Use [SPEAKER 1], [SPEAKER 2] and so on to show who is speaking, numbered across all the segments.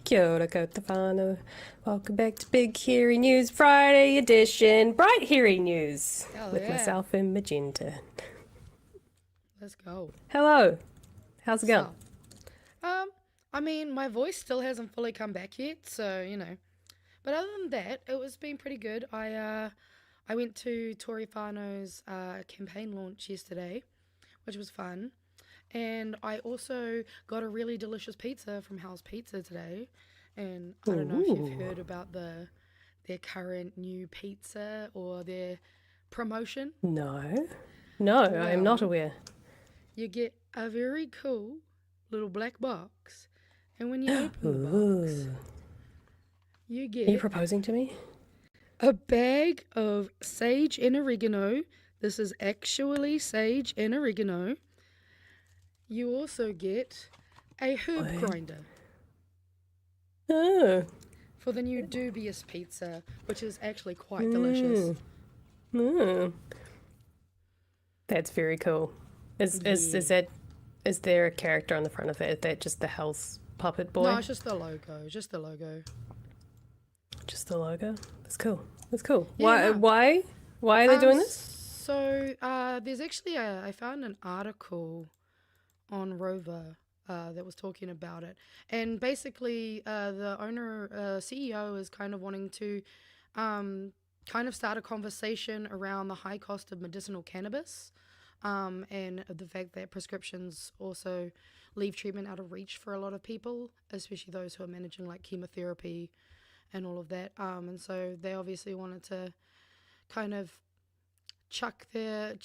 [SPEAKER 1] Kia ora koutou whānau. Welcome back to Big Hairy News Friday edition. Bright Hairy News with myself and Magenta.
[SPEAKER 2] Let's go.
[SPEAKER 1] Hello. How's it going?
[SPEAKER 2] I mean, my voice still hasn't fully come back yet, so, you know. But other than that, it's been pretty good. I went to Tory Whānau's campaign launch yesterday, which was fun. And I also got a really delicious pizza from House Pizza today. And I don't know if you've heard about their current new pizza or their promotion.
[SPEAKER 1] No. No,
[SPEAKER 2] Well,
[SPEAKER 1] I'm not aware.
[SPEAKER 2] You get a very cool little black box. And when you open the box, you
[SPEAKER 1] Are you
[SPEAKER 2] get
[SPEAKER 1] proposing to me?
[SPEAKER 2] a bag of sage and oregano. This is actually sage and oregano. You also get a herb grinder
[SPEAKER 1] Oh.
[SPEAKER 2] for the new dubious pizza, which is actually quite delicious.
[SPEAKER 1] Mm. That's very cool. Is there a character on the front of it? Is that just the house puppet boy?
[SPEAKER 2] No, it's just the logo. Just the logo.
[SPEAKER 1] Just the logo? That's cool. That's cool.
[SPEAKER 2] Yeah,
[SPEAKER 1] Why are they doing this?
[SPEAKER 2] So there's actually I found an article on Rover that was talking about it, and basically the CEO is kind of wanting to kind of start a conversation around the high cost of medicinal cannabis, and the fact that prescriptions also leave treatment out of reach for a lot of people, especially those who are managing like chemotherapy and all of that. And so they obviously wanted to kind of chuck that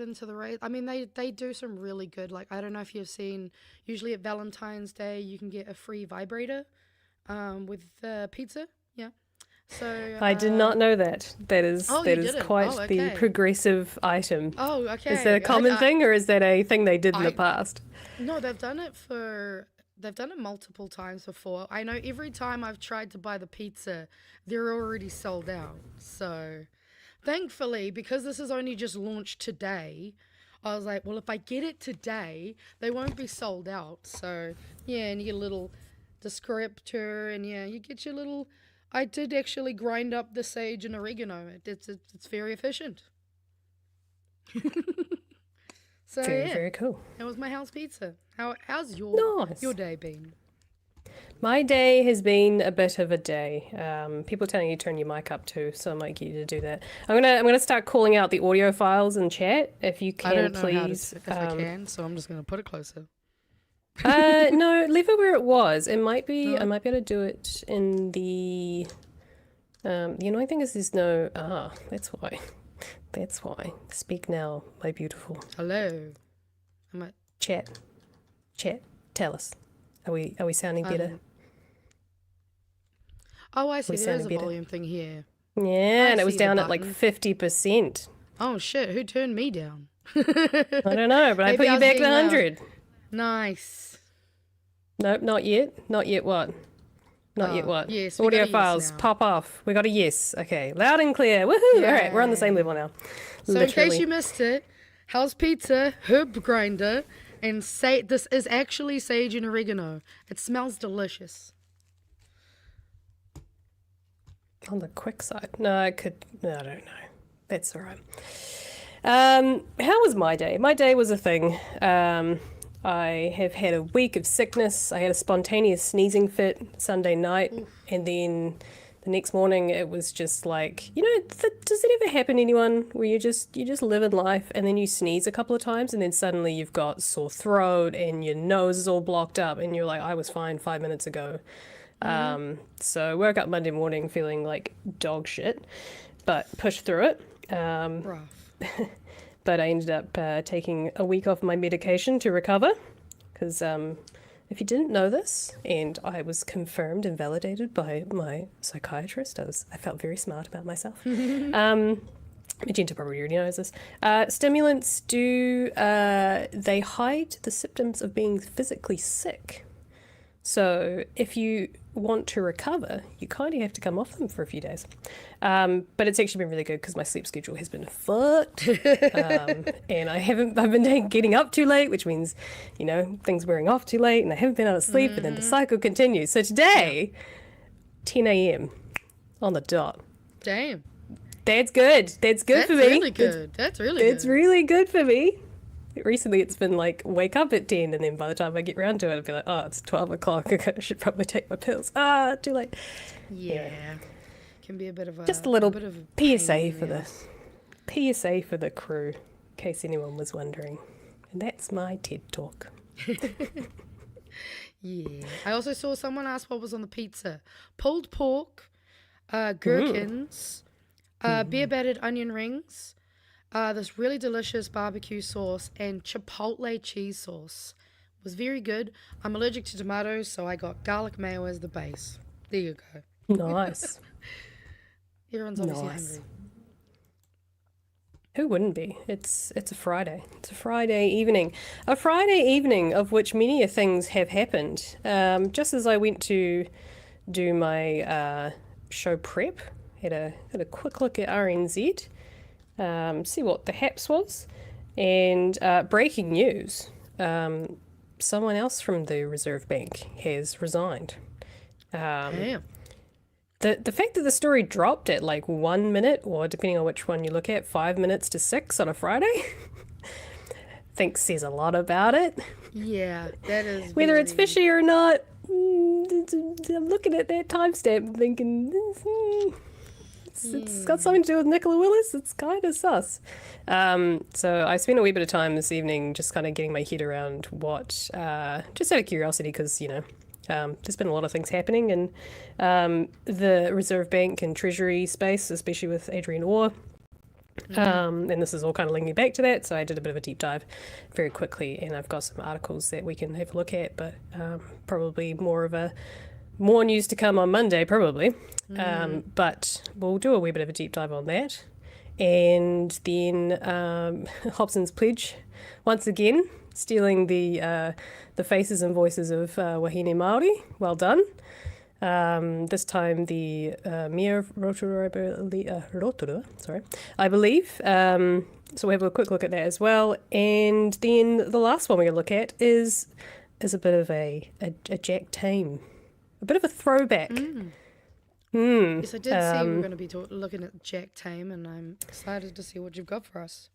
[SPEAKER 2] into the race. I mean, they do some really good, like, I don't know if you've seen, usually at Valentine's Day you can get a free vibrator with pizza. Yeah. So
[SPEAKER 1] I did not know that. That is
[SPEAKER 2] didn't?
[SPEAKER 1] quite
[SPEAKER 2] Oh,
[SPEAKER 1] the
[SPEAKER 2] okay.
[SPEAKER 1] progressive item.
[SPEAKER 2] Oh, okay.
[SPEAKER 1] Is that a common thing, or is that a thing they did in the
[SPEAKER 2] I-
[SPEAKER 1] past?
[SPEAKER 2] No, they've done it multiple times before. I know every time I've tried to buy the pizza, they're already sold out. So thankfully, because this is only just launched today, I was like, well, if I get it today, they won't be sold out. So yeah, and you get a little descriptor, and yeah, you get your little. I did actually grind up the sage and oregano. It's very efficient. So
[SPEAKER 1] Very,
[SPEAKER 2] yeah,
[SPEAKER 1] very cool.
[SPEAKER 2] that was my house pizza. How's
[SPEAKER 1] Nice.
[SPEAKER 2] your day been?
[SPEAKER 1] My day has been a bit of a day. People telling you to turn your mic up too, so I might get you to do that. I'm gonna start calling out the audio files in chat. If you can,
[SPEAKER 2] I don't know
[SPEAKER 1] please.
[SPEAKER 2] if I can, so I'm just gonna put it closer.
[SPEAKER 1] No, leave it where it was. It might be.
[SPEAKER 2] No.
[SPEAKER 1] I might be able to do it in the. The annoying thing is there's no. That's why. That's why. Speak now, my beautiful.
[SPEAKER 2] Hello. I'm at.
[SPEAKER 1] Chat. Tell us. Are we sounding
[SPEAKER 2] I
[SPEAKER 1] better?
[SPEAKER 2] don't- Oh, I see.
[SPEAKER 1] We
[SPEAKER 2] There is a
[SPEAKER 1] sounding better?
[SPEAKER 2] volume thing here.
[SPEAKER 1] Yeah, and it was
[SPEAKER 2] see the
[SPEAKER 1] down at like
[SPEAKER 2] button.
[SPEAKER 1] 50%.
[SPEAKER 2] Oh shit! Who turned me down?
[SPEAKER 1] I don't know, but I
[SPEAKER 2] Maybe
[SPEAKER 1] put
[SPEAKER 2] I
[SPEAKER 1] you
[SPEAKER 2] was
[SPEAKER 1] back to
[SPEAKER 2] being loud.
[SPEAKER 1] 100.
[SPEAKER 2] Nice.
[SPEAKER 1] Nope, not yet. Not yet what? Not yet
[SPEAKER 2] Oh,
[SPEAKER 1] what?
[SPEAKER 2] yes, we got
[SPEAKER 1] Audio
[SPEAKER 2] a yes
[SPEAKER 1] files,
[SPEAKER 2] now.
[SPEAKER 1] pop off. We got a yes. Okay, loud and clear. Woohoo! All right, we're on the same level now.
[SPEAKER 2] So in case you missed it, house pizza, herb grinder, and this is actually sage and oregano. It smells delicious.
[SPEAKER 1] On the quick side. No, I don't know. That's all right. How was my day? My day was a thing. I have had a week of sickness. I had a spontaneous sneezing fit Sunday night, and then the next morning it was just like, does it ever happen to anyone where you just live in life and then you sneeze a couple of times and then suddenly you've got sore throat and your nose is all blocked up and you're like, I was fine 5 minutes ago. So I woke up Monday morning feeling like dog shit, but pushed through it.
[SPEAKER 2] Rough.
[SPEAKER 1] But I ended up taking a week off my medication to recover, because if you didn't know this, and I was confirmed and validated by my psychiatrist, I felt very smart about myself. Magenta probably already knows this. Stimulants they hide the symptoms of being physically sick. So if you want to recover, you kind of have to come off them for a few days. But it's actually been really good because my sleep schedule has been fucked. And I've been getting up too late, which means, things wearing off too late, and I haven't been able to sleep, and then the cycle continues. So today, 10 a.m. on the dot.
[SPEAKER 2] Damn.
[SPEAKER 1] That's good. That's good for me.
[SPEAKER 2] Really good. That's really good.
[SPEAKER 1] It's really good for me. Recently, it's been like, wake up at 10, and then by the time I get around to it, I'll be like, oh, it's 12 o'clock. I should probably take my pills. Too late.
[SPEAKER 2] Yeah. Can be a bit of a...
[SPEAKER 1] Just a little
[SPEAKER 2] bit of
[SPEAKER 1] PSA for the crew, in case anyone was wondering. And that's my TED Talk.
[SPEAKER 2] Yeah. I also saw someone ask what was on the pizza. Pulled pork, gherkins, beer battered onion rings, this really delicious barbecue sauce, and chipotle cheese sauce. It was very good. I'm allergic to tomatoes, so I got garlic mayo as the base. There you go.
[SPEAKER 1] Nice.
[SPEAKER 2] Everyone's obviously hungry.
[SPEAKER 1] Who wouldn't be? It's a Friday. It's a Friday evening. A Friday evening of which many things have happened. Just as I went to do my show prep, had a quick look at RNZ, see what the haps was, and breaking news. Someone else from the Reserve Bank has resigned.
[SPEAKER 2] Damn.
[SPEAKER 1] The fact that the story dropped at like 1 minute, or depending on which one you look at, 5 minutes to 6 on a Friday, I think says a lot about it.
[SPEAKER 2] Yeah, that is.
[SPEAKER 1] Whether it's fishy or not, I'm looking at that timestamp and thinking, it's got something to do with Nicola Willis. It's kind of sus. So I spent a wee bit of time this evening just kind of getting my head around what, just out of curiosity, because, there's been a lot of things happening in the Reserve Bank and Treasury space, especially with Adrian Orr. And this is all kind of linking back to that, so I did a bit of a deep dive very quickly, and I've got some articles that we can have a look at, but probably more news to come on Monday, probably. But we'll do a wee bit of a deep dive on that. And then Hobson's pledge, once again, stealing the faces and voices of wāhine Māori. Well done. This time the Mea Rotorua, I believe. So we'll have a quick look at that as well. And then the last one we're going to look at is a bit of a Jack Tame. A bit of a throwback.
[SPEAKER 2] Yes, I did see we were going to be looking at Jack Tame, and I'm excited to see what you've got for us.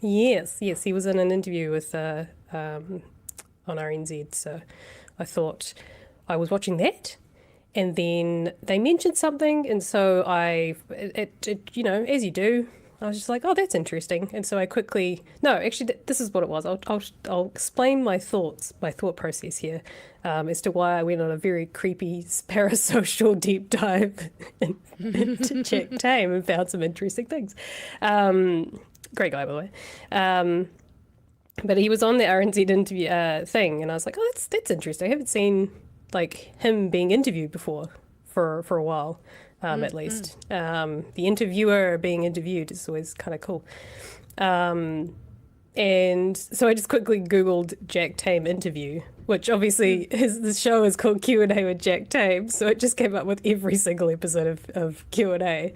[SPEAKER 1] Yes, he was in an interview with on RNZ, so I thought I was watching that, and then they mentioned something, and so as you do, I was just like, oh, that's interesting, and so I quickly, this is what it was. I'll explain my thought process here, as to why I went on a very creepy parasocial deep dive into Jack Tame and found some interesting things. Great guy, by the way. But he was on the RNZ interview thing, and I was like, oh, that's interesting. I haven't seen like him being interviewed before for a while, at least. The interviewer being interviewed is always kind of cool. And so I just quickly Googled Jack Tame interview, which obviously the show is called Q&A with Jack Tame, so it just came up with every single episode of Q&A.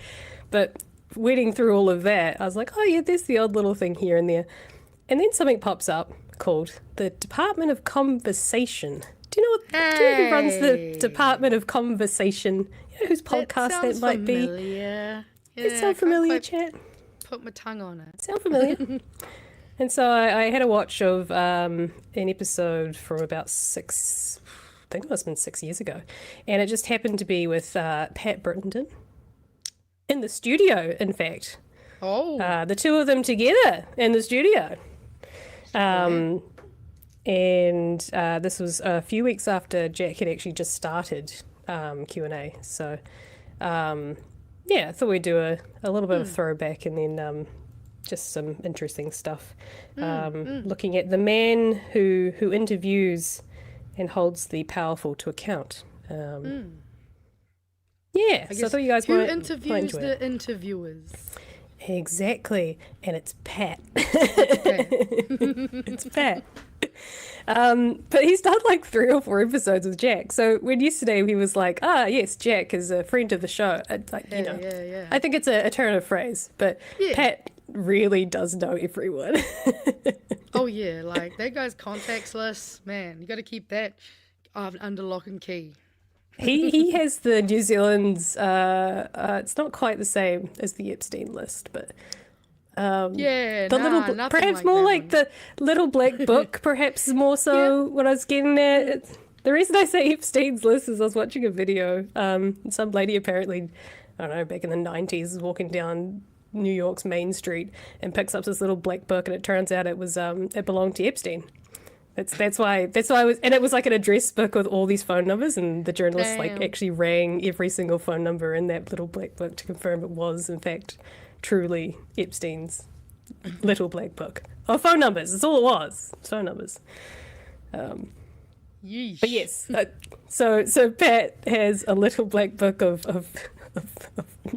[SPEAKER 1] But wading through all of that, I was like, oh yeah, there's the odd little thing here and there. And then something pops up called the Department of Conversation. Do you know who runs the Department of Conversation? You know whose podcast that might
[SPEAKER 2] familiar.
[SPEAKER 1] be?
[SPEAKER 2] Yeah,
[SPEAKER 1] It sounds familiar, chat.
[SPEAKER 2] Put my tongue on it.
[SPEAKER 1] Sound familiar? And so I had a watch of an episode from about I think it must have been 6 years ago. And it just happened to be with Pat Britton in the studio, in fact.
[SPEAKER 2] Oh.
[SPEAKER 1] The two of them together in the studio. And this was a few weeks after Jack had actually just started Q&A. So, I thought we'd do a little bit of throwback and then just some interesting stuff. Looking at the man who interviews and holds the powerful to account. Yeah, so I thought you guys might enjoy
[SPEAKER 2] interviews the interviewers?
[SPEAKER 1] Exactly, and it's Pat. It's Pat. But he's done like 3 or 4 episodes with Jack. So when yesterday he was like, yes, Jack is a friend of the show. Like,
[SPEAKER 2] Yeah.
[SPEAKER 1] I think it's a turn of phrase, but
[SPEAKER 2] Yeah.
[SPEAKER 1] Pat really does know everyone.
[SPEAKER 2] Oh yeah, like that guy's contacts list, man. You got to keep that under lock and key.
[SPEAKER 1] He has the New Zealand's. It's not quite the same as the Epstein list, but
[SPEAKER 2] Yeah,
[SPEAKER 1] the
[SPEAKER 2] nothing
[SPEAKER 1] perhaps
[SPEAKER 2] like
[SPEAKER 1] more
[SPEAKER 2] that
[SPEAKER 1] like
[SPEAKER 2] one.
[SPEAKER 1] the little black book, perhaps more so what I was getting at. The reason I say Epstein's list is I was watching a video. Some lady apparently, I don't know, back in the 90s, is walking down New York's Main Street and picks up this little black book, and it turns out it belonged to Epstein. That's why I was, and it was like an address book with all these phone numbers, and the journalist like
[SPEAKER 2] Damn.
[SPEAKER 1] actually rang every single phone number in that little black book to confirm it was in fact truly Epstein's little black book. Oh, phone numbers. That's all it was. Phone numbers.
[SPEAKER 2] Yeesh.
[SPEAKER 1] But yes, so Pat has a little black book of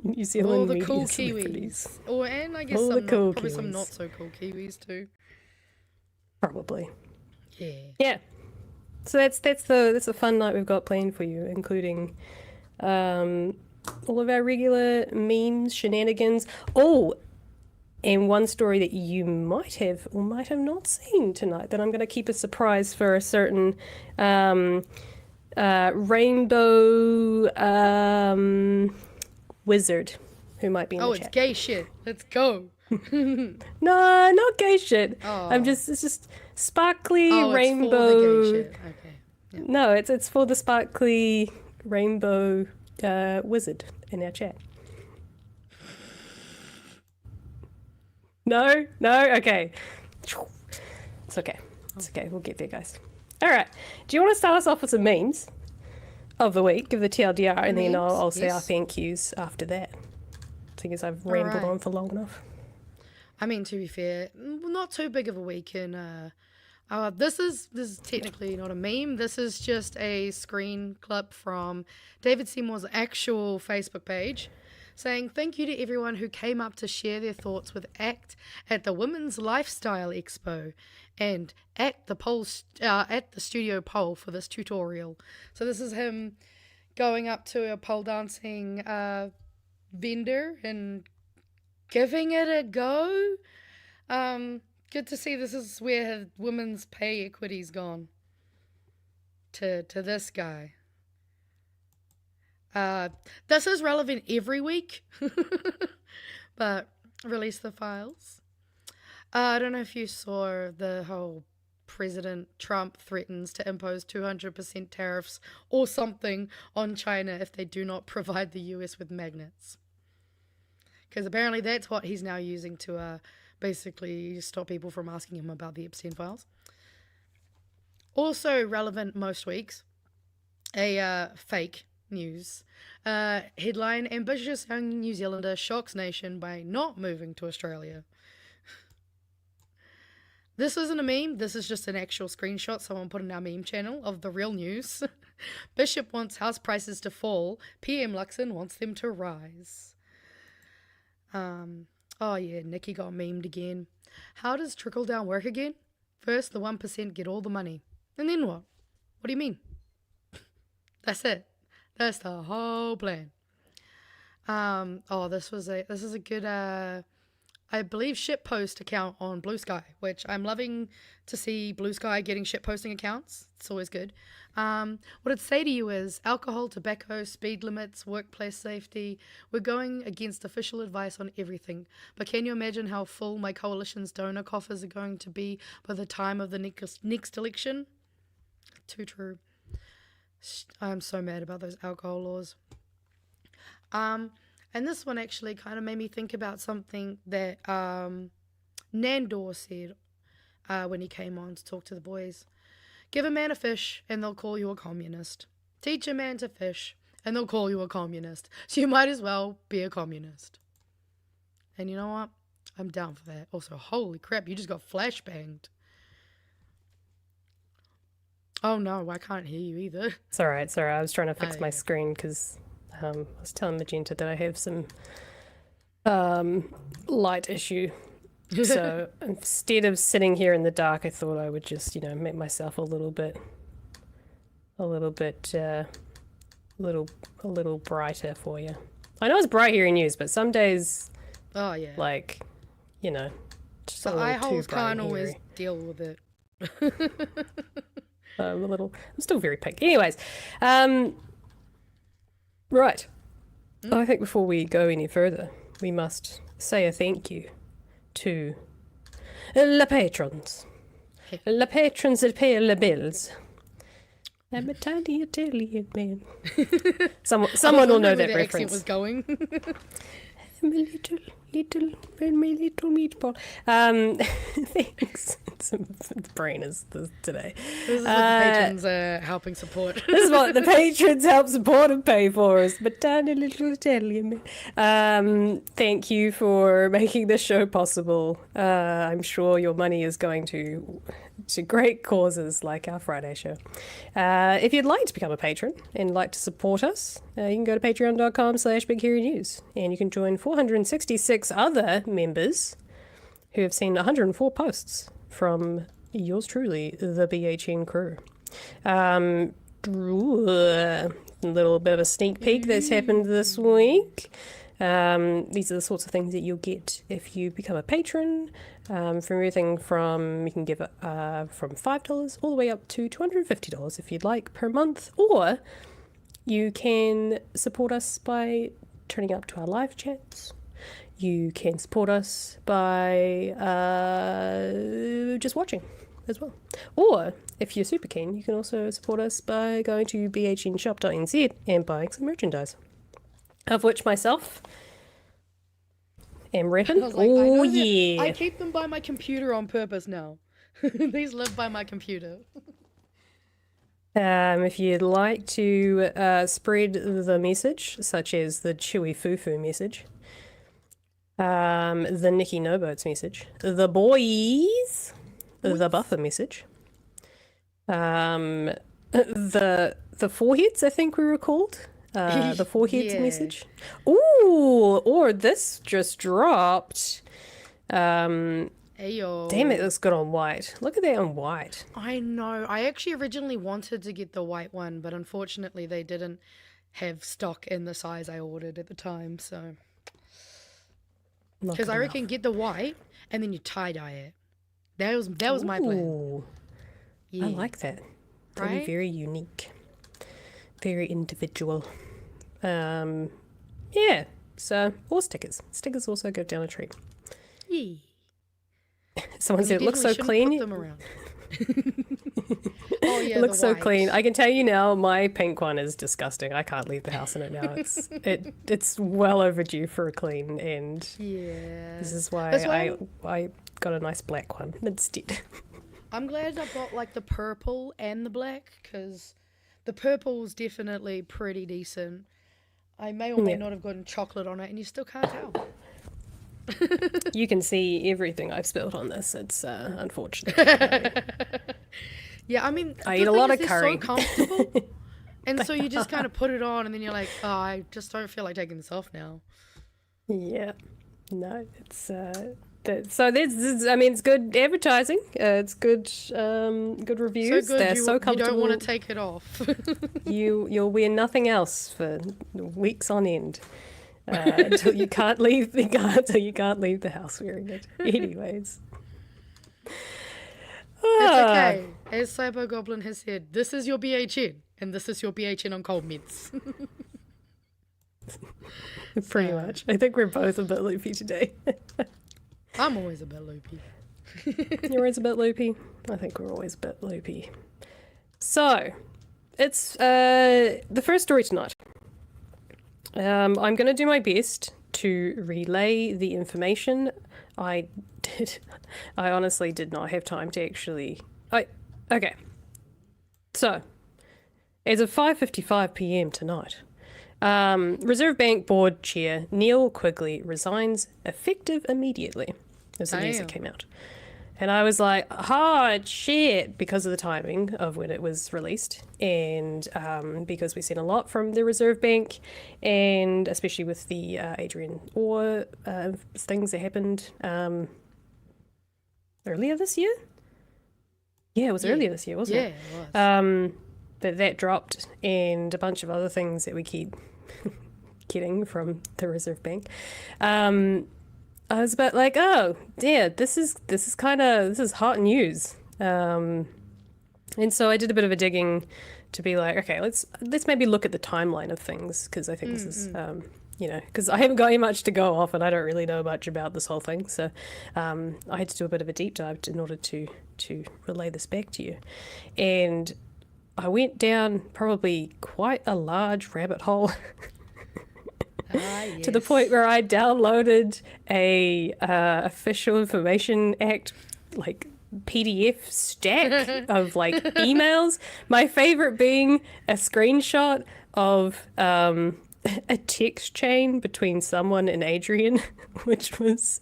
[SPEAKER 1] New Zealand
[SPEAKER 2] All the
[SPEAKER 1] media
[SPEAKER 2] cool
[SPEAKER 1] celebrities.
[SPEAKER 2] Kiwis. And I guess
[SPEAKER 1] All the
[SPEAKER 2] some
[SPEAKER 1] cool
[SPEAKER 2] probably some
[SPEAKER 1] Kiwis.
[SPEAKER 2] not so cool Kiwis too.
[SPEAKER 1] Probably.
[SPEAKER 2] Yeah.
[SPEAKER 1] Yeah. So that's a fun night we've got planned for you, including all of our regular memes, shenanigans. Oh, and one story that you might have or might have not seen tonight that I'm going to keep a surprise for a certain rainbow wizard who might be in
[SPEAKER 2] Oh,
[SPEAKER 1] the
[SPEAKER 2] it's
[SPEAKER 1] chat.
[SPEAKER 2] gay shit. Let's go.
[SPEAKER 1] No, not gay shit.
[SPEAKER 2] Oh.
[SPEAKER 1] It's just sparkly
[SPEAKER 2] Oh,
[SPEAKER 1] rainbow.
[SPEAKER 2] it's for the gay shit. Okay. Yeah.
[SPEAKER 1] No, it's for the sparkly rainbow wizard in our chat. No, okay. It's okay. It's okay. We'll get there, guys. All right. Do you want to start us off with some memes of the week? Give the TLDR, and then I'll
[SPEAKER 2] Memes,
[SPEAKER 1] say our
[SPEAKER 2] yes.
[SPEAKER 1] thank yous after that. Seeing as I've rambled
[SPEAKER 2] right.
[SPEAKER 1] on for long enough.
[SPEAKER 2] I mean, to be fair, not too big of a week. And this is technically not a meme. This is just a screen clip from David Seymour's actual Facebook page, saying thank you to everyone who came up to share their thoughts with ACT at the Women's Lifestyle Expo and at the studio pole for this tutorial. So this is him going up to a pole dancing vendor and giving it a go. Good to see this is where women's pay equity's gone. To this guy. This is relevant every week, but release the files. I don't know if you saw the whole President Trump threatens to impose 200% tariffs or something on China if they do not provide the US with magnets. Because apparently that's what he's now using to basically stop people from asking him about the Epstein files. Also relevant most weeks, a fake news headline: ambitious young New Zealander shocks nation by not moving to Australia. This isn't a meme, this is just an actual screenshot someone put in our meme channel of the real news. Bishop wants house prices to fall, PM Luxon wants them to rise. Oh yeah, Nikki got memed again. How does trickle down work again? First, the 1% get all the money. And then what? What do you mean? That's it. That's the whole plan. This is a good I believe shitpost account on Blue Sky, which I'm loving to see Blue Sky getting shitposting accounts. It's always good. What I'd say to you is alcohol, tobacco, speed limits, workplace safety. We're going against official advice on everything. But can you imagine how full my coalition's donor coffers are going to be by the time of the next election? Too true. I'm so mad about those alcohol laws. And this one actually kind of made me think about something that Nandor said when he came on to talk to the boys. Give a man a fish and they'll call you a communist. Teach a man to fish and they'll call you a communist. So you might as well be a communist. And you know what? I'm down for that. Also, holy crap, you just got flashbanged. Oh no, I can't hear you either.
[SPEAKER 1] It's all right. I was trying to fix my
[SPEAKER 2] yeah.
[SPEAKER 1] screen because I was telling Magenta that I have some light issue So instead of sitting here in the dark, I thought I would just, make myself a little bit, a little brighter for you. I know it's bright here in news, but some days,
[SPEAKER 2] Oh yeah.
[SPEAKER 1] like, just a
[SPEAKER 2] The
[SPEAKER 1] little
[SPEAKER 2] eye
[SPEAKER 1] too
[SPEAKER 2] holes
[SPEAKER 1] bright
[SPEAKER 2] can't
[SPEAKER 1] and
[SPEAKER 2] always
[SPEAKER 1] hairy.
[SPEAKER 2] deal with it.
[SPEAKER 1] I'm still very pink. Anyways, right. I think before we go any further, we must say a thank you to the patrons. The patrons that pay the bills. I'm a tiny Italian man. Someone will know that
[SPEAKER 2] the accent
[SPEAKER 1] reference.
[SPEAKER 2] was going.
[SPEAKER 1] I'm a little meatball. Thanks. The brain is today.
[SPEAKER 2] This is what the patrons are helping support.
[SPEAKER 1] This is what the patrons help support and pay for us. But tiny little Italian man. Thank you for making this show possible. I'm sure your money is going to great causes like our Friday show. If you'd like to become a patron and like to support us, you can go to patreon.com/BigHairyNews and you can join 466 other members who have seen 104 posts from yours truly, the BHN crew. A little bit of a sneak peek that's happened this week. These are the sorts of things that you'll get if you become a patron. From everything from, you can give from $5 all the way up to $250 if you'd like per month, or you can support us by turning up to our live chats. You can support us by just watching as well. Or if you're super keen, you can also support us by going to bhnshop.nz and buying some merchandise, of which myself am repping.
[SPEAKER 2] I was like, I know that.
[SPEAKER 1] Yeah.
[SPEAKER 2] I keep them by my computer on purpose now. These live by my computer.
[SPEAKER 1] If you'd like to spread the message, such as the Chewie Fufu message, the Nikki No Boats message, the boys, the Buffer message, the foreheads, I think we were called, the foreheads
[SPEAKER 2] Yeah.
[SPEAKER 1] message. Ooh, or this just dropped.
[SPEAKER 2] Ayo.
[SPEAKER 1] Damn, it looks good on white. Look at that on white.
[SPEAKER 2] I know. I actually originally wanted to get the white one, but unfortunately they didn't have stock in the size I ordered at the time. So,
[SPEAKER 1] Not
[SPEAKER 2] because
[SPEAKER 1] good
[SPEAKER 2] I
[SPEAKER 1] enough.
[SPEAKER 2] reckon get the white and then you tie dye it. That was my plan.
[SPEAKER 1] Ooh,
[SPEAKER 2] Yeah.
[SPEAKER 1] I like that. Very,
[SPEAKER 2] Right?
[SPEAKER 1] very unique. Very individual. Yeah. So, or stickers. Stickers also go down a treat.
[SPEAKER 2] Yeah.
[SPEAKER 1] Someone
[SPEAKER 2] You
[SPEAKER 1] said it looks so
[SPEAKER 2] definitely shouldn't
[SPEAKER 1] clean.
[SPEAKER 2] put them around. Oh yeah,
[SPEAKER 1] It looks
[SPEAKER 2] the
[SPEAKER 1] so
[SPEAKER 2] white.
[SPEAKER 1] clean. I can tell you now, my pink one is disgusting. I can't leave the house in it now. It's well overdue for a clean, and
[SPEAKER 2] Yeah.
[SPEAKER 1] this is why
[SPEAKER 2] That's why
[SPEAKER 1] I got a nice black one instead.
[SPEAKER 2] I'm glad I got like the purple and the black, because the purple's definitely pretty decent. I may or may
[SPEAKER 1] Yeah.
[SPEAKER 2] not have gotten chocolate on it, and you still can't tell.
[SPEAKER 1] You can see everything I've spilled on this. It's unfortunate.
[SPEAKER 2] Yeah, I mean,
[SPEAKER 1] I
[SPEAKER 2] the
[SPEAKER 1] eat a
[SPEAKER 2] thing
[SPEAKER 1] lot
[SPEAKER 2] is
[SPEAKER 1] of
[SPEAKER 2] they're
[SPEAKER 1] curry.
[SPEAKER 2] so comfortable, and so you just kind of put it on, and then you're like, oh, I just don't feel like taking this off now.
[SPEAKER 1] Yeah. No, it's so I mean, it's good advertising. It's good good reviews.
[SPEAKER 2] So good,
[SPEAKER 1] They're
[SPEAKER 2] you,
[SPEAKER 1] so
[SPEAKER 2] you
[SPEAKER 1] comfortable.
[SPEAKER 2] don't want to take it off.
[SPEAKER 1] You'll wear nothing else for weeks on end until you can't leave the house wearing it. Anyways.
[SPEAKER 2] It's okay. As Cyber Goblin has said, this is your BHN, and this is your BHN on cold meds.
[SPEAKER 1] Pretty much. I think we're both a bit loopy today.
[SPEAKER 2] I'm always a bit loopy.
[SPEAKER 1] You're always a bit loopy. I think we're always a bit loopy. So, it's the first story tonight. I'm going to do my best to relay the information. I honestly did not have time to actually... Okay. So, as of 5:55 p.m. tonight, Reserve Bank Board Chair Neil Quigley resigns effective immediately as the news that
[SPEAKER 2] Damn.
[SPEAKER 1] came out. And I was like, hard shit, because of the timing of when it was released. And because we've seen a lot from the Reserve Bank, and especially with the Adrian Orr things that happened earlier this year. Yeah, it was earlier this year, wasn't it?
[SPEAKER 2] Yeah, it was.
[SPEAKER 1] That dropped, and a bunch of other things that we keep getting from the Reserve Bank. I was about like, oh, yeah, this is hot news. And so I did a bit of a digging to be like, okay, let's maybe look at the timeline of things, because I think this is, because I haven't got any much to go off, and I don't really know much about this whole thing. So I had to do a bit of a deep dive in order to relay this back to you. And I went down probably quite a large rabbit hole.
[SPEAKER 2] Yes.
[SPEAKER 1] To the point where I downloaded a official information act like PDF stack of like emails. My favorite being a screenshot of a text chain between someone and Adrian, which was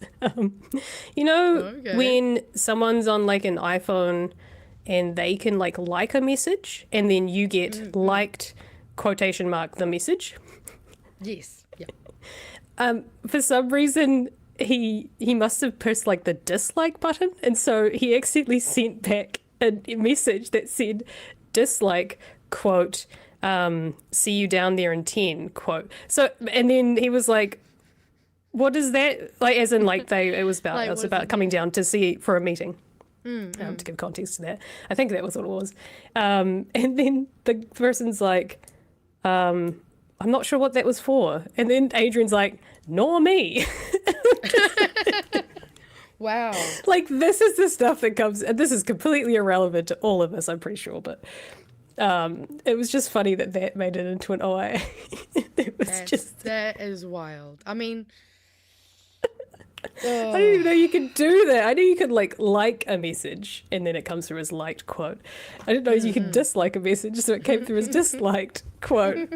[SPEAKER 1] when someone's on like an iPhone and they can like a message and then you get liked quotation mark the message.
[SPEAKER 2] Yes. Yeah.
[SPEAKER 1] For some reason, he must have pressed like the dislike button, and so he accidentally sent back a message that said dislike quote see you down there in 10 quote. So and then he was like, what is that, like, as in like it was about coming down to see for a meeting. To give context to that, I think that was what it was. And then the person's like, I'm not sure what that was for. And then Adrian's like, nor me.
[SPEAKER 2] Wow.
[SPEAKER 1] Like, this is the stuff that comes, and this is completely irrelevant to all of us, I'm pretty sure, but it was just funny that made it into an OIA.
[SPEAKER 2] That is wild. I mean,
[SPEAKER 1] I didn't even know you could do that. I knew you could like a message and then it comes through as liked quote. I didn't know you could dislike a message, so it came through as disliked quote.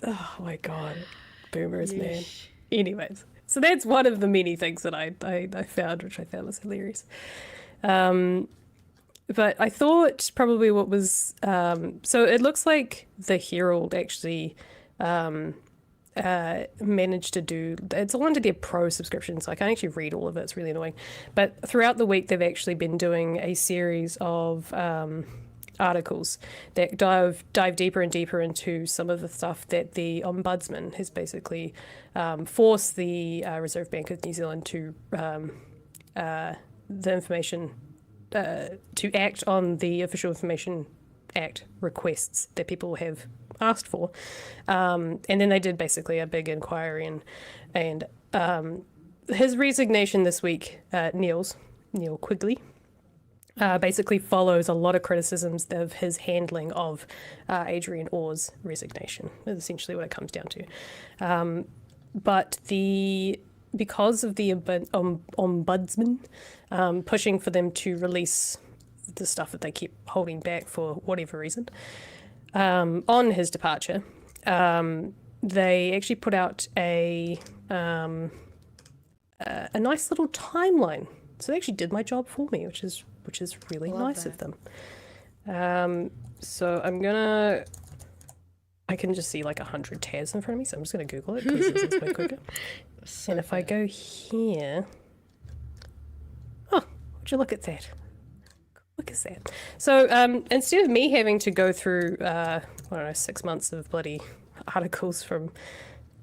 [SPEAKER 1] Oh my god, boomers, man. Anyways, so that's one of the many things that I found, which I found was hilarious. But I thought probably what was so it looks like the Herald actually managed to do, it's all under their pro subscription, so I can't actually read all of it, it's really annoying, but throughout the week they've actually been doing a series of articles that dive deeper and deeper into some of the stuff that the Ombudsman has basically forced the Reserve Bank of New Zealand to the information to act on the Official Information Act requests that people have asked for, and then they did basically a big inquiry, and his resignation this week, Neil Quigley, basically follows a lot of criticisms of his handling of Adrian Orr's resignation, is essentially what it comes down to. But because of the Ombudsman pushing for them to release the stuff that they keep holding back for whatever reason, on his departure, they actually put out a nice little timeline. So they actually did my job for me, which is really nice of them. So I can just see like 100 tabs in front of me, so I'm just going to Google it because it's way quicker. And if I go here, would you look at that? Look at that. So instead of me having to go through, 6 months of bloody articles from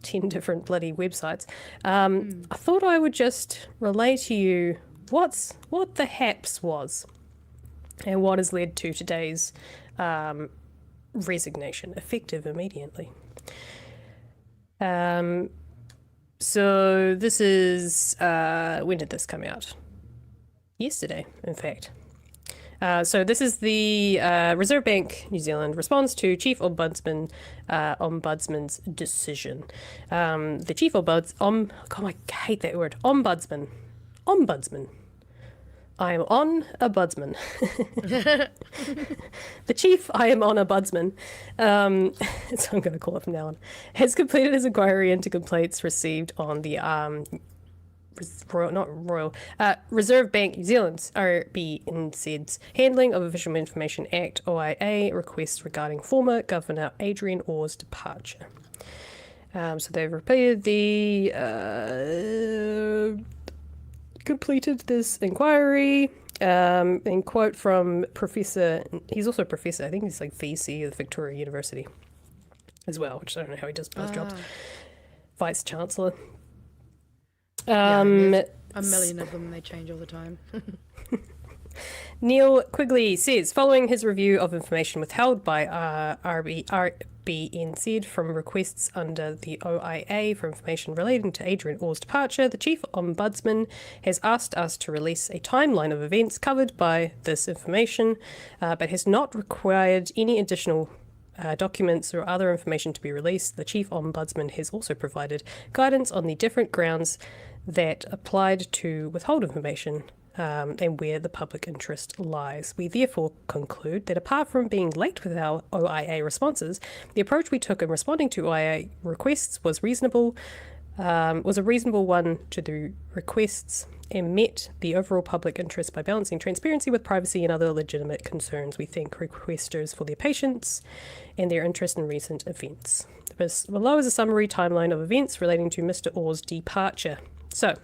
[SPEAKER 1] 10 different bloody websites, I thought I would just relay to you what the HAPS was and what has led to today's resignation, effective immediately. So this is, when did this come out? Yesterday, in fact. So this is the Reserve Bank New Zealand response to Chief Ombudsman's decision. The Chief God, I hate that word. Ombudsman. I am on a budsman. The chief, I am on a budsman, so I'm going to call it from now on, has completed his inquiry into complaints received on the Reserve Bank New Zealand's RBNZ's handling of Official Information Act OIA requests regarding former Governor Adrian Orr's departure. So they've repeated completed this inquiry. And quote from Professor, he's also a professor, I think he's like VC of Victoria University as well, which I don't know how he does both jobs. Vice Chancellor.
[SPEAKER 2] There's a million of them, they change all the time.
[SPEAKER 1] Neil Quigley says, following his review of information withheld by RBNZ from requests under the OIA for information relating to Adrian Orr's departure, the Chief Ombudsman has asked us to release a timeline of events covered by this information, but has not required any additional documents or other information to be released. The Chief Ombudsman has also provided guidance on the different grounds that applied to withhold information and where the public interest lies. We therefore conclude that apart from being late with our OIA responses, the approach we took in responding to OIA requests was a reasonable one to the requests and met the overall public interest by balancing transparency with privacy and other legitimate concerns. We thank requesters for their patience and their interest in recent events. Below is a summary timeline of events relating to Mr. Orr's departure. So,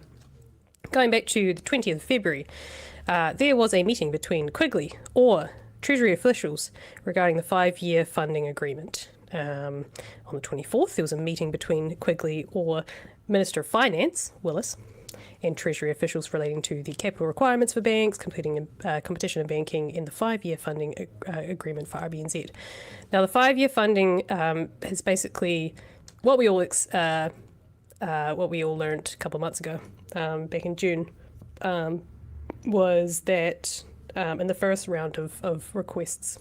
[SPEAKER 1] going back to the 20th of February, there was a meeting between Quigley, Orr, Treasury officials regarding the 5-year funding agreement. On the 24th, there was a meeting between Quigley, Orr, Minister of Finance, Willis, and Treasury officials relating to the capital requirements for banks, completing competition in banking, and the 5-year funding agreement for RBNZ. Now, the 5-year funding is basically what we all learned a couple of months ago, back in June, was that in the first round of requests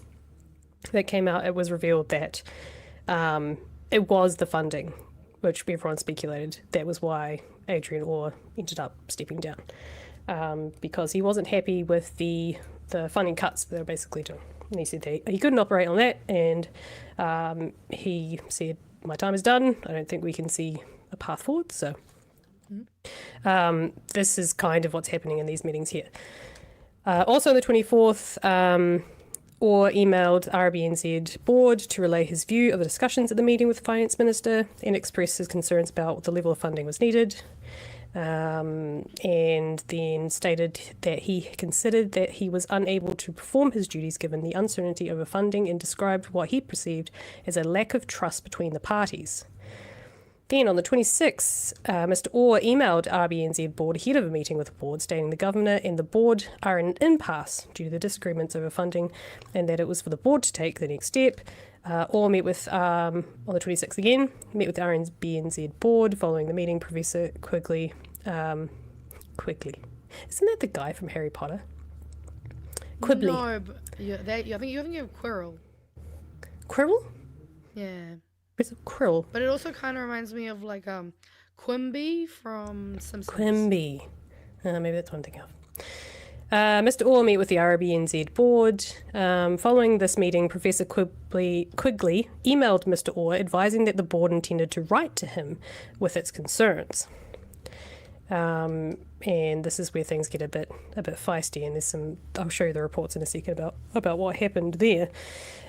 [SPEAKER 1] that came out, it was revealed that it was the funding, which everyone speculated that was why Adrian Orr ended up stepping down, because he wasn't happy with the funding cuts they were basically doing. And he said that he couldn't operate on that, and he said, my time is done, I don't think we can see a path forward. So this is kind of what's happening in these meetings here. Also on the 24th, Orr emailed RBNZ board to relay his view of the discussions at the meeting with the finance minister and express his concerns about what the level of funding was needed, and then stated that he considered that he was unable to perform his duties given the uncertainty over funding, and described what he perceived as a lack of trust between the parties. Then on the 26th, Mr. Orr emailed RBNZ board ahead of a meeting with the board, stating the governor and the board are in an impasse due to the disagreements over funding, and that it was for the board to take the next step. Orr met with, on the 26th again, met with the RBNZ board following the meeting. Professor Quigley, Quigley, isn't that the guy from Harry Potter? Quigley.
[SPEAKER 2] No, but I think you have Quirrell.
[SPEAKER 1] Quirrell?
[SPEAKER 2] Yeah.
[SPEAKER 1] It's a Quirrell.
[SPEAKER 2] But it also kind of reminds me of like Quimby from Simpsons.
[SPEAKER 1] Quimby. Maybe that's one thing of. Mr. Orr met with the RBNZ board. Following this meeting, Professor Quigley emailed Mr. Orr advising that the board intended to write to him with its concerns. And this is where things get a bit feisty, and there's some. I'll show you the reports in a second about what happened there.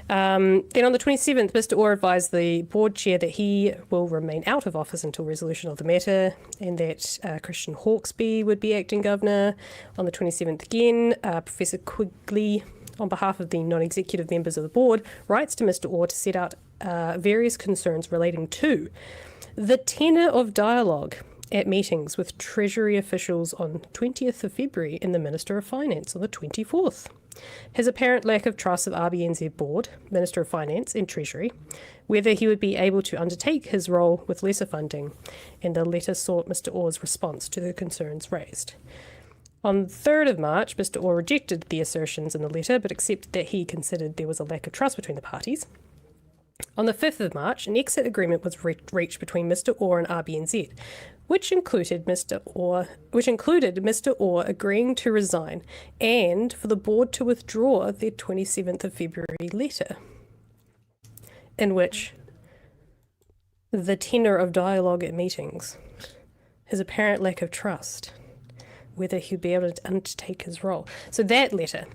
[SPEAKER 1] Then on the 27th, Mr. Orr advised the board chair that he will remain out of office until resolution of the matter, and that Christian Hawkesby would be acting governor. On the 27th again, Professor Quigley, on behalf of the non-executive members of the board, writes to Mr. Orr to set out various concerns relating to the tenor of dialogue at meetings with Treasury officials on 20th of February and the Minister of Finance on the 24th. His apparent lack of trust of RBNZ board, Minister of Finance and Treasury, whether he would be able to undertake his role with lesser funding, and the letter sought Mr. Orr's response to the concerns raised. On the 3rd of March, Mr. Orr rejected the assertions in the letter, but accepted that he considered there was a lack of trust between the parties. On the 5th of March, an exit agreement was reached between Mr. Orr and RBNZ, which included Mr. Orr agreeing to resign and for the board to withdraw their 27th of February letter, in which the tenor of dialogue at meetings, his apparent lack of trust, whether he'd be able to undertake his role. So that letter,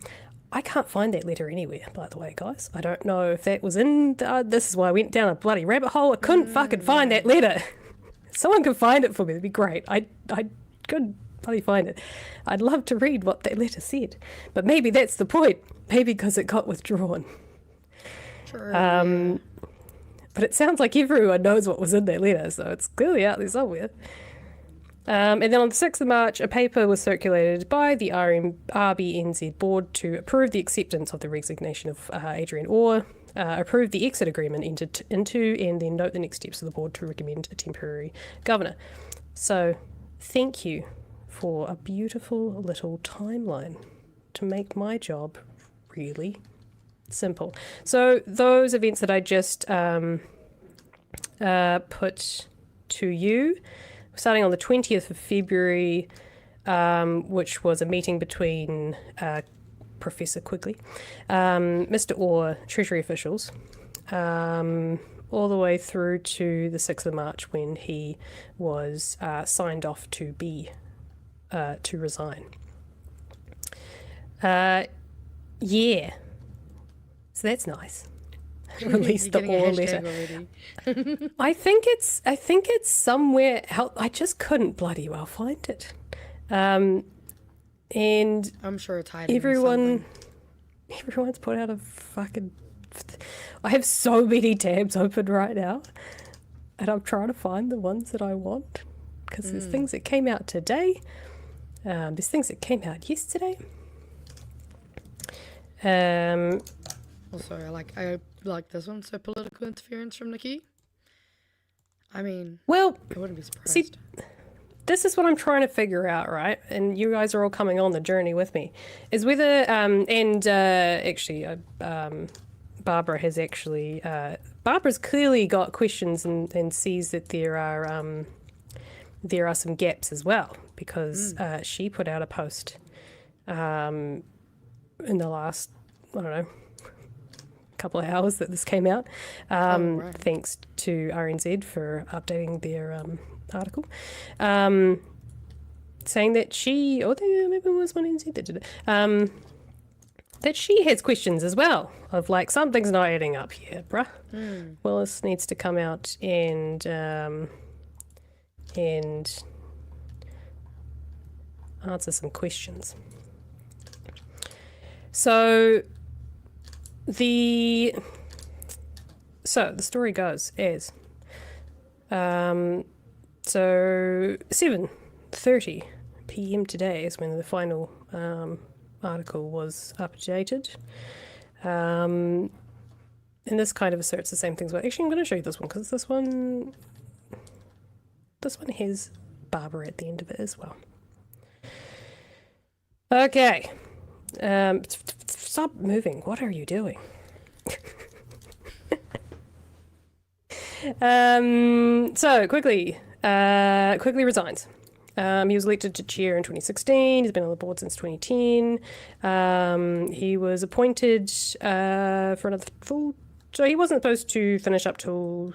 [SPEAKER 1] I can't find that letter anywhere, by the way, guys. I don't know if that was in... this is why I went down a bloody rabbit hole. I couldn't fucking find that letter. Someone can find it for me, that'd be great. I could bloody find it. I'd love to read what that letter said, but maybe that's the point. Maybe because it got withdrawn.
[SPEAKER 2] True. Yeah.
[SPEAKER 1] But it sounds like everyone knows what was in that letter, so it's clearly out there somewhere. And then on the 6th of March, a paper was circulated by the RBNZ board to approve the acceptance of the resignation of Adrian Orr, approve the exit agreement entered into, and then note the next steps of the board to recommend a temporary governor. So thank you for a beautiful little timeline to make my job really simple. So those events that I just put to you, starting on the 20th of February, which was a meeting between Professor Quigley, Mr. Orr, Treasury officials, all the way through to the 6th of March when he was signed off to resign. Yeah. So that's nice. Released the Orr letter. I think it's somewhere else. I just couldn't bloody well find it. And
[SPEAKER 2] I'm sure it's hiding. Everyone's
[SPEAKER 1] put out a fucking. I have so many tabs open right now, and I'm trying to find the ones that I want because there's things that came out today. There's things that came out yesterday.
[SPEAKER 2] Also, I like this one. So political interference from Nikki. I mean,
[SPEAKER 1] well,
[SPEAKER 2] I wouldn't be surprised.
[SPEAKER 1] See, this is what I'm trying to figure out, right? And you guys are all coming on the journey with me. Is whether Barbara has actually Barbara's clearly got questions and sees that there are some gaps as well because she put out a post in the last, I don't know, couple of hours that this came out, thanks to RNZ for updating their article, saying that maybe it was one NZ that did it, that she has questions as well of like something's not adding up here, bruh. Willis needs to come out and answer some questions. So the story goes as so 7:30 p.m. today is when the final article was updated, and this kind of asserts the same things. But actually, I'm going to show you this one because this one has Barbara at the end of it as well. Okay. Stop moving. What are you doing? So Quigley resigns. He was elected to chair in 2016. He's been on the board since 2010. He was appointed for another full. So he wasn't supposed to finish up till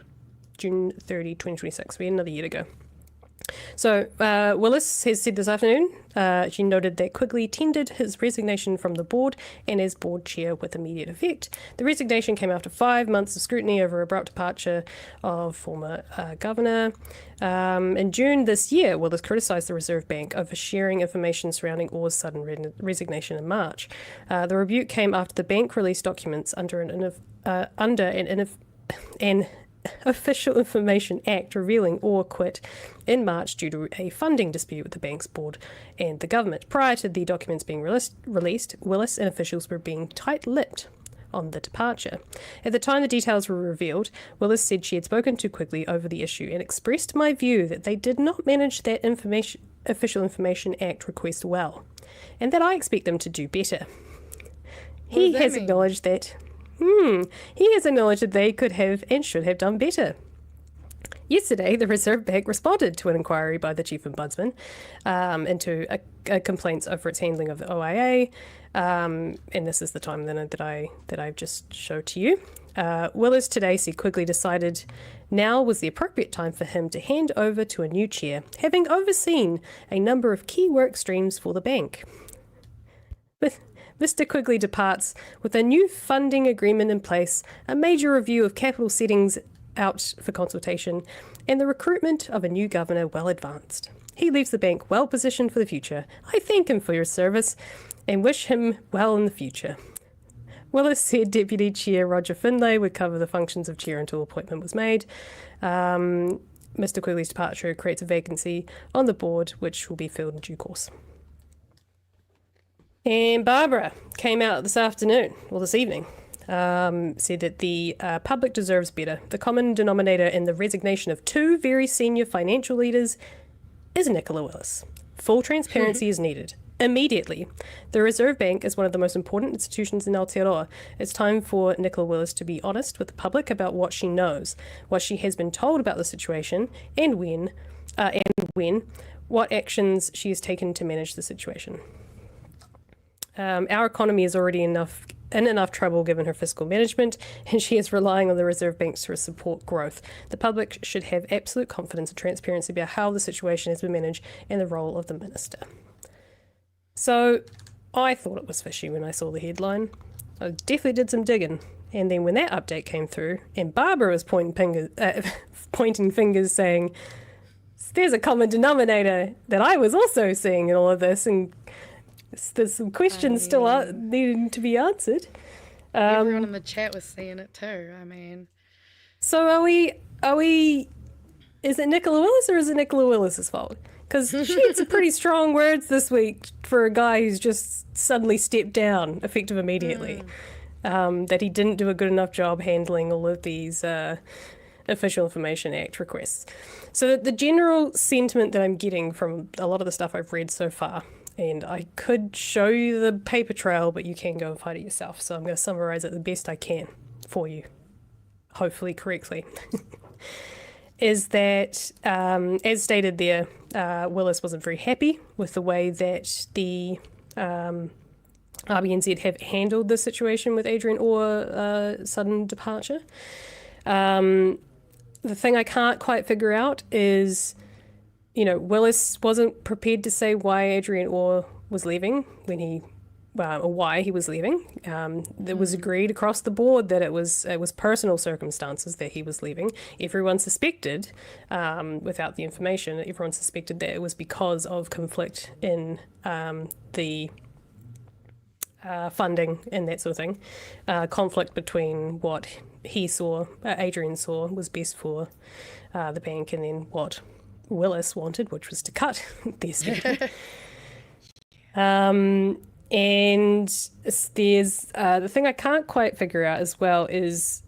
[SPEAKER 1] June 30, 2026. We had another year to go. So Willis has said this afternoon, she noted that Quigley tendered his resignation from the board and as board chair with immediate effect. The resignation came after 5 months of scrutiny over abrupt departure of former governor. In June this year, Willis criticised the Reserve Bank over sharing information surrounding Orr's sudden resignation in March. The rebuke came after the bank released documents under an Official Information Act revealing Orr quit in March due to a funding dispute with the bank's board and the government. Prior to the documents being released, Willis and officials were being tight-lipped on the departure. At the time the details were revealed, Willis said she had spoken to Quigley over the issue and expressed my view that they did not manage that Official Information Act request well, and that I expect them to do better. He has acknowledged that they could have and should have done better. Yesterday, the Reserve Bank responded to an inquiry by the Chief Ombudsman into complaints over its handling of the OIA, and this is the time that I've just showed to you. Willis today said Quigley decided now was the appropriate time for him to hand over to a new chair, having overseen a number of key work streams for the bank. Mr. Quigley departs with a new funding agreement in place, a major review of capital settings out for consultation, and the recruitment of a new governor well advanced. He leaves the bank well positioned for the future. I thank him for your service and wish him well in the future. Willis said Deputy Chair Roger Finlay would cover the functions of chair until appointment was made. Mr. Quigley's departure creates a vacancy on the board, which will be filled in due course. And Barbara came out this evening, said that the public deserves better. The common denominator in the resignation of two very senior financial leaders is Nicola Willis. Full transparency is needed. Immediately. The Reserve Bank is one of the most important institutions in Aotearoa. It's time for Nicola Willis to be honest with the public about what she knows, what she has been told about the situation, and when, what actions she has taken to manage the situation. Our economy is already in enough trouble given her fiscal management, and she is relying on the Reserve Bank to support growth. The public should have absolute confidence and transparency about how the situation has been managed and the role of the minister. So I thought it was fishy when I saw the headline. I definitely did some digging. And then when that update came through and Barbara was pointing fingers saying, there's a common denominator that I was also seeing in all of this, and there's some questions still needing to be answered.
[SPEAKER 2] Everyone in the chat was seeing it too.
[SPEAKER 1] So are we, is it Nicola Willis or is it Nicola Willis's fault? Because she had some pretty strong words this week for a guy who's just suddenly stepped down, effective immediately. That he didn't do a good enough job handling all of these Official Information Act requests. So the general sentiment that I'm getting from a lot of the stuff I've read so far, and I could show you the paper trail, but you can go and find it yourself. So I'm going to summarize it the best I can for you, hopefully correctly. Is that, as stated there, Willis wasn't very happy with the way that the RBNZ have handled the situation with Adrian Orr's sudden departure. The thing I can't quite figure out is, Willis wasn't prepared to say why Adrian Orr was leaving or why he was leaving. It was agreed across the board that it was personal circumstances that he was leaving. Everyone suspected, without the information, everyone suspected that it was because of conflict in the funding and that sort of thing. Conflict between what Adrian saw was best for the bank, and then what Willis wanted, which was to cut their spending. And there's the thing I can't quite figure out as well is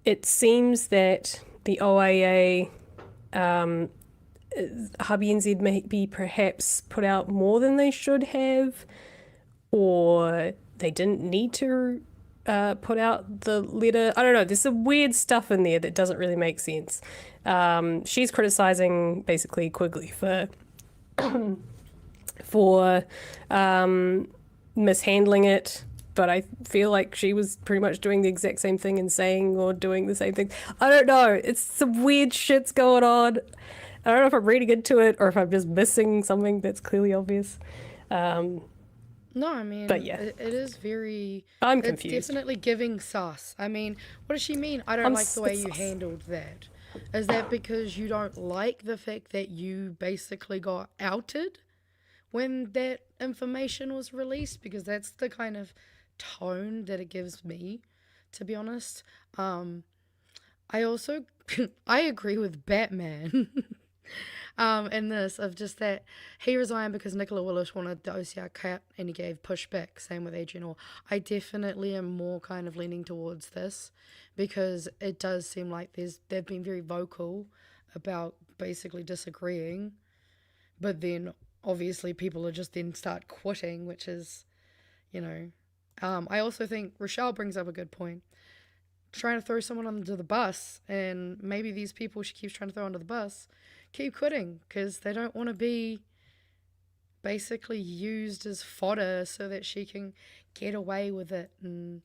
[SPEAKER 1] it seems that the OIA, Hubby NZ maybe perhaps put out more than they should have, or they didn't need to put out the letter. I don't know. There's some weird stuff in there that doesn't really make sense. She's criticizing basically Quigley for mishandling it, but I feel like she was pretty much doing the exact same thing and saying or doing the same thing. I don't know. It's some weird shit's going on. I don't know if I'm reading into it or if I'm just missing something that's clearly obvious.
[SPEAKER 2] No,
[SPEAKER 1] but yeah,
[SPEAKER 2] it is very...
[SPEAKER 1] I'm confused.
[SPEAKER 2] It's definitely giving sus. What does she mean? I don't like the way you handled that. Is that because you don't like the fact that you basically got outed when that information was released? Because that's the kind of tone that it gives me, to be honest. I also I agree with Batman in this, of just that he resigned because Nicola Willis wanted the OCR cut and he gave pushback. Same with Adrian Orr. I definitely am more kind of leaning towards this, because it does seem like they've been very vocal about basically disagreeing, but then obviously people are just then start quitting, which is, I also think Rochelle brings up a good point. Trying to throw someone under the bus, and maybe these people she keeps trying to throw under the bus keep quitting because they don't want to be basically used as fodder so that she can get away with it and,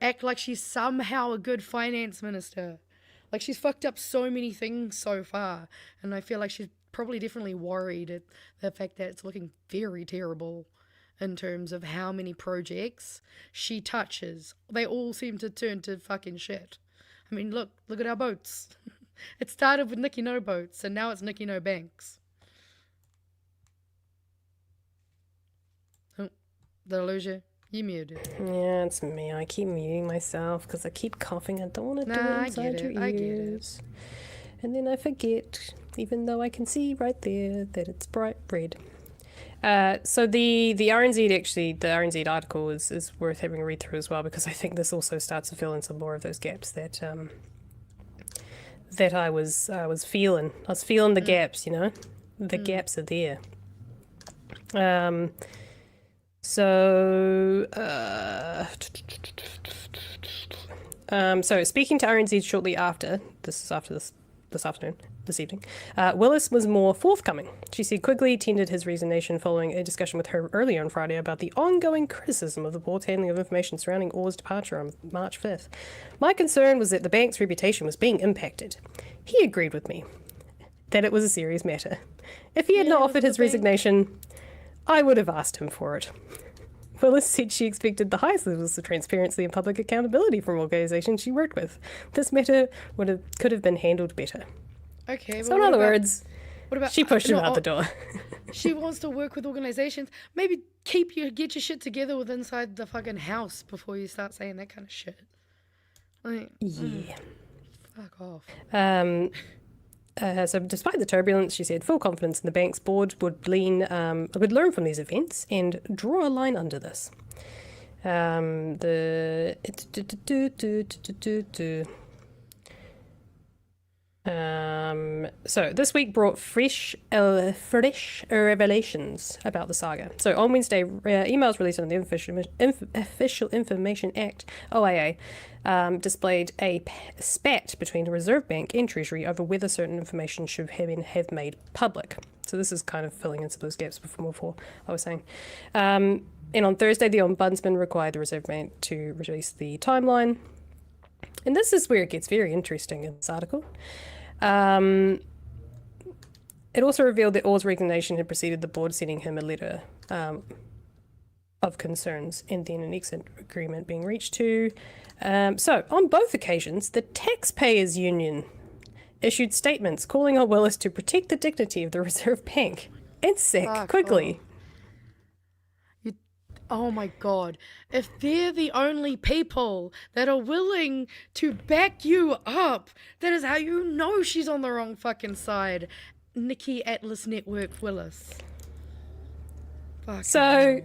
[SPEAKER 2] act like she's somehow a good finance minister. Like, she's fucked up so many things so far, and I feel like she's probably definitely worried at the fact that it's looking very terrible in terms of how many projects she touches. They all seem to turn to fucking shit. Look at our boats. It started with Nikki No Boats, and now it's Nikki No Banks. Did I lose you? You muted.
[SPEAKER 1] Yeah, it's me. I keep muting myself because I keep coughing. I don't want to do
[SPEAKER 2] Nah,
[SPEAKER 1] it
[SPEAKER 2] I
[SPEAKER 1] inside
[SPEAKER 2] get
[SPEAKER 1] your
[SPEAKER 2] it. I get it.
[SPEAKER 1] ears. And then I forget, even though I can see right there that it's bright red. So the RNZ actually, the RNZ article is worth having a read through as well, because I think this also starts to fill in some more of those gaps that that I was feeling. I was feeling the gaps, you know, the gaps are there. So speaking to RNZ shortly after, this evening, Willis was more forthcoming. She said Quigley tendered his resignation following a discussion with her earlier on Friday about the ongoing criticism of the board's handling of information surrounding Orr's departure on March 5th. My concern was that the bank's reputation was being impacted. He agreed with me that it was a serious matter. If he had not offered his resignation, I would have asked him for it. Willis said she expected the highest levels of transparency and public accountability from organisations she worked with. This matter could have been handled better.
[SPEAKER 2] Okay.
[SPEAKER 1] So in other words,
[SPEAKER 2] what about
[SPEAKER 1] she pushed him out the door.
[SPEAKER 2] She wants to work with organisations. Maybe get your shit together with inside the fucking house before you start saying that kind of shit. Like,
[SPEAKER 1] yeah.
[SPEAKER 2] Fuck off.
[SPEAKER 1] So despite the turbulence, she said full confidence in the bank's board would learn from these events and draw a line under this. So this week brought fresh revelations about the saga. So on Wednesday, emails released on the Official Information Act, OIA, displayed a spat between the Reserve Bank and Treasury over whether certain information should have made public. So this is kind of filling in some of those gaps before I was saying. And on Thursday, the Ombudsman required the Reserve Bank to release the timeline. And this is where it gets very interesting in this article. It also revealed that Orr's resignation had preceded the board sending him a letter of concerns and then an exit agreement being reached to. So, on both occasions, the Taxpayers Union issued statements calling on Willis to protect the dignity of the Reserve Bank and sack Quigley.
[SPEAKER 2] Oh my God. If they're the only people that are willing to back you up, that is how you know she's on the wrong fucking side. Nikki Atlas Network Willis. Fuck.
[SPEAKER 1] So,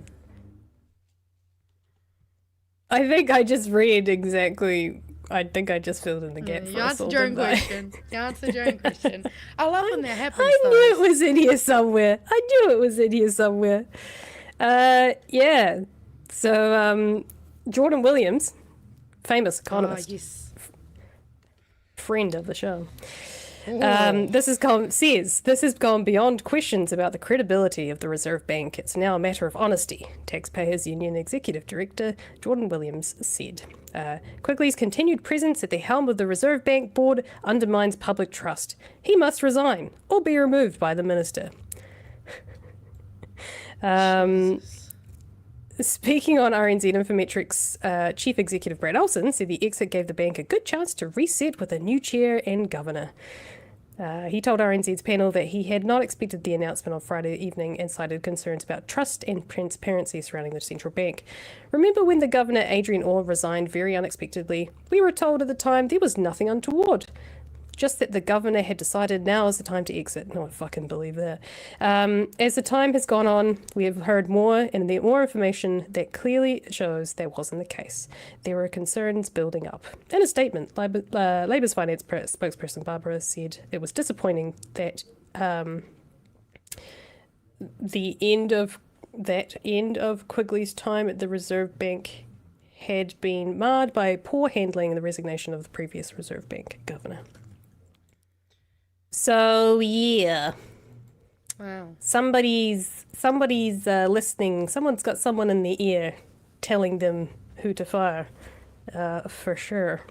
[SPEAKER 1] I think I just read exactly. I think I just filled in the gap.
[SPEAKER 2] You answered your own question. You answered your own question. I love when that happens.
[SPEAKER 1] I knew it was in here somewhere. Yeah. So, Jordan Williams, famous economist, friend of the show. This has gone beyond questions about the credibility of the Reserve Bank. It's now a matter of honesty, Taxpayers Union Executive Director Jordan Williams said. Quigley's continued presence at the helm of the Reserve Bank board undermines public trust. He must resign or be removed by the minister. Speaking on RNZ Infometrics, Chief Executive Brad Olson said the exit gave the bank a good chance to reset with a new chair and governor. He told RNZ's panel that he had not expected the announcement on Friday evening and cited concerns about trust and transparency surrounding the central bank. Remember when the governor, Adrian Orr, resigned very unexpectedly? We were told at the time there was nothing untoward. Just that the governor had decided now is the time to exit. No, I fucking believe that. As the time has gone on, we have heard more and more information that clearly shows that wasn't the case. There were concerns building up. In a statement, Labour's finance spokesperson Barbara said it was disappointing that the end of Quigley's time at the Reserve Bank had been marred by poor handling and the resignation of the previous Reserve Bank governor. So yeah,
[SPEAKER 2] wow.
[SPEAKER 1] Somebody's listening. Someone's got someone in their ear, telling them who to fire, for sure.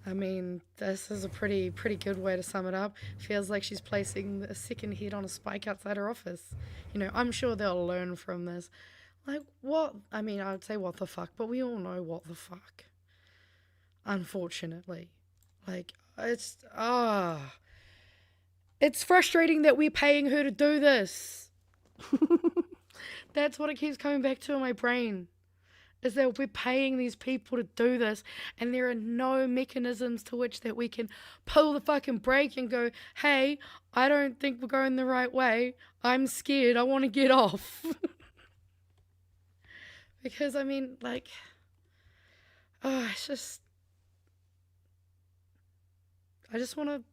[SPEAKER 2] I mean, this is a pretty good way to sum it up. Feels like she's placing a second head on a spike outside her office. You know, I'm sure they'll learn from this. Like, what? I mean, I would say what the fuck, but we all know what the fuck. Unfortunately. Like, it's frustrating that we're paying her to do this. That's what it keeps coming back to in my brain. Is that we're paying these people to do this, and there are no mechanisms to which that we can pull the fucking brake and go, hey, I don't think we're going the right way. I'm scared. I want to get off. Because, I mean, like, it's just, I just want to,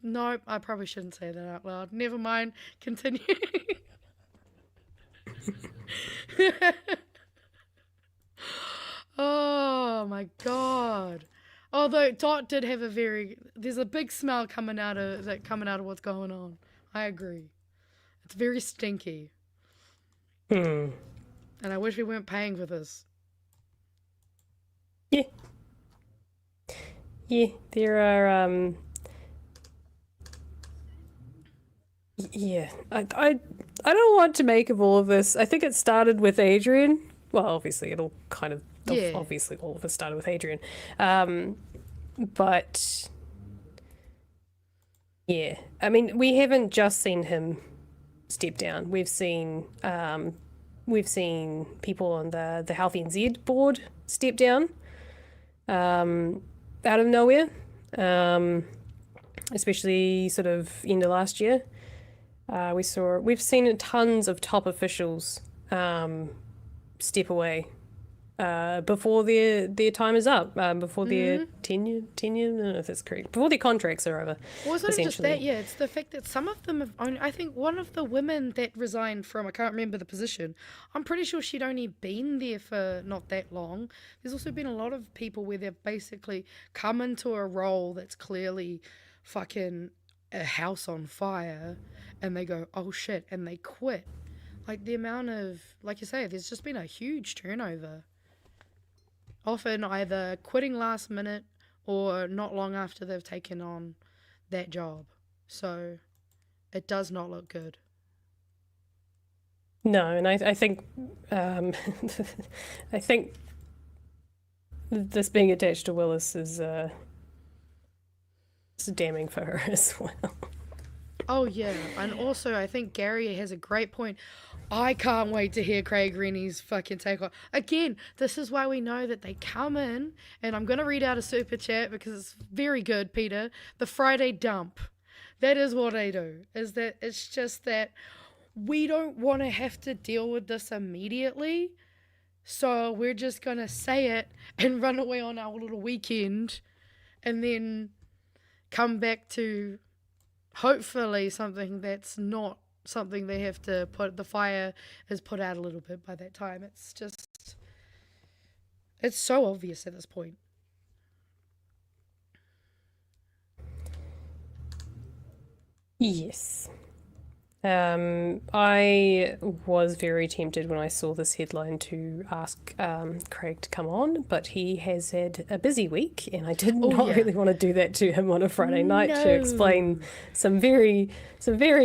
[SPEAKER 2] no, I probably shouldn't say that out loud. Never mind. Continue. Oh my god. Although Dot did have there's a big smell coming out of what's going on. I agree. It's very stinky. And I wish we weren't paying for this.
[SPEAKER 1] Yeah. Yeah, there are yeah. I don't want to make of all of this. I think it started with Adrian. Well, obviously it all kind of obviously all of it started with Adrian. But yeah, I mean, we haven't just seen him step down. We've seen people on the Healthy NZ board step down out of nowhere, especially sort of end of last year. We've seen tons of top officials step away before their time is up, before their tenure, I don't know if that's correct, before their contracts are over.
[SPEAKER 2] Well, it's not just that, yeah, it's the fact that some of them have only, I think one of the women that resigned from, I can't remember the position, I'm pretty sure she'd only been there for not that long. There's also been a lot of people where they've basically come into a role that's clearly fucking a house on fire, and they go, oh shit, and they quit. Like, the amount of, like you say, there's just been a huge turnover. Often either quitting last minute or not long after they've taken on that job. So it does not look good.
[SPEAKER 1] No, and I think I think this being attached to Willis is damning for her as well.
[SPEAKER 2] Oh, yeah. And also, I think Gary has a great point. I can't wait to hear Craig Rennie's fucking take on. Again, this is why we know that they come in, and I'm going to read out a super chat because it's very good, Peter. The Friday dump. That is what they do. Is that it's just that we don't want to have to deal with this immediately. So we're just going to say it and run away on our little weekend and then come back to hopefully something that's not something they have to put, the fire is put out a little bit by that time. It's just, it's so obvious at this point.
[SPEAKER 1] Yes. I was very tempted when I saw this headline to ask Craig to come on, but he has had a busy week, and I did not really want to do that to him on a Friday night to explain some very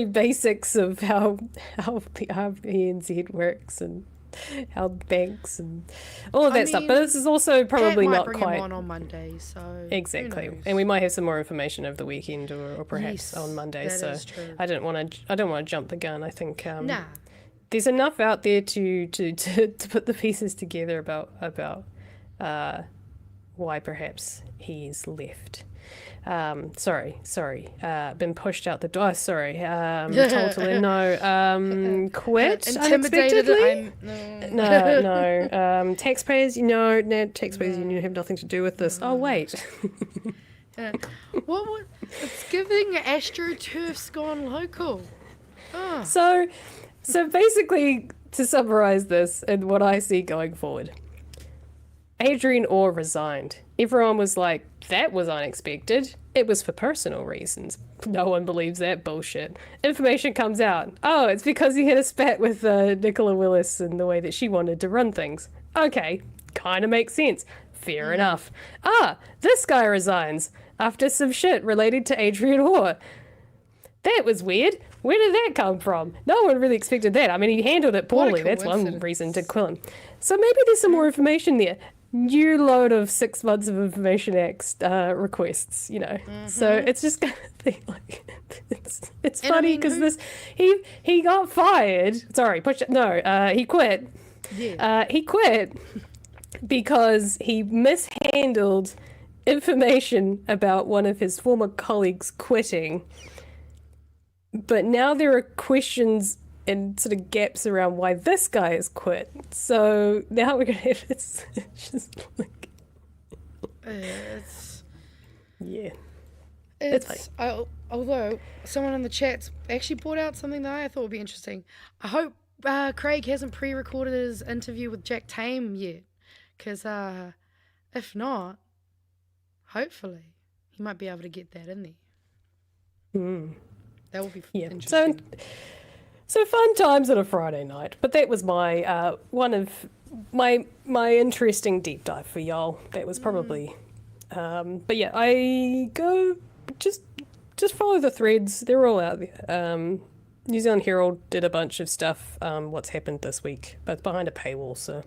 [SPEAKER 1] basics of how the RBNZ works and how banks and all of that stuff. But this is also probably not quite
[SPEAKER 2] him on Monday, so
[SPEAKER 1] exactly. And we might have some more information over the weekend or perhaps on Monday. So I don't want to jump the gun. I think there's enough out there to put the pieces together about why perhaps he's left. Sorry. Been pushed out the door. Sorry. Told to let no. Quit unexpectedly. No. Taxpayers, taxpayers union have nothing to do with this. Oh wait.
[SPEAKER 2] It's giving AstroTurf's gone local. Oh.
[SPEAKER 1] So basically, to summarize this and what I see going forward, Adrian Orr resigned. Everyone was like, that was unexpected. It was for personal reasons. No one believes that bullshit. Information comes out. Oh, it's because he had a spat with Nicola Willis and the way that she wanted to run things. Okay, kind of makes sense. Fair enough. This guy resigns after some shit related to Adrian Orr. That was weird. Where did that come from? No one really expected that. I mean, he handled it poorly. That's one reason to kill him. So maybe there's some more information there. new load of 6 months of Information Act requests, you know. So it's just gonna be like it's
[SPEAKER 2] And I
[SPEAKER 1] funny
[SPEAKER 2] mean,
[SPEAKER 1] because
[SPEAKER 2] who-
[SPEAKER 1] this he got fired. Sorry, he quit.
[SPEAKER 2] Yeah.
[SPEAKER 1] He quit because he mishandled information about one of his former colleagues quitting. But now there are questions and sort of gaps around why this guy has quit. So now we're gonna have it's just like
[SPEAKER 2] It's
[SPEAKER 1] yeah.
[SPEAKER 2] it's although someone in the chat's actually brought out something that I thought would be interesting. I hope Craig hasn't pre-recorded his interview with Jack Tame yet, because if not, hopefully he might be able to get that in there. That would be interesting.
[SPEAKER 1] So fun times on a Friday night. But that was my one of my interesting deep dive for y'all. That was probably but yeah, I go just follow the threads. They're all out there. New Zealand Herald did a bunch of stuff, what's happened this week, but it's behind a paywall, so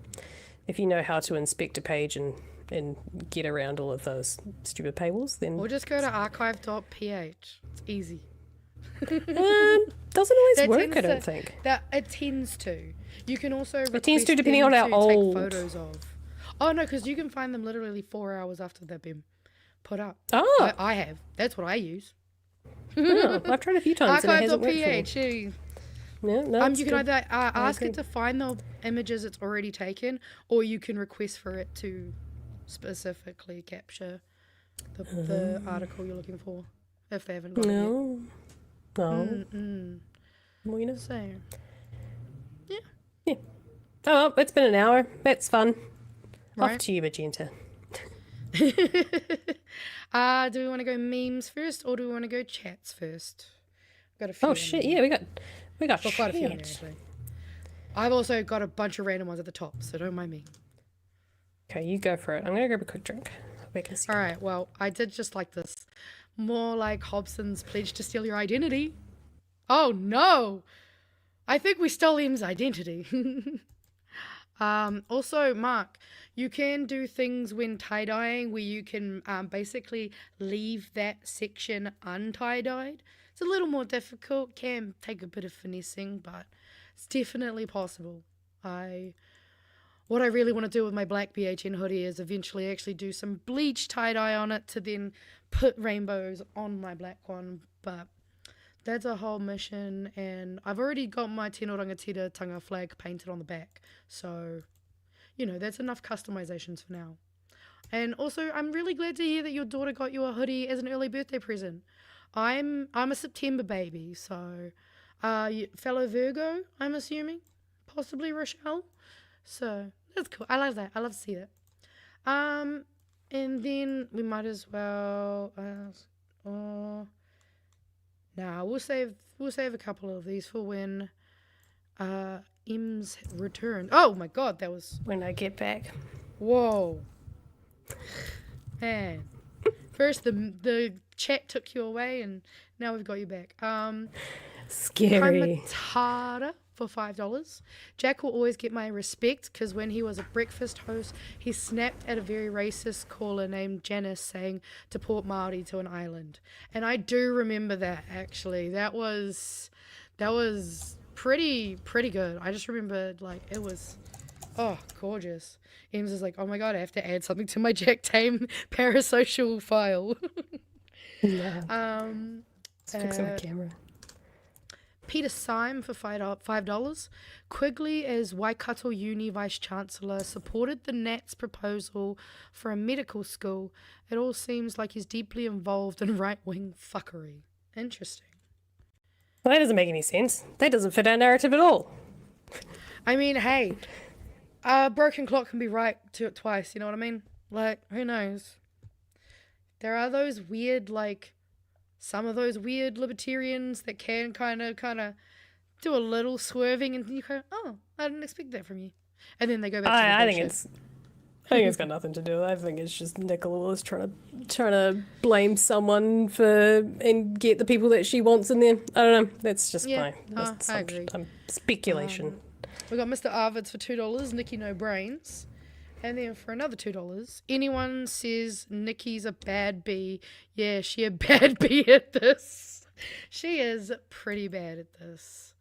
[SPEAKER 1] if you know how to inspect a page and get around all of those stupid paywalls, then
[SPEAKER 2] Or just go to archive.ph. It's easy.
[SPEAKER 1] doesn't always
[SPEAKER 2] That
[SPEAKER 1] work,
[SPEAKER 2] tends
[SPEAKER 1] I don't
[SPEAKER 2] to-
[SPEAKER 1] think.
[SPEAKER 2] That it tends to. You can also
[SPEAKER 1] tends to,
[SPEAKER 2] request
[SPEAKER 1] depending
[SPEAKER 2] them
[SPEAKER 1] on how
[SPEAKER 2] to
[SPEAKER 1] old.
[SPEAKER 2] take photos of. Oh no, because you can find them literally 4 hours after they've been put up.
[SPEAKER 1] Oh,
[SPEAKER 2] I have. That's what I use.
[SPEAKER 1] yeah, I've tried a few times and it hasn't worked for me.
[SPEAKER 2] Archive.ph.
[SPEAKER 1] Yeah, no, it's
[SPEAKER 2] You can
[SPEAKER 1] good.
[SPEAKER 2] either ask
[SPEAKER 1] agree.
[SPEAKER 2] it to find the images it's already taken, or you can request for it to specifically capture the article you're looking for, if they haven't got it yet.
[SPEAKER 1] No. Well, you know.
[SPEAKER 2] So,
[SPEAKER 1] Yeah. Oh, it's been an hour. That's fun. Off
[SPEAKER 2] Right.
[SPEAKER 1] to you, Magenta.
[SPEAKER 2] do we want to go memes first, or do we want to go chats first? Got a few.
[SPEAKER 1] Oh
[SPEAKER 2] in
[SPEAKER 1] shit!
[SPEAKER 2] there.
[SPEAKER 1] Yeah, we got
[SPEAKER 2] Got quite a few in there,
[SPEAKER 1] chat.
[SPEAKER 2] actually. I've also got a bunch of random ones at the top, so don't mind me.
[SPEAKER 1] Okay, you go for it. I'm gonna grab a quick drink. Back in a second.
[SPEAKER 2] All right, well, I did just like this. More like Hobson's pledge to steal your identity. Oh no! I think we stole him's identity. Also, Mark, you can do things when tie-dyeing where you can basically leave that section untie-dyed. It's a little more difficult, can take a bit of finessing, but it's definitely possible. What I really want to do with my black BHN hoodie is eventually actually do some bleach tie-dye on it to then put rainbows on my black one, but that's a whole mission, and I've already got my Tino Rangatira Tanga flag painted on the back, so, you know, that's enough customizations for now. And also, I'm really glad to hear that your daughter got you a hoodie as an early birthday present. I'm a September baby, so fellow Virgo, I'm assuming, possibly Rochelle. So that's cool. I love that. I love to see that. And then we might as well. We'll save a couple of these for when M's return. Oh my God, that was
[SPEAKER 1] When I get back.
[SPEAKER 2] whoa. Man, first the chat took you away, and now we've got you back.
[SPEAKER 1] Scary.
[SPEAKER 2] Kamatara for $5. Jack will always get my respect because when he was a breakfast host, he snapped at a very racist caller named Janice saying to port Māori to an island. And I do remember that, actually. That was pretty good. I just remembered, like, it was, oh, gorgeous. Ems is like, oh my God, I have to add something to my Jack Tame parasocial file.
[SPEAKER 1] Yeah. Let's fix my camera.
[SPEAKER 2] Peter Syme for $5. Quigley as Waikato Uni Vice Chancellor supported the Nats proposal for a medical school. It all seems like he's deeply involved in right-wing fuckery. Interesting.
[SPEAKER 1] Well, that doesn't make any sense. That doesn't fit our narrative at all.
[SPEAKER 2] I mean, hey, a broken clock can be right twice, you know what I mean? Like, who knows? There are those weird, like, some of those weird libertarians that can kind of do a little swerving, and you go, oh, I didn't expect that from you. And then they go back to
[SPEAKER 1] I
[SPEAKER 2] the
[SPEAKER 1] think
[SPEAKER 2] bullshit.
[SPEAKER 1] I think it's got nothing to do with it. I think it's just Nicola Willis trying to blame someone for and get the people that she wants in there. I don't know. That's just
[SPEAKER 2] Yeah,
[SPEAKER 1] my
[SPEAKER 2] I
[SPEAKER 1] assumption.
[SPEAKER 2] agree.
[SPEAKER 1] Speculation.
[SPEAKER 2] We got Mr. Arvids for $2, Nikki No Brains. And then for another $2, anyone says Nikki's a bad bee. Yeah, she a bad bee at this. She is pretty bad at this.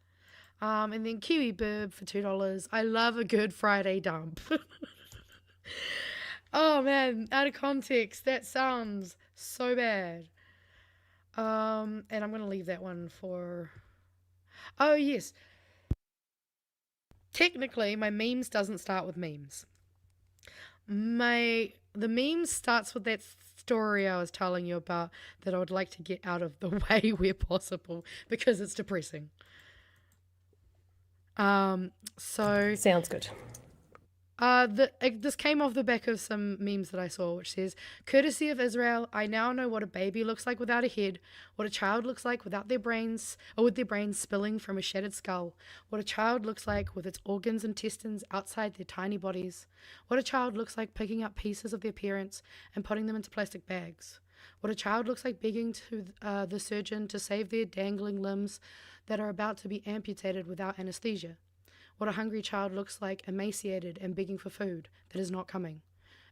[SPEAKER 2] And then Kiwi Burb for $2. I love a good Friday dump. Oh man, out of context, that sounds so bad. And I'm gonna leave that one for. Oh yes. Technically, my memes doesn't start with memes. The meme starts with that story I was telling you about that I would like to get out of the way where possible because it's depressing. So
[SPEAKER 1] Sounds good.
[SPEAKER 2] This came off the back of some memes that I saw, which says, "Courtesy of Israel, I now know what a baby looks like without a head, what a child looks like without their brains, or with their brains spilling from a shattered skull, what a child looks like with its organs and intestines outside their tiny bodies, what a child looks like picking up pieces of their parents and putting them into plastic bags, what a child looks like begging to the surgeon to save their dangling limbs that are about to be amputated without anesthesia. What a hungry child looks like, emaciated and begging for food that is not coming.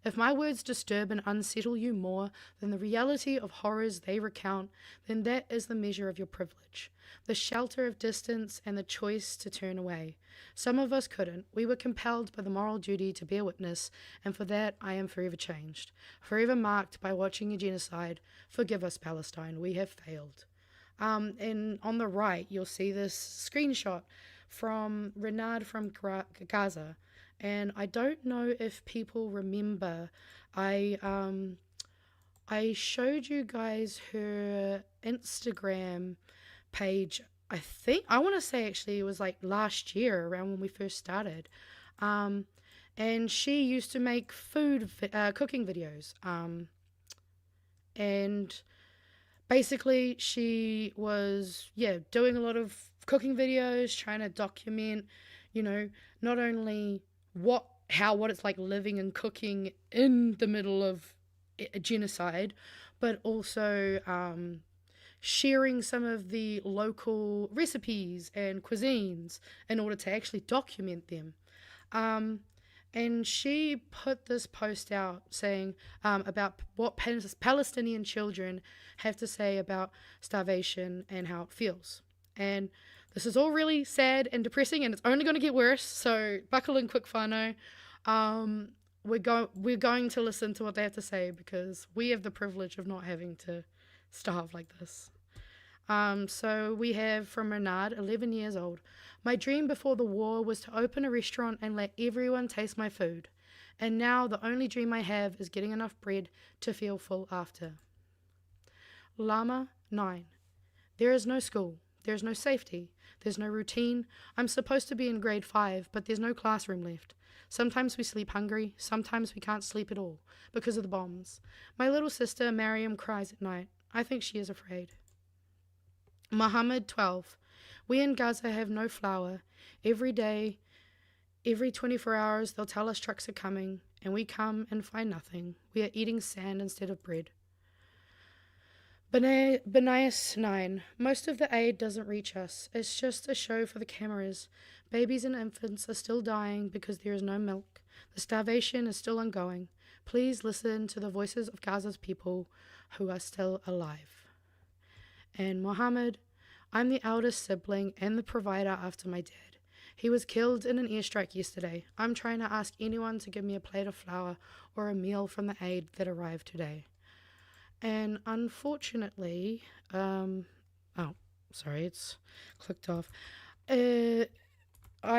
[SPEAKER 2] If my words disturb and unsettle you more than the reality of horrors they recount, then that is the measure of your privilege, the shelter of distance and the choice to turn away. Some of us couldn't. We were compelled by the moral duty to bear witness, and for that I am forever changed, forever marked by watching a genocide. Forgive us, Palestine, we have failed." And on the right, you'll see this screenshot from Renard from Gaza, and I don't know if people remember. I showed you guys her Instagram page. I want to say actually it was like last year around when we first started, and she used to make cooking videos, and basically she was doing a lot of cooking videos, trying to document, not only what it's like living and cooking in the middle of a genocide, but also sharing some of the local recipes and cuisines in order to actually document them. And she put this post out saying about what Palestinian children have to say about starvation and how it feels. And this is all really sad and depressing, and it's only going to get worse. So buckle in, quick whānau. We're going to listen to what they have to say because we have the privilege of not having to starve like this. So we have from Renard, 11 years old. My dream before the war was to open a restaurant and let everyone taste my food. And now the only dream I have is getting enough bread to feel full after. Lama, 9. There is no school. There's no safety. There's no routine. I'm supposed to be in grade 5, but there's no classroom left. Sometimes we sleep hungry. Sometimes we can't sleep at all because of the bombs. My little sister, Mariam, cries at night. I think she is afraid. Muhammad, 12. We in Gaza have no flour. Every day, every 24 hours, they'll tell us trucks are coming, and we come and find nothing. We are eating sand instead of bread. Benias, 9. Most of the aid doesn't reach us. It's just a show for the cameras. Babies and infants are still dying because there is no milk. The starvation is still ongoing. Please listen to the voices of Gaza's people who are still alive. And Mohammed, I'm the eldest sibling and the provider after my dad. He was killed in an airstrike yesterday. I'm trying to ask anyone to give me a plate of flour or a meal from the aid that arrived today. And unfortunately, it's clicked off. I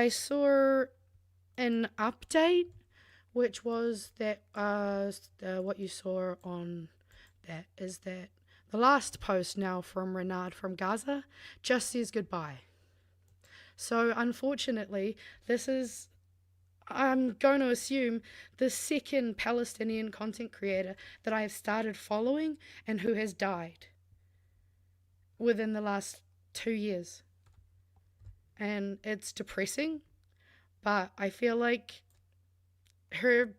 [SPEAKER 2] saw an update, which was that what you saw on that is that the last post now from Renard from Gaza just says goodbye. So unfortunately, this is, I'm going to assume, the second Palestinian content creator that I have started following and who has died within the last 2 years. And it's depressing, but I feel like her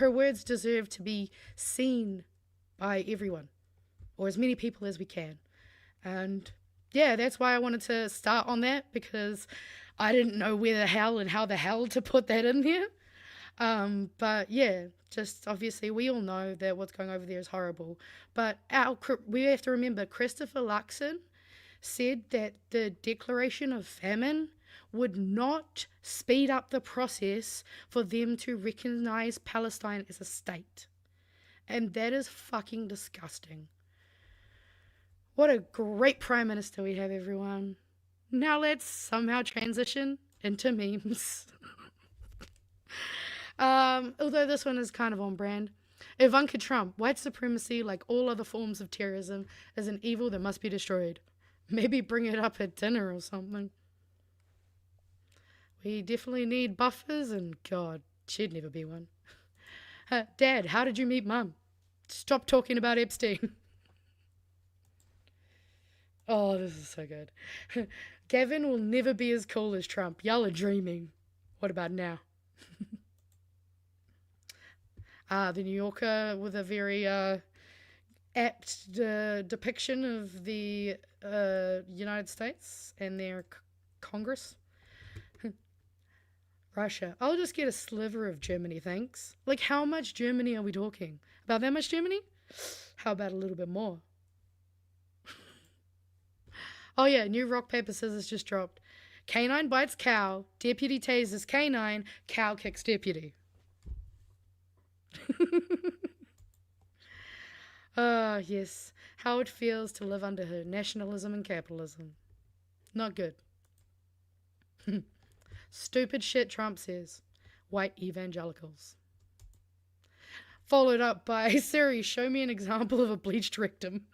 [SPEAKER 2] words deserve to be seen by everyone, or as many people as we can. And yeah, that's why I wanted to start on that, because I didn't know where the hell and how the hell to put that in there. But yeah, just obviously we all know that what's going over there is horrible. But we have to remember Christopher Luxon said that the declaration of famine would not speed up the process for them to recognize Palestine as a state. And that is fucking disgusting. What a great Prime Minister we have, everyone. Now let's somehow transition into memes. Although this one is kind of on brand. Ivanka Trump, white supremacy, like all other forms of terrorism, is an evil that must be destroyed. Maybe bring it up at dinner or something. We definitely need buffers, and God, she'd never be one. Dad, how did you meet Mum? Stop talking about Epstein. Oh, this is so good. Gavin will never be as cool as Trump. Y'all are dreaming. What about now? The New Yorker with a very apt depiction of the United States and their Congress. Russia. I'll just get a sliver of Germany, thanks. Like, how much Germany are we talking? About that much Germany? How about a little bit more? Oh yeah, new rock, paper, scissors just dropped. Canine bites cow, deputy tases canine, cow kicks deputy. Yes, how it feels to live under her nationalism and capitalism. Not good. Stupid shit, Trump says. White evangelicals. Followed up by, Siri, show me an example of a bleached rectum.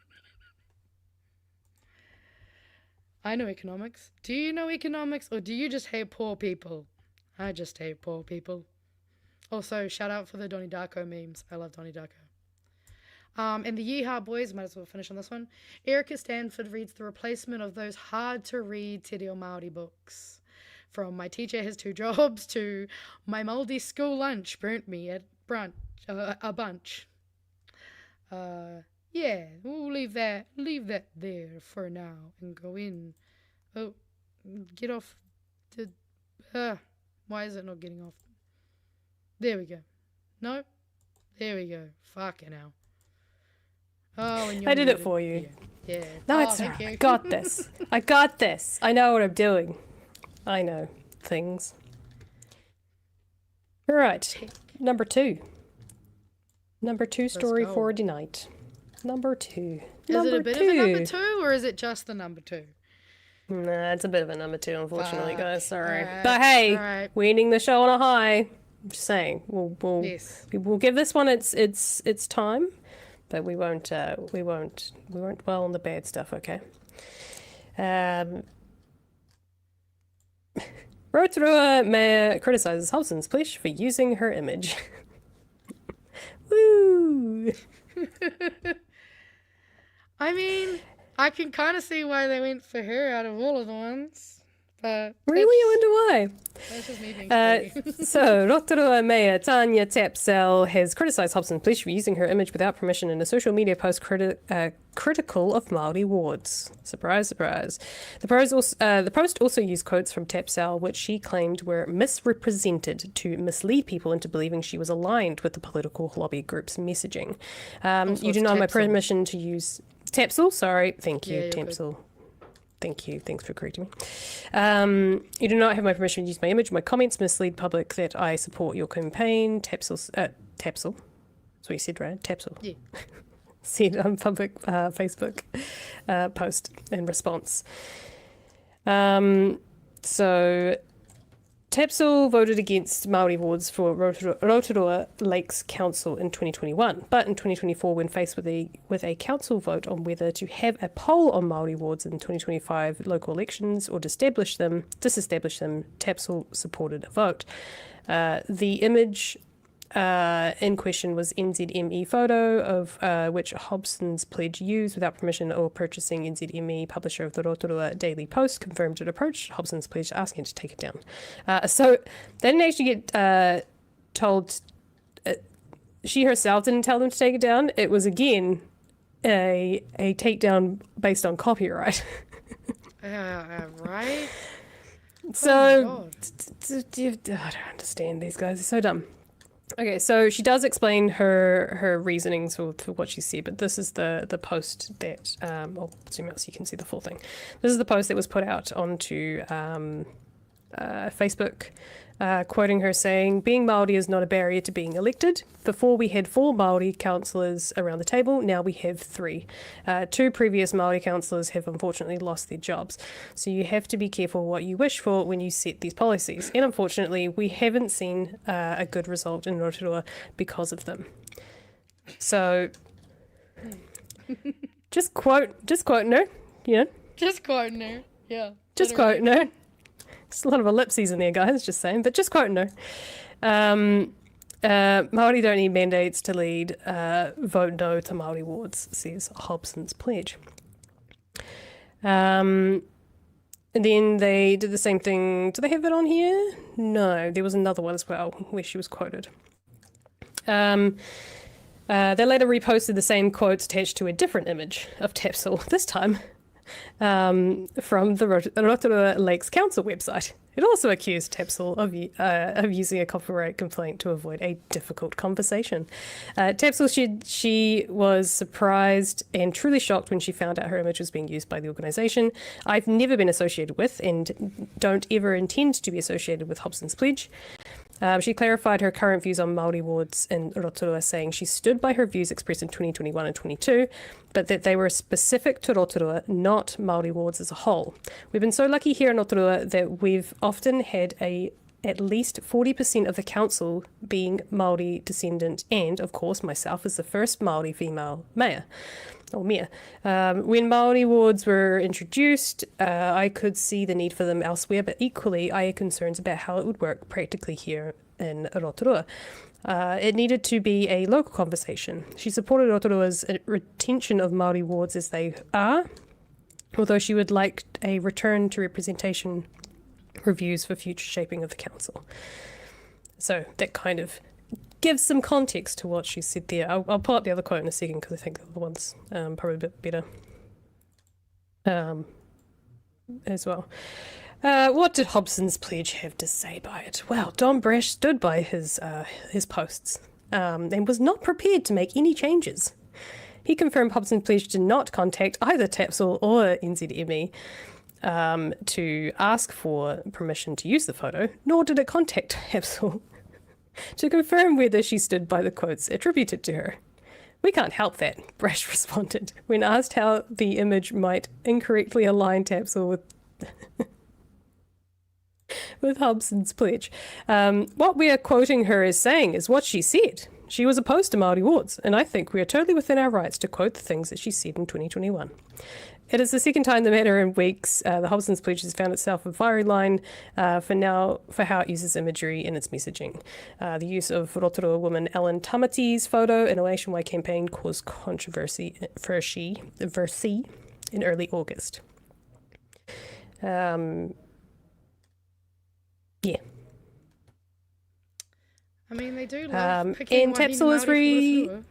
[SPEAKER 2] I know economics. Do you know economics, or do you just hate poor people? I just hate poor people. Also, shout out for the Donnie Darko memes. I love Donnie Darko. And the Yeehaw Boys, might as well finish on this one. Erica Stanford reads the replacement of those hard-to-read Te Reo Māori books. From My Teacher Has Two Jobs to My Mouldy School Lunch Burnt Me at brunch, a bunch. Yeah, we'll leave that there for now and go in. Oh, get off the... why is it not getting off? There we go. No? There we go. Fucking hell. Oh, and
[SPEAKER 1] I did it for you.
[SPEAKER 2] Yeah.
[SPEAKER 1] No, it's all right. I got this. I got this. I know what I'm doing. I know things. All right. Number two. Number two story for tonight. Number two.
[SPEAKER 2] Is it a bit of a number two, or is it just the number two?
[SPEAKER 1] Nah, it's a bit of a number two, unfortunately, guys. Sorry.
[SPEAKER 2] Right.
[SPEAKER 1] But hey, we're ending the show on a high. I'm just saying, we'll give this one its time, but we won't dwell on the bad stuff, okay? Rotorua Mayor criticises Hobson's police for using her image. Woo!
[SPEAKER 2] I mean, I can kind of see why they went for her out of all of the ones. But
[SPEAKER 1] really? I wonder why.
[SPEAKER 2] That's just me being silly.
[SPEAKER 1] So, Rotorua Mayor Tanya Tapsell has criticised Hobson's police for using her image without permission in a social media post critical of Māori Wards. Surprise, surprise. The post also used quotes from Tapsell, which she claimed were misrepresented to mislead people into believing she was aligned with the political lobby group's messaging. You do not have my permission to use... Tapsell? Sorry. Thank you, Tapsell. Thank you. Thanks for correcting me. You do not have my permission to use my image. My comments mislead public that I support your campaign. Tapsell. That's what you said, right? Tapsell. Yeah. Said on public Facebook post in response. So Tapsell voted against Māori Wards for Rotorua Lakes Council in 2021, but in 2024, when faced with a council vote on whether to have a poll on Māori Wards in 2025 local elections or disestablish them, Tapsell supported a vote. The image in question was NZME photo of which Hobson's pledge used without permission or purchasing. NZME, publisher of the Rotorua Daily Post, confirmed it approached Hobson's pledge, asking to take it down. So they didn't actually get told. She herself didn't tell them to take it down. It was again a takedown based on copyright.
[SPEAKER 2] Right.
[SPEAKER 1] So I don't understand these guys. They're so dumb. Okay, so she does explain her reasonings for what she said, but this is the post that I'll zoom out so you can see the full thing. This is the post that was put out onto Facebook, quoting her saying, "Being Māori is not a barrier to being elected. Before we had 4 Māori councillors around the table, now we have 3. 2 previous Māori councillors have unfortunately lost their jobs. So you have to be careful what you wish for when you set these policies. And unfortunately, we haven't seen a good result in Rotorua because of them." So, just quoting her, you know.
[SPEAKER 2] Just quoting her, yeah.
[SPEAKER 1] Just quoting her. There's a lot of ellipses in there, guys, just saying, but just quoting her. Māori don't need mandates to lead. Vote no to Māori Wards, says Hobson's pledge. And then they did the same thing. Do they have it on here? No, there was another one as well where she was quoted. They later reposted the same quotes attached to a different image of Tapsell, this time from the Rotorua Lakes Council website. It also accused Tapsell of using a copyright complaint to avoid a difficult conversation. Tapsell said she was surprised and truly shocked when she found out her image was being used by the organisation. "I've never been associated with and don't ever intend to be associated with Hobson's pledge." She clarified her current views on Māori wards in Rotorua, saying she stood by her views expressed in 2021 and 22, but that they were specific to Rotorua, not Māori wards as a whole. "We've been so lucky here in Rotorua that we've often had at least 40% of the council being Māori descendant, and, of course, myself as the first Māori female mayor. When Māori wards were introduced, I could see the need for them elsewhere, but equally I had concerns about how it would work practically here in Rotorua. It needed to be a local conversation." She supported Rotorua's retention of Māori wards as they are, although she would like a return to representation reviews for future shaping of the council. So that kind of gives some context to what she said there. I'll pull up the other quote in a second because I think the other one's probably a bit better as well. What did Hobson's pledge have to say by it? Well, Don Brash stood by his posts and was not prepared to make any changes. He confirmed Hobson's pledge did not contact either Tapsell or NZME to ask for permission to use the photo, nor did it contact Tapsell to confirm whether she stood by the quotes attributed to her. "We can't help that," Brash responded, when asked how the image might incorrectly align Tapsell with Hobson's pledge. "What we are quoting her as saying is what she said. She was opposed to Māori wards, and I think we are totally within our rights to quote the things that she said in 2021. It is the second time the matter in weeks the Hobson's pledge has found itself a firing line for how it uses imagery in its messaging. The use of Rotorua woman Ellen Tamati's photo in a nationwide campaign caused controversy in early August." Yeah.
[SPEAKER 2] I mean, they do love
[SPEAKER 1] And
[SPEAKER 2] picking
[SPEAKER 1] Tapsell
[SPEAKER 2] Māori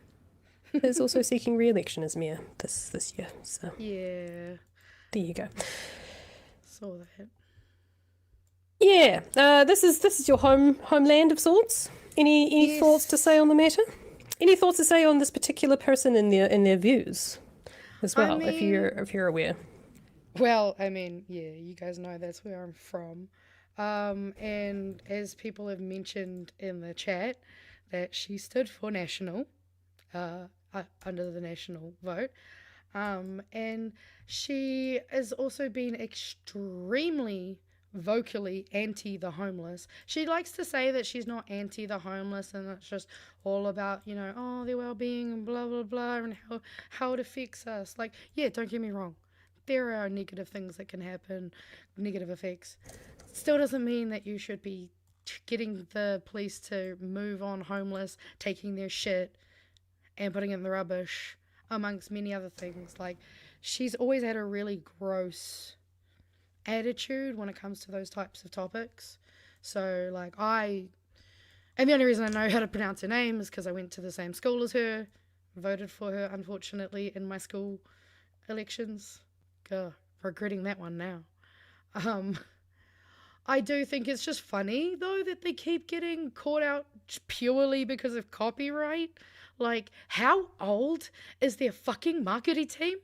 [SPEAKER 1] is also seeking re-election as mayor this year. So
[SPEAKER 2] yeah,
[SPEAKER 1] there you go.
[SPEAKER 2] saw that.
[SPEAKER 1] Yeah, this is your homeland of sorts. Any
[SPEAKER 2] Yes.
[SPEAKER 1] thoughts to say on the matter? Any thoughts to say on this particular person in their views as
[SPEAKER 2] I
[SPEAKER 1] well, if you're aware?
[SPEAKER 2] Well, I mean, yeah, you guys know that's where I'm from. And as people have mentioned in the chat, that she stood for national, under the national vote. And she has also been extremely vocally anti the homeless. She likes to say that she's not anti the homeless and it's just all about, their well-being and blah, blah, blah, and how it affects us. Like, yeah, don't get me wrong. There are negative things that can happen, negative effects. Still doesn't mean that you should be getting the police to move on homeless, taking their shit and putting it in the rubbish, amongst many other things. Like, she's always had a really gross attitude when it comes to those types of topics. So, like, and the only reason I know how to pronounce her name is because I went to the same school as her, voted for her, unfortunately, in my school elections. God, regretting that one now. I do think it's just funny, though, that they keep getting caught out purely because of copyright. Like, how old is their fucking marketing team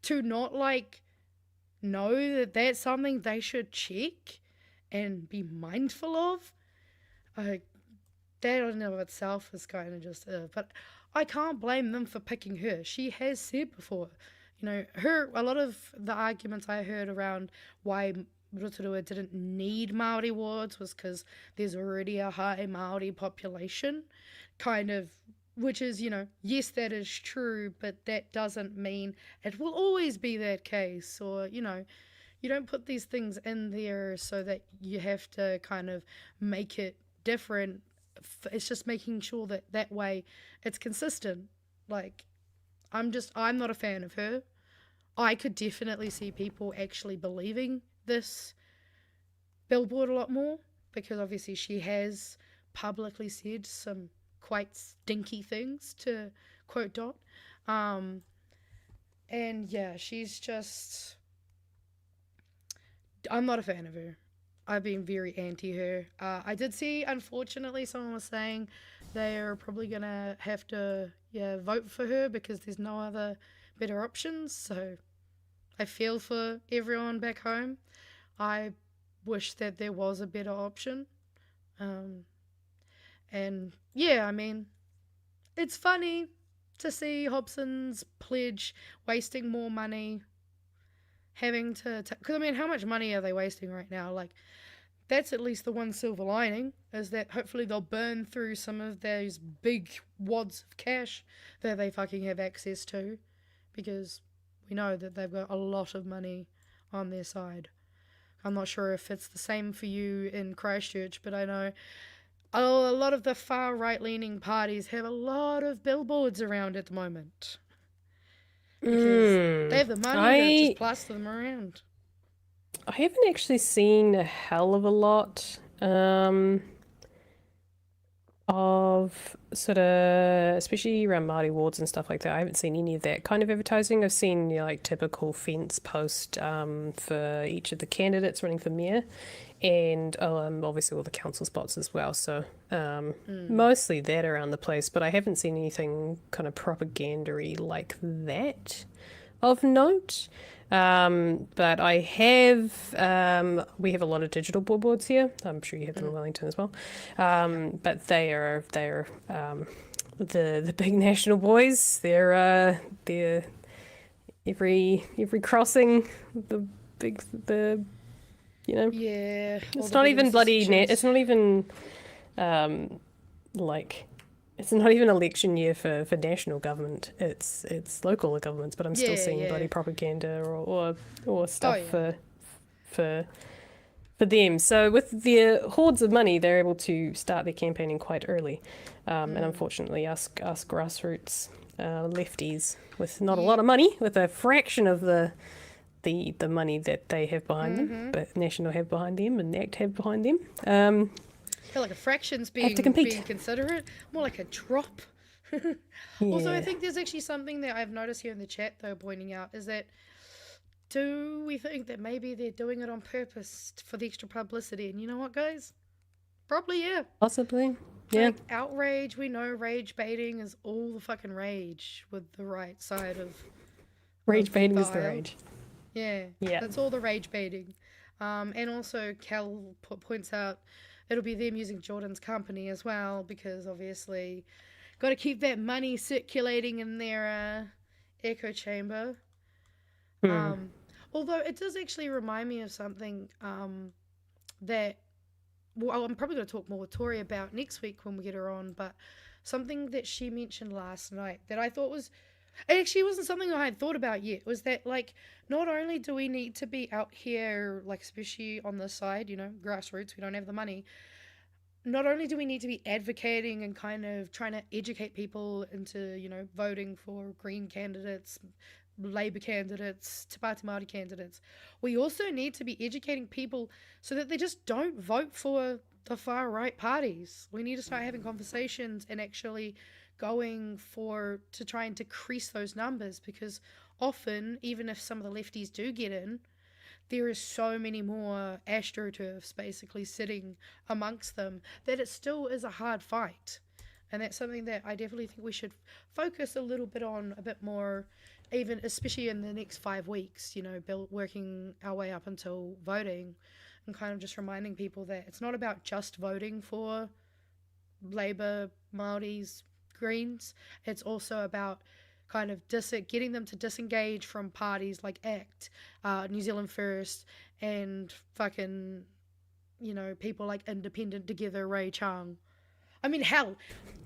[SPEAKER 2] to not, like, know that that's something they should check and be mindful of? That in and of itself is kind of just, but I can't blame them for picking her. She has said before, a lot of the arguments I heard around why Rotorua didn't need Māori wards was because there's already a high Māori population, kind of, which is, yes, that is true, but that doesn't mean it will always be that case, or, you don't put these things in there so that you have to kind of make it different. It's just making sure that way it's consistent. Like, I'm not a fan of her. I could definitely see people actually believing this billboard a lot more, because obviously she has publicly said some quite stinky things, to quote Dot. And yeah, she's just, I'm not a fan of her. I've been very anti her. I did see, unfortunately, someone was saying they are probably gonna have to vote for her because there's no other better options. So I feel for everyone back home. I wish that there was a better option. And yeah, I mean, it's funny to see Hobson's pledge wasting more money, having to, because I mean, how much money are they wasting right now? Like, that's at least the one silver lining, is that hopefully they'll burn through some of those big wads of cash that they fucking have access to, because we know that they've got a lot of money on their side. I'm not sure if it's the same for you in Christchurch, but I know a lot of the far right-leaning parties have a lot of billboards around at the moment, because they have the money to just plaster them around.
[SPEAKER 1] I haven't actually seen a hell of a lot of sort of, especially around Māori wards and stuff like that. I haven't seen any of that kind of advertising. I've seen like typical fence post for each of the candidates running for mayor, and obviously all the council spots as well. So mostly that around the place, but I haven't seen anything kind of propagandary like that of note. But I have, we have a lot of digital billboards here. I'm sure you have them in Wellington as well. But they're the big national boys. They're every crossing, the
[SPEAKER 2] Yeah.
[SPEAKER 1] it's not even bloody it's not even like, it's not even election year for national government. It's local governments, but I'm still seeing bloody propaganda or stuff for them. So with their hordes of money, they're able to start their campaigning quite early, and unfortunately, us grassroots lefties with not a lot of money, with a fraction of the money that they have behind them, but National have behind them and ACT have behind them.
[SPEAKER 2] I feel like a fraction's being considerate, more like a drop. Also, I think there's actually something that I've noticed here in the chat, though, pointing out, is that, do we think that maybe they're doing it on purpose for the extra publicity? And you know what, guys? Probably, yeah.
[SPEAKER 1] Possibly, yeah.
[SPEAKER 2] Like, outrage, we know rage baiting is all the fucking rage with the right side of
[SPEAKER 1] rage baiting is the rage.
[SPEAKER 2] Yeah, that's all the rage baiting. And also, Cal points out, it'll be them using Jordan's company as well, because obviously got to keep that money circulating in their echo chamber. Although it does actually remind me of something that, well, I'm probably going to talk more with Tori about next week when we get her on, but something that she mentioned last night that I thought was, it actually wasn't something I had thought about yet, was that, like, not only do we need to be out here, like, especially on this side, grassroots, we don't have the money, not only do we need to be advocating and kind of trying to educate people into, voting for Green candidates, Labour candidates, Te Pāti Māori candidates, we also need to be educating people so that they just don't vote for the far right parties. We need to start having conversations and actually going to try and decrease those numbers, because often, even if some of the lefties do get in, there is so many more astroturfs basically sitting amongst them that it still is a hard fight. And that's something that I definitely think we should focus a little bit on a bit more, even especially in the next 5 weeks, working our way up until voting, and kind of just reminding people that it's not about just voting for Labour, Māoris, Greens. It's also about kind of getting them to disengage from parties like ACT, New Zealand First, and fucking, people like Independent Together, Ray Chung. I mean, hell,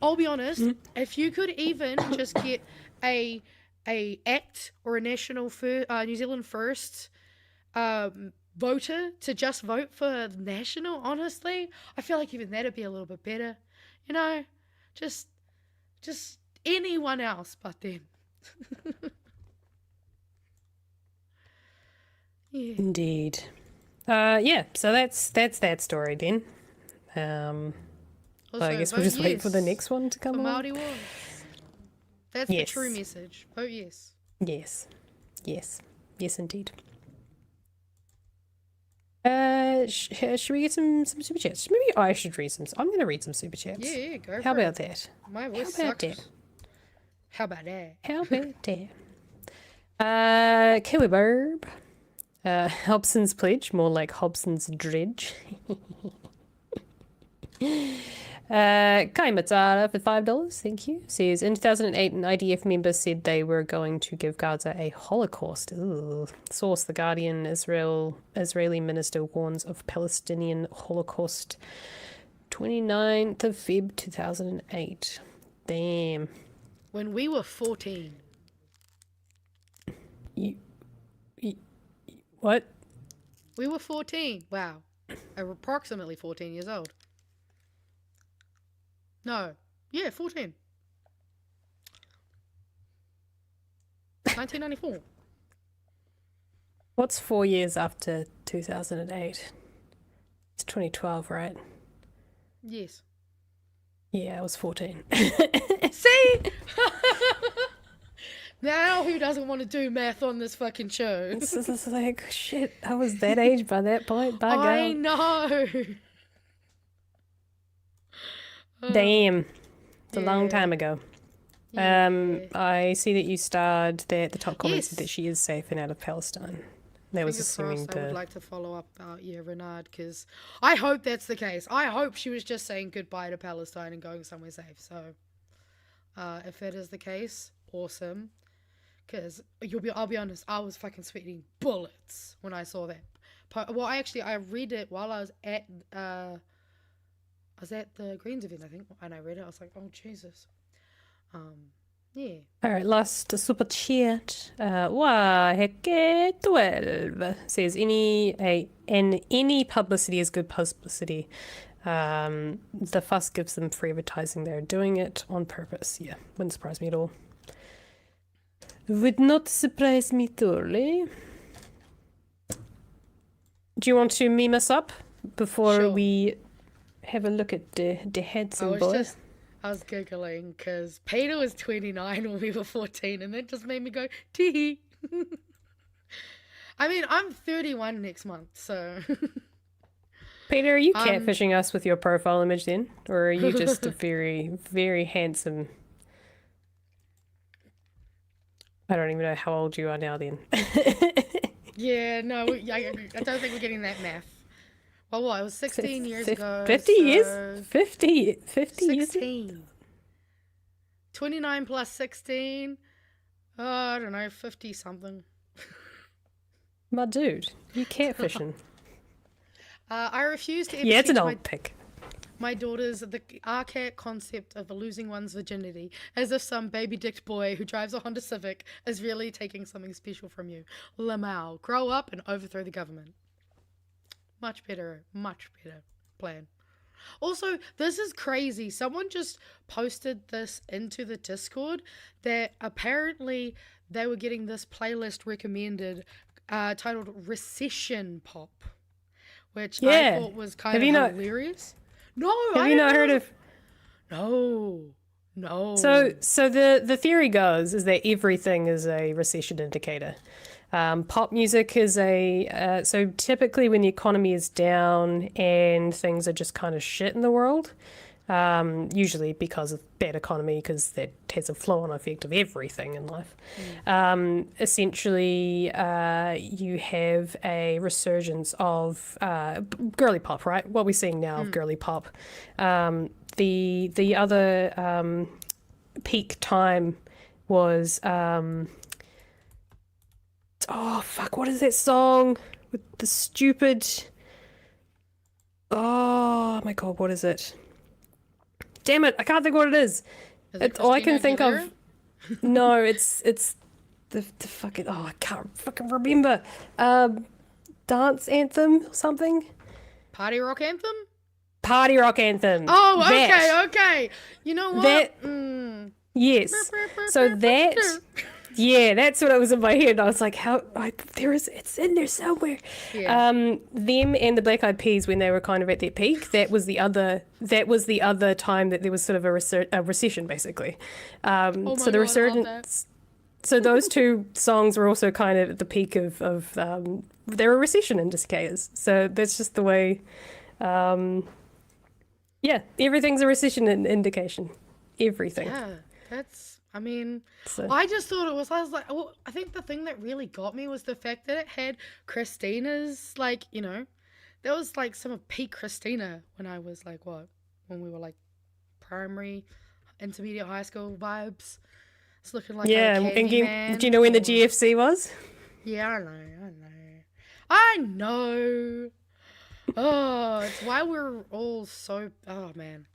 [SPEAKER 2] I'll be honest, if you could even just get a ACT or a New Zealand First voter to just vote for National, honestly, I feel like even that'd be a little bit better. Just anyone else but them. Yeah.
[SPEAKER 1] Indeed. So that's that story then.
[SPEAKER 2] Also,
[SPEAKER 1] I guess we'll just wait for the next one to come
[SPEAKER 2] for
[SPEAKER 1] on.
[SPEAKER 2] Māori Wards. That's the true message. Vote yes.
[SPEAKER 1] Yes, indeed. Should we get some super chats? Maybe I should read some. I'm going to read some super chats.
[SPEAKER 2] Yeah, go for it.
[SPEAKER 1] How about that?
[SPEAKER 2] My voice
[SPEAKER 1] How about
[SPEAKER 2] sucks.
[SPEAKER 1] that?
[SPEAKER 2] How about that?
[SPEAKER 1] How about that? Kiwi Burb. Hobson's Pledge, more like Hobson's Dredge. Kai Matsara for $5, thank you. Says, in 2008, an IDF member said they were going to give Gaza a Holocaust. Ooh. Source, The Guardian, Israeli minister warns of Palestinian Holocaust. 29th of Feb 2008. Damn.
[SPEAKER 2] When we were 14.
[SPEAKER 1] What?
[SPEAKER 2] We were 14. Wow. Approximately 14 years old. No. Yeah, 14. 1994.
[SPEAKER 1] What's 4 years after 2008? It's 2012, right?
[SPEAKER 2] Yes.
[SPEAKER 1] Yeah, I was 14.
[SPEAKER 2] See? Now who doesn't want to do math on this fucking show?
[SPEAKER 1] It's like, shit, I was that age by that point. By
[SPEAKER 2] I
[SPEAKER 1] God.
[SPEAKER 2] know.
[SPEAKER 1] Damn. It's a long time ago.
[SPEAKER 2] Yeah.
[SPEAKER 1] I see that you starred there at the top comments
[SPEAKER 2] Yes.
[SPEAKER 1] that she is safe and out of Palestine. That was
[SPEAKER 2] Fingers
[SPEAKER 1] assuming
[SPEAKER 2] crossed, I would like to follow up about Renard, because I hope that's the case. I hope she was just saying goodbye to Palestine and going somewhere safe. So if that is the case, awesome. Because I'll be honest, I was fucking sweating bullets when I saw that. Well, I read it while I was at the Greens event, I think, and I read it. I was like, oh Jesus. Yeah. All
[SPEAKER 1] right, last super chat. Waheke 12 says any publicity is good publicity. The fuss gives them free advertising. They're doing it on purpose. Yeah, wouldn't surprise me at all. Would not surprise me thoroughly. Do you want to meme us up before we have a look at the handsome boy?
[SPEAKER 2] I was giggling because Peter was 29 when we were 14, and that just made me go, tee. I mean, I'm 31 next month, so...
[SPEAKER 1] Peter, are you catfishing us with your profile image then? Or are you just a very, very handsome... I don't even know how old you are now then.
[SPEAKER 2] Yeah, no, I don't think we're getting that math. Well, what? It was 16 years ago.
[SPEAKER 1] 50 years? 50 years?
[SPEAKER 2] 16. 29 plus 16. I don't know, 50 something.
[SPEAKER 1] My dude, you catfishing.
[SPEAKER 2] I refuse to ever
[SPEAKER 1] it's an
[SPEAKER 2] teach
[SPEAKER 1] old pick.
[SPEAKER 2] my daughters the archaic concept of losing one's virginity, as if some baby-dicked boy who drives a Honda Civic is really taking something special from you. Lamau, grow up and overthrow the government. Much better plan. Also, this is crazy. Someone just posted this into the Discord that apparently they were getting this playlist recommended titled Recession Pop, which I thought was kind of hilarious. No,
[SPEAKER 1] have you not heard of?
[SPEAKER 2] No.
[SPEAKER 1] So the theory goes is that everything is a recession indicator. Pop music is so typically when the economy is down and things are just kind of shit in the world, usually because of bad economy, because that has a flow-on effect of everything in life. Essentially, you have a resurgence of girly pop, right? What we're seeing now of girly pop. The other peak time was oh fuck, what is that song with the stupid? Oh my god, what is it? Damn it, I can't think what it is. It's all I can think of. No, it's the fucking, oh, I can't fucking remember. Dance anthem or something.
[SPEAKER 2] Party rock anthem.
[SPEAKER 1] Party rock anthem.
[SPEAKER 2] Oh,
[SPEAKER 1] That.
[SPEAKER 2] okay. You know what?
[SPEAKER 1] That. Yes. So that. Yeah, that's what it was in my head. I was like, it's in there somewhere.
[SPEAKER 2] Yeah.
[SPEAKER 1] Them and the Black Eyed Peas, when they were kind of at their peak, that was the other time that there was sort of a recession, basically.
[SPEAKER 2] Oh my
[SPEAKER 1] so the
[SPEAKER 2] God,
[SPEAKER 1] resurgence. So those two songs were also kind of at the peak of they were recession indicators. So that's just the way. Yeah, everything's a recession indication. Everything.
[SPEAKER 2] Yeah, that's. I mean,
[SPEAKER 1] So.
[SPEAKER 2] I just thought it was. I was like, well, I think the thing that really got me was the fact that it had Christina's, like, there was like some of peak Christina when I was like, when we were like primary, intermediate, high school vibes. It's looking like
[SPEAKER 1] Yeah,
[SPEAKER 2] a
[SPEAKER 1] and
[SPEAKER 2] Candyman
[SPEAKER 1] do you know when the
[SPEAKER 2] or-
[SPEAKER 1] GFC was?
[SPEAKER 2] Yeah, I know. Oh, it's why we're all so. Oh man.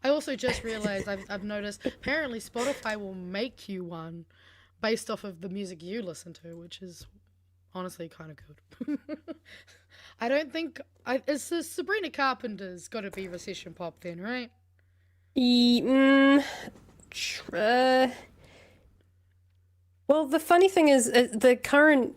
[SPEAKER 2] I also just realized I've noticed apparently Spotify will make you one based off of the music you listen to, which is honestly kind of good. I don't think it's the Sabrina Carpenter's got to be recession pop then, right?
[SPEAKER 1] Well, the funny thing is, the current,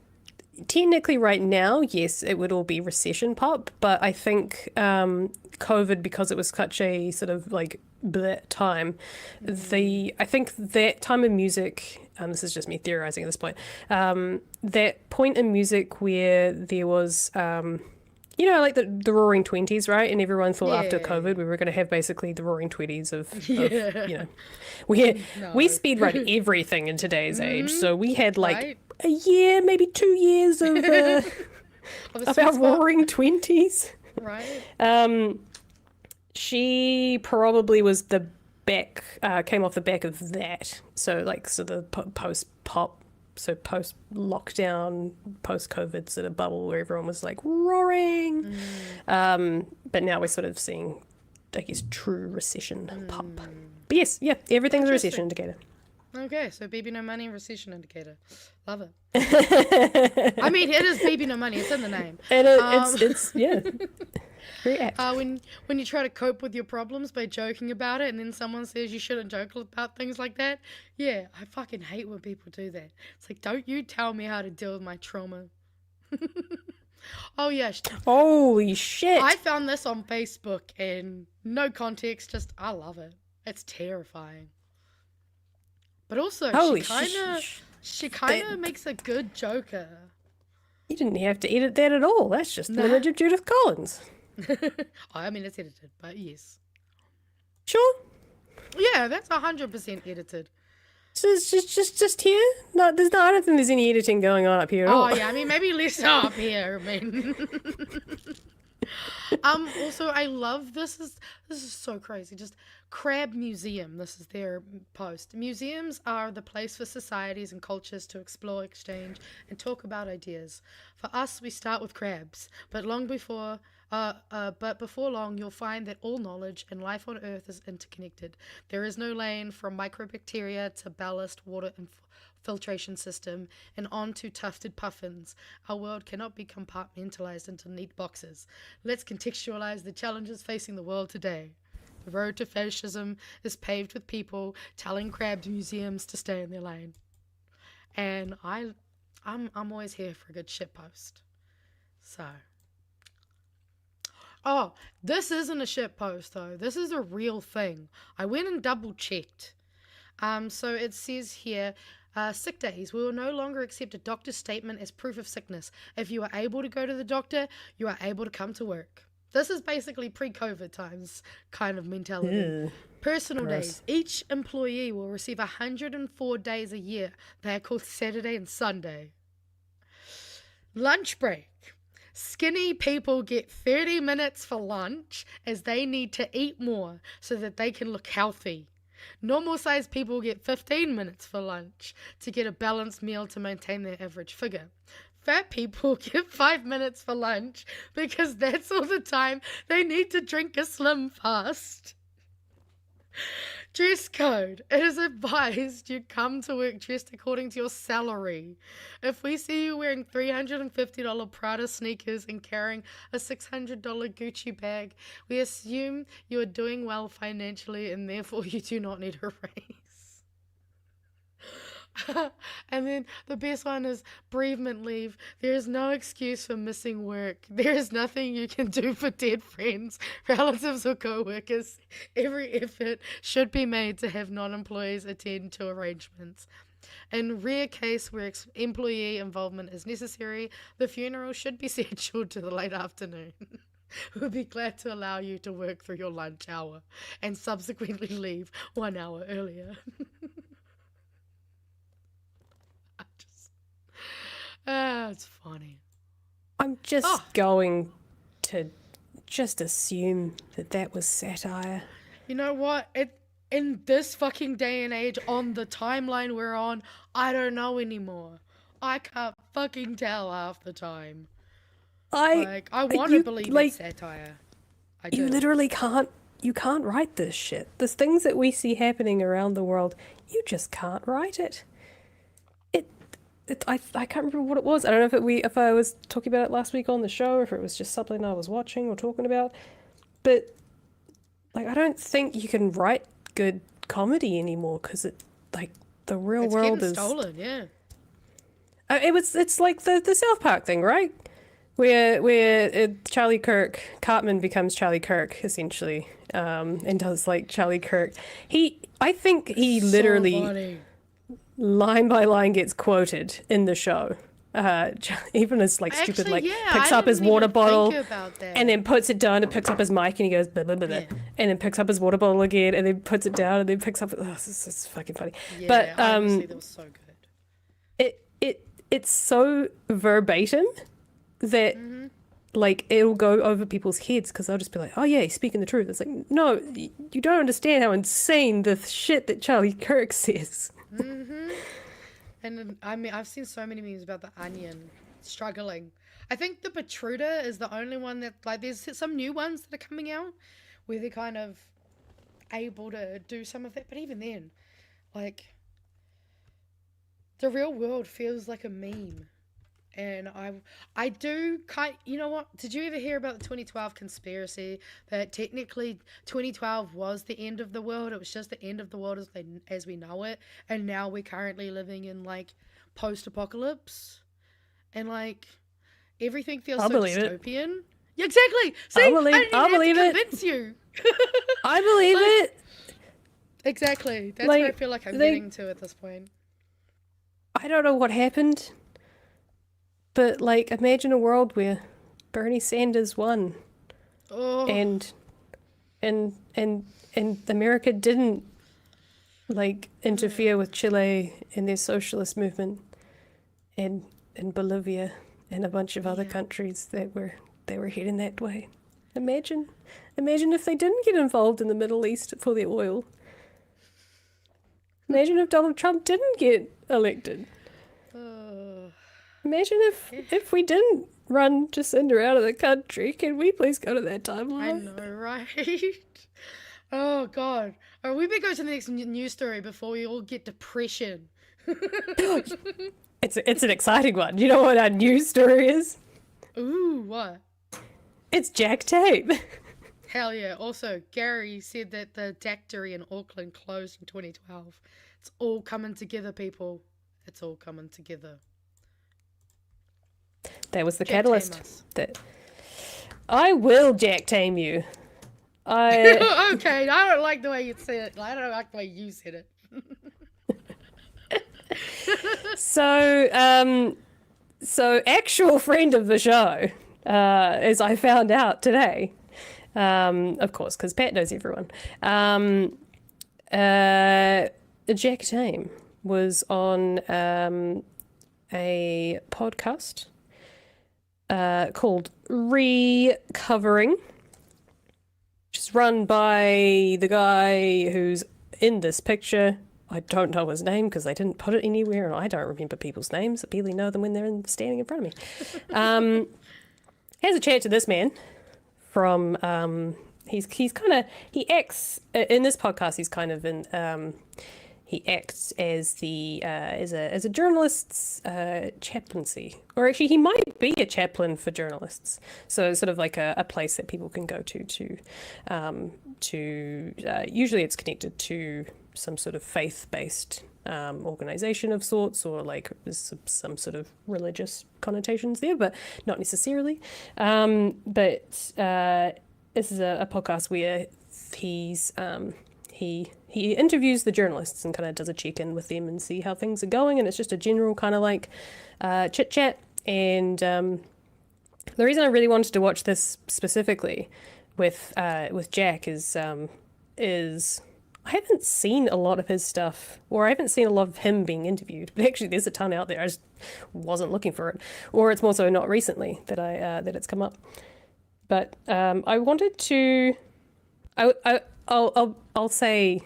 [SPEAKER 1] technically right now, yes, it would all be recession pop, but I think COVID, because it was such a sort of like bleh time, I think that time in music, this is just me theorizing at this point, that point in music where there was, like the Roaring Twenties, right? And everyone thought after
[SPEAKER 2] Yeah.
[SPEAKER 1] COVID we were going to have basically the Roaring Twenties of
[SPEAKER 2] Yeah.
[SPEAKER 1] we
[SPEAKER 2] No.
[SPEAKER 1] speed run everything in today's age. So we had like
[SPEAKER 2] Right.
[SPEAKER 1] a year, maybe 2 years of
[SPEAKER 2] Of a
[SPEAKER 1] of
[SPEAKER 2] sweet
[SPEAKER 1] our
[SPEAKER 2] spot,
[SPEAKER 1] Roaring Twenties.
[SPEAKER 2] right?
[SPEAKER 1] She probably was came off the back of that. So like the post pop. So post-lockdown, post-COVID sort of bubble where everyone was like roaring. But now we're sort of seeing, I guess, true recession pop. But yes, yeah, everything's a recession indicator.
[SPEAKER 2] Okay, so baby no money, recession indicator. Love it. I mean, it is baby no money. It's in the name.
[SPEAKER 1] And it's yeah, very apt.
[SPEAKER 2] When you try to cope with your problems by joking about it, and then someone says you shouldn't joke about things like that. Yeah, I fucking hate when people do that. It's like, don't you tell me how to deal with my trauma. Oh yeah.
[SPEAKER 1] Holy shit!
[SPEAKER 2] I found this on Facebook, and no context, just I love it. It's terrifying. But also,
[SPEAKER 1] Holy
[SPEAKER 2] she kind of makes a good Joker.
[SPEAKER 1] You didn't have to edit that at all. That's just an image of Judith Collins.
[SPEAKER 2] I mean, it's edited, but yes.
[SPEAKER 1] Sure.
[SPEAKER 2] Yeah, that's 100% edited.
[SPEAKER 1] So it's just here. No, I don't think there's any editing going on up here at all.
[SPEAKER 2] Oh yeah, I mean maybe less up here. I mean, also I love this is so crazy. Just Crab Museum. This is their post. Museums are the place for societies and cultures to explore, exchange, and talk about ideas. For us, we start with crabs, but before long, you'll find that all knowledge and life on Earth is interconnected. There is no lane from microbacteria to ballast water filtration system and on to tufted puffins. Our world cannot be compartmentalized into neat boxes. Let's contextualize the challenges facing the world today. The road to fascism is paved with people telling crab museums to stay in their lane. And I'm always here for a good shitpost. So. Oh, this isn't a shitpost though. This is a real thing. I went and double checked. So it says here, Sick days. We will no longer accept a doctor's statement as proof of sickness. If you are able to go to the doctor, you are able to come to work. This is basically pre-COVID times kind of mentality.
[SPEAKER 1] Ew.
[SPEAKER 2] Personal
[SPEAKER 1] Gross.
[SPEAKER 2] days. Each employee will receive 104 days a year. They are called Saturday and Sunday. Lunch break. Skinny people get 30 minutes for lunch as they need to eat more so that they can look healthy. Normal sized people get 15 minutes for lunch to get a balanced meal to maintain their average figure. Fat people get 5 minutes for lunch because that's all the time they need to drink a Slim Fast. Dress code. It is advised you come to work dressed according to your salary. If we see you wearing $350 Prada sneakers and carrying a $600 Gucci bag, we assume you are doing well financially and therefore you do not need a raise. And then the best one is bereavement leave. There is no excuse for missing work. There is nothing you can do for dead friends, relatives, or co-workers. Every effort should be made to have non-employees attend to arrangements. In rare case where employee involvement is necessary, the funeral should be scheduled to the late afternoon. We'll be glad to allow you to work through your lunch hour and subsequently leave 1 hour earlier. It's funny.
[SPEAKER 1] I'm just going to just assume that was satire.
[SPEAKER 2] You know what? In this fucking day and age, on the timeline we're on, I don't know anymore. I can't fucking tell half the time. I want to believe it's satire. I do.
[SPEAKER 1] You literally can't. You can't write this shit. There's things that we see happening around the world. You just can't write it. I can't remember what it was. I don't know if I was talking about it last week on the show, or if it was just something I was watching or talking about. But I don't think you can write good comedy anymore because the real world is
[SPEAKER 2] stolen. Yeah.
[SPEAKER 1] It's like the South Park thing, right? Where Charlie Kirk, Cartman becomes Charlie Kirk essentially, and does Charlie Kirk. I think he literally.
[SPEAKER 2] Funny.
[SPEAKER 1] Line by line gets quoted in the show. Even as stupid, picks up his water bottle and then puts it down and picks up his mic and he goes blah, blah, blah, blah, and then picks up his water bottle again and then puts it down and then picks up. This is fucking funny.
[SPEAKER 2] Yeah,
[SPEAKER 1] but
[SPEAKER 2] honestly, that was so good.
[SPEAKER 1] It's so verbatim that it'll go over people's heads because they'll just be like, oh yeah, he's speaking the truth. It's like, no, you don't understand how insane the shit that Charlie Kirk says.
[SPEAKER 2] And I mean, I've seen so many memes about the Onion struggling. I think the Protruder is the only one that there's some new ones that are coming out where they're kind of able to do some of that. But even then, the real world feels like a meme. And I do you know what? Did you ever hear about the 2012 conspiracy that technically 2012 was the end of the world? It was just the end of the world as we know it. And now we're currently living in post-apocalypse. And everything feels so dystopian. Yeah, exactly. See, I believe it. Convince you.
[SPEAKER 1] I believe it.
[SPEAKER 2] Exactly. That's what I feel like I'm getting to at this point.
[SPEAKER 1] I don't know what happened. But imagine a world where Bernie Sanders won, and America didn't interfere with Chile and their socialist movement, and Bolivia and a bunch of other countries that were heading that way. Imagine if they didn't get involved in the Middle East for their oil. Imagine if Donald Trump didn't get elected. Imagine if we didn't run Jacinda out of the country. Can we please go to that timeline?
[SPEAKER 2] I know, right? Oh, God. All right, we better go to the next news story before we all get depression.
[SPEAKER 1] It's an exciting one. You know what our news story is?
[SPEAKER 2] Ooh, what?
[SPEAKER 1] It's Jack Tame.
[SPEAKER 2] Hell yeah. Also, Gary said that the dactory in Auckland closed in 2012. It's all coming together, people. It's all coming together.
[SPEAKER 1] That was the catalyst. That I will Jack Tame you.
[SPEAKER 2] Okay, I don't like the way you said it. I don't like the way you said it.
[SPEAKER 1] So actual friend of the show, as I found out today, of course, because Pat knows everyone. Jack Tame was on a podcast called Recovering, which is run by the guy who's in this picture. I don't know his name because they didn't put it anywhere, and I don't remember people's names. I barely know them when they're standing in front of me. Here's a chat to this man from he's kind of, he acts in this podcast, he's kind of in he acts as the as a journalist's chaplaincy, or actually he might be a chaplain for journalists, so sort of like a place that people can go to usually it's connected to some sort of faith-based organization of sorts, or like there's some sort of religious connotations there, but not necessarily. But this is a podcast where he interviews the journalists and kind of does a check-in with them and see how things are going, and it's just a general kind of like chit-chat. And the reason I really wanted to watch this specifically with Jack is I haven't seen a lot of his stuff, or I haven't seen a lot of him being interviewed. But actually, there's a ton out there. I just wasn't looking for it, or it's more so not recently that that it's come up. But I wanted to, I'll say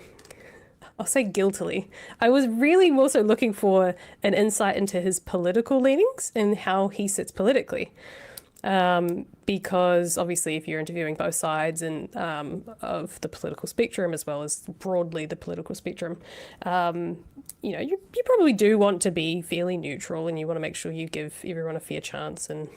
[SPEAKER 1] guiltily, I was really more so looking for an insight into his political leanings and how he sits politically. Because obviously if you're interviewing both sides and of the political spectrum, as well as broadly the political spectrum, you probably do want to be fairly neutral, and you want to make sure you give everyone a fair chance, and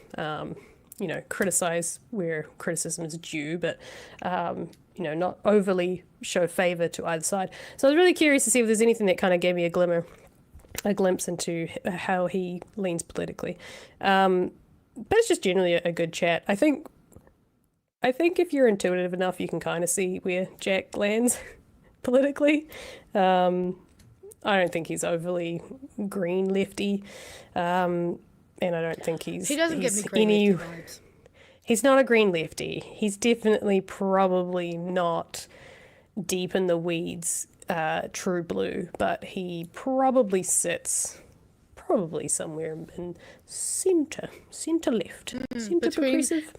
[SPEAKER 1] criticize where criticism is due, but not overly show favor to either side. So I was really curious to see if there's anything that kind of gave me a glimpse into how he leans politically. But it's just generally a good chat. I think if you're intuitive enough, you can kind of see where Jack lands politically. I don't think he's overly green lefty, and I don't think he doesn't give me green lefty vibes. He's not a green lefty. He's definitely probably not deep in the weeds, true blue, but he probably sits somewhere in centre left, centre progressive,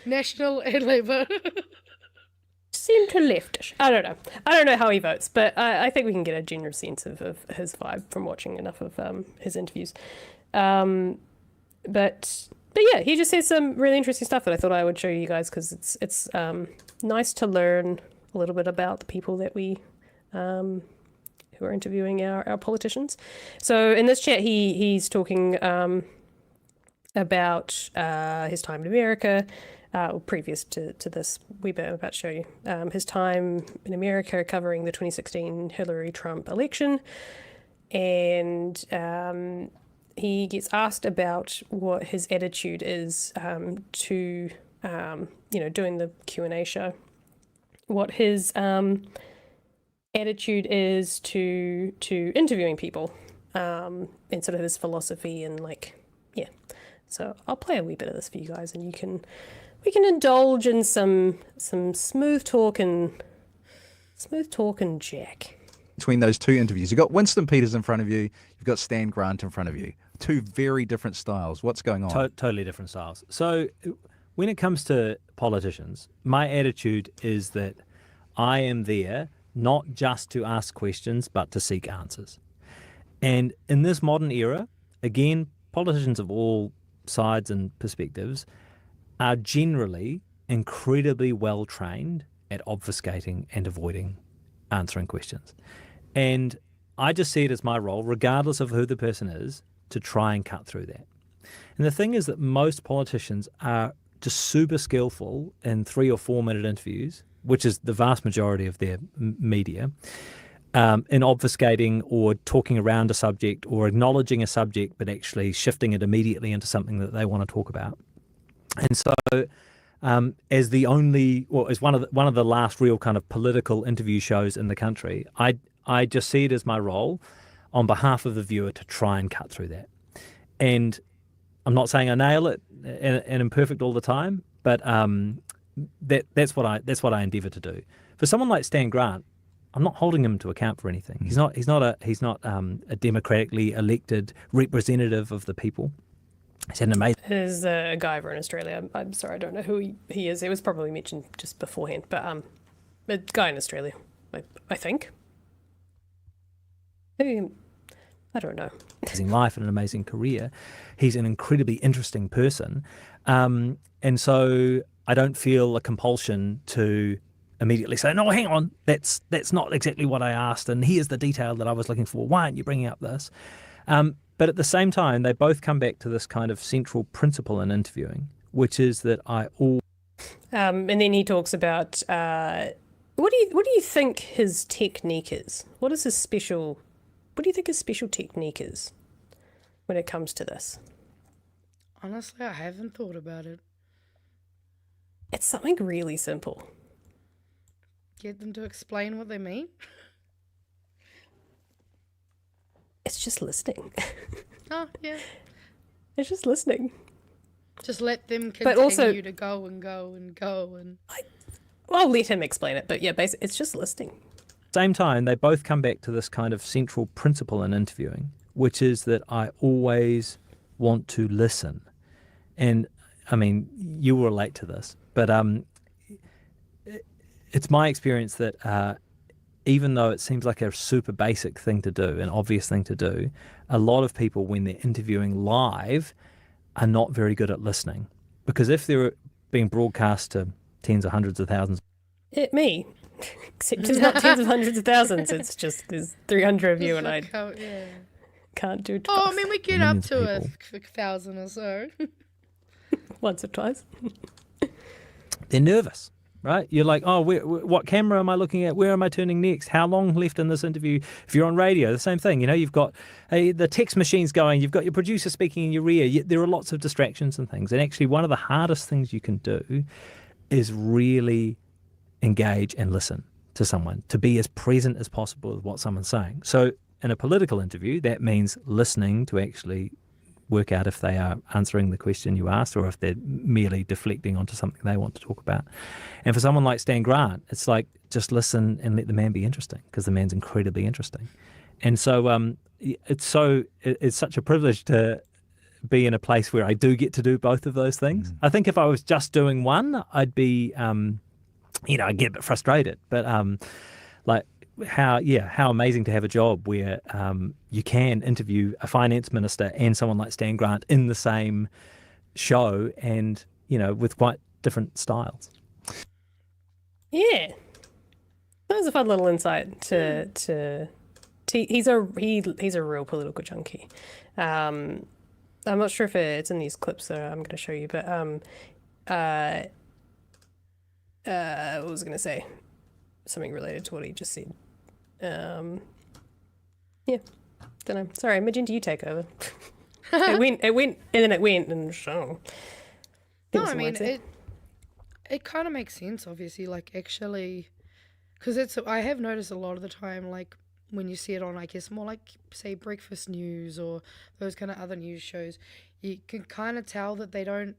[SPEAKER 2] National and Labour,
[SPEAKER 1] centre leftish. I don't know how he votes, but I think we can get a general sense of his vibe from watching enough of his interviews. But yeah, he just says some really interesting stuff that I thought I would show you guys, because it's nice to learn a little bit about the people that we who are interviewing our politicians. So in this chat, he's talking about his time in America, previous to this wee bit I'm about to show you, his time in America covering the 2016 Hillary Trump election. And he gets asked about what his attitude is to doing the Q&A show, what his attitude is to interviewing people, and sort of his philosophy, and so I'll play a wee bit of this for you guys, and we can indulge in some smooth talk and Jack.
[SPEAKER 3] Between those two interviews, you've got Winston Peters in front of you, you've got Stan Grant in front of you. Two very different styles. What's going on?
[SPEAKER 4] Totally different styles. So when it comes to politicians, my attitude is that I am there not just to ask questions, but to seek answers. And in this modern era, again, politicians of all sides and perspectives are generally incredibly well trained at obfuscating and avoiding answering questions. And I just see it as my role, regardless of who the person is, to try and cut through that. And the thing is that most politicians are just super skillful in 3 or 4 minute interviews, which is the vast majority of their media, in obfuscating or talking around a subject or acknowledging a subject, but actually shifting it immediately into something that they want to talk about. And so as one of the last real kind of political interview shows in the country, I just see it as my role. on behalf of the viewer to try and cut through that. And I'm not saying I nail it and I'm perfect all the time, but that's what I endeavour to do. For someone like Stan Grant, I'm not holding him to account for anything. He's not a democratically elected representative of the people. He's had an amazing.
[SPEAKER 1] There's a guy over in Australia. I'm sorry, I don't know who he is. It was probably mentioned just beforehand, but a guy in Australia, I think. Maybe, I don't know.
[SPEAKER 4] Amazing life and an amazing career. He's an incredibly interesting person, and so I don't feel a compulsion to immediately say, no, hang on, that's not exactly what I asked, and here's the detail that I was looking for. Why aren't you bringing up this? But at the same time, they both come back to this kind of central principle in interviewing, which is that
[SPEAKER 1] and then he talks about what do you think his technique is? What do you think his special technique is when it comes to this?
[SPEAKER 2] Honestly, I haven't thought about it.
[SPEAKER 1] It's something really simple.
[SPEAKER 2] Get them to explain what they mean?
[SPEAKER 1] It's just listening.
[SPEAKER 2] Oh, yeah.
[SPEAKER 1] It's just listening.
[SPEAKER 2] Just let them continue
[SPEAKER 1] But also,
[SPEAKER 2] to go and go and go. And
[SPEAKER 1] I'll let him explain it, but yeah, basically, it's just listening.
[SPEAKER 4] same time, they both come back to this kind of central principle in interviewing, which is that I always want to listen. And I mean, you will relate to this, but it's my experience that even though it seems like a super basic thing to do, an obvious thing to do, a lot of people, when they're interviewing live, are not very good at listening. Because if they're being broadcast to tens or hundreds of thousands.
[SPEAKER 1] Me. Except it's not tens of hundreds of thousands. It's just there's 300 of you and I can't do 12.
[SPEAKER 2] Oh, I mean, we get up to
[SPEAKER 4] Millions of
[SPEAKER 2] 1,000 or so.
[SPEAKER 1] Once or twice.
[SPEAKER 4] They're nervous, right? You're like, oh, what camera am I looking at? Where am I turning next? How long left in this interview? If you're on radio, the same thing. You know, you've got the text machine's going. You've got your producer speaking in your ear. There are lots of distractions and things. And actually, one of the hardest things you can do is really engage and listen to someone, to be as present as possible with what someone's saying. So in a political interview, that means listening to actually work out if they are answering the question you asked or if they're merely deflecting onto something they want to talk about. And for someone like Stan Grant, it's like just listen and let the man be interesting, because the man's incredibly interesting. And so it's such a privilege to be in a place where I do get to do both of those things. I think if I was just doing one, I'd be, I'd get a bit frustrated. But how amazing to have a job where you can interview a finance minister and someone like Stan Grant in the same show, and with quite different styles.
[SPEAKER 1] Yeah, that was a fun little insight he's a real political junkie. I'm not sure if it's in these clips that I'm going to show you, but what was I going to say? Something related to what he just said. Don't know. Sorry, Magenta, you take over. it went, and then it went, and so.
[SPEAKER 2] No, I mean it kind of makes sense, obviously. Like, actually, because I have noticed a lot of the time, like when you see it on, I guess, more like, say, breakfast news or those kind of other news shows, you can kind of tell that they don't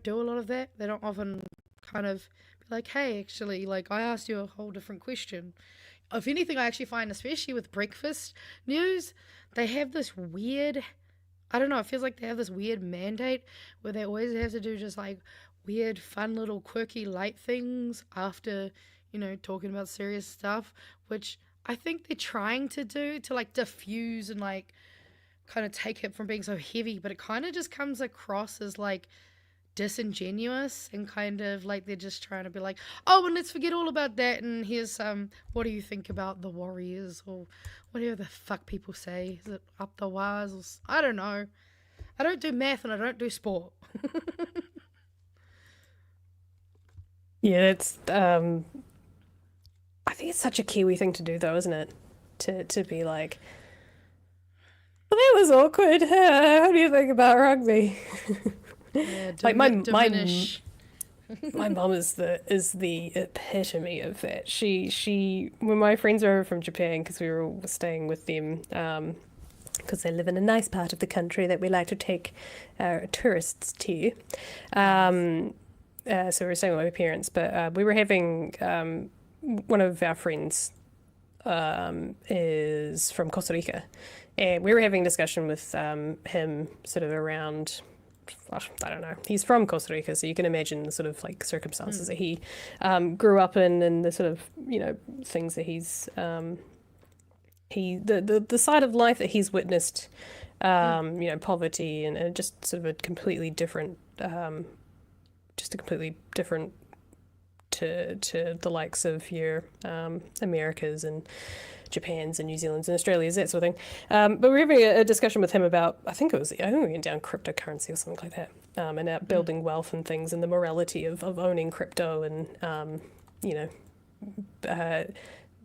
[SPEAKER 2] do a lot of that. They don't often kind of be like, hey, actually, like, I asked you a whole different question. If anything, I actually find, especially with breakfast news, they have this weird, I don't know, it feels like they have this weird mandate where they always have to do just like weird, fun little quirky light things after, talking about serious stuff, which I think they're trying to do to like diffuse and like kind of take it from being so heavy, but it kind of just comes across as like disingenuous and kind of like they're just trying to be like, oh, and let's forget all about that, and here's what do you think about the Warriors, or whatever the fuck people say, is it up the wires, or I don't know. I don't do math and I don't do sport.
[SPEAKER 1] Yeah, it's I think it's such a Kiwi thing to do, though, isn't it? To be like, well, that was awkward. How do you think about rugby?
[SPEAKER 2] Yeah,
[SPEAKER 1] Like
[SPEAKER 2] diminish
[SPEAKER 1] My mum is the epitome of that. She when my friends were over from Japan, because we were all staying with them, because they live in a nice part of the country that we like to take tourists to. So we were staying with my parents, but we were having one of our friends is from Costa Rica, and we were having a discussion with him sort of around, I don't know, he's from Costa Rica, so you can imagine the sort of like circumstances that he grew up in, and the sort of, you know, things that he's the side of life that he's witnessed, you know, poverty and just sort of a completely different to the likes of your Americas and Japans and New Zealands and Australias, that sort of thing. But we were having a discussion with him about, I think we went down cryptocurrency or something like that, and about building wealth and things, and the morality of owning crypto, and you know,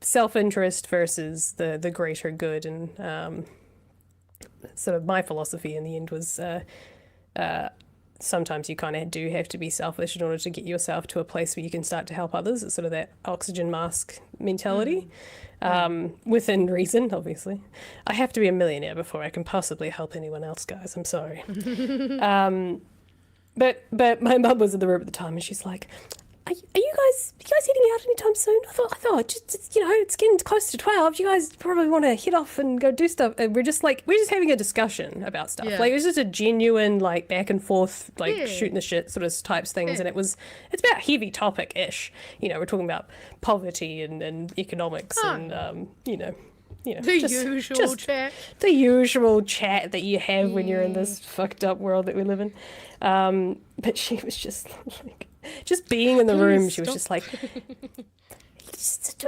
[SPEAKER 1] self-interest versus the greater good. And sort of my philosophy in the end was sometimes you kind of do have to be selfish in order to get yourself to a place where you can start to help others. It's sort of that oxygen mask mentality, within reason, obviously. I have to be a millionaire before I can possibly help anyone else, guys. I'm sorry. But my mum was in the room at the time, and she's like, Are you guys heading out anytime soon? I thought, just, you know, it's getting close to 12. You guys probably want to head off and go do stuff. And we're just having a discussion about stuff.
[SPEAKER 2] Yeah.
[SPEAKER 1] Like, it was just a genuine, like, back and forth, like, shooting the shit sort of types things. And it's about heavy topic-ish. You know, we're talking about poverty and economics and, you know,
[SPEAKER 2] The usual chat.
[SPEAKER 1] The usual chat that you have when you're in this fucked up world that we live in. But she was just like, just being in the room, she was just like, just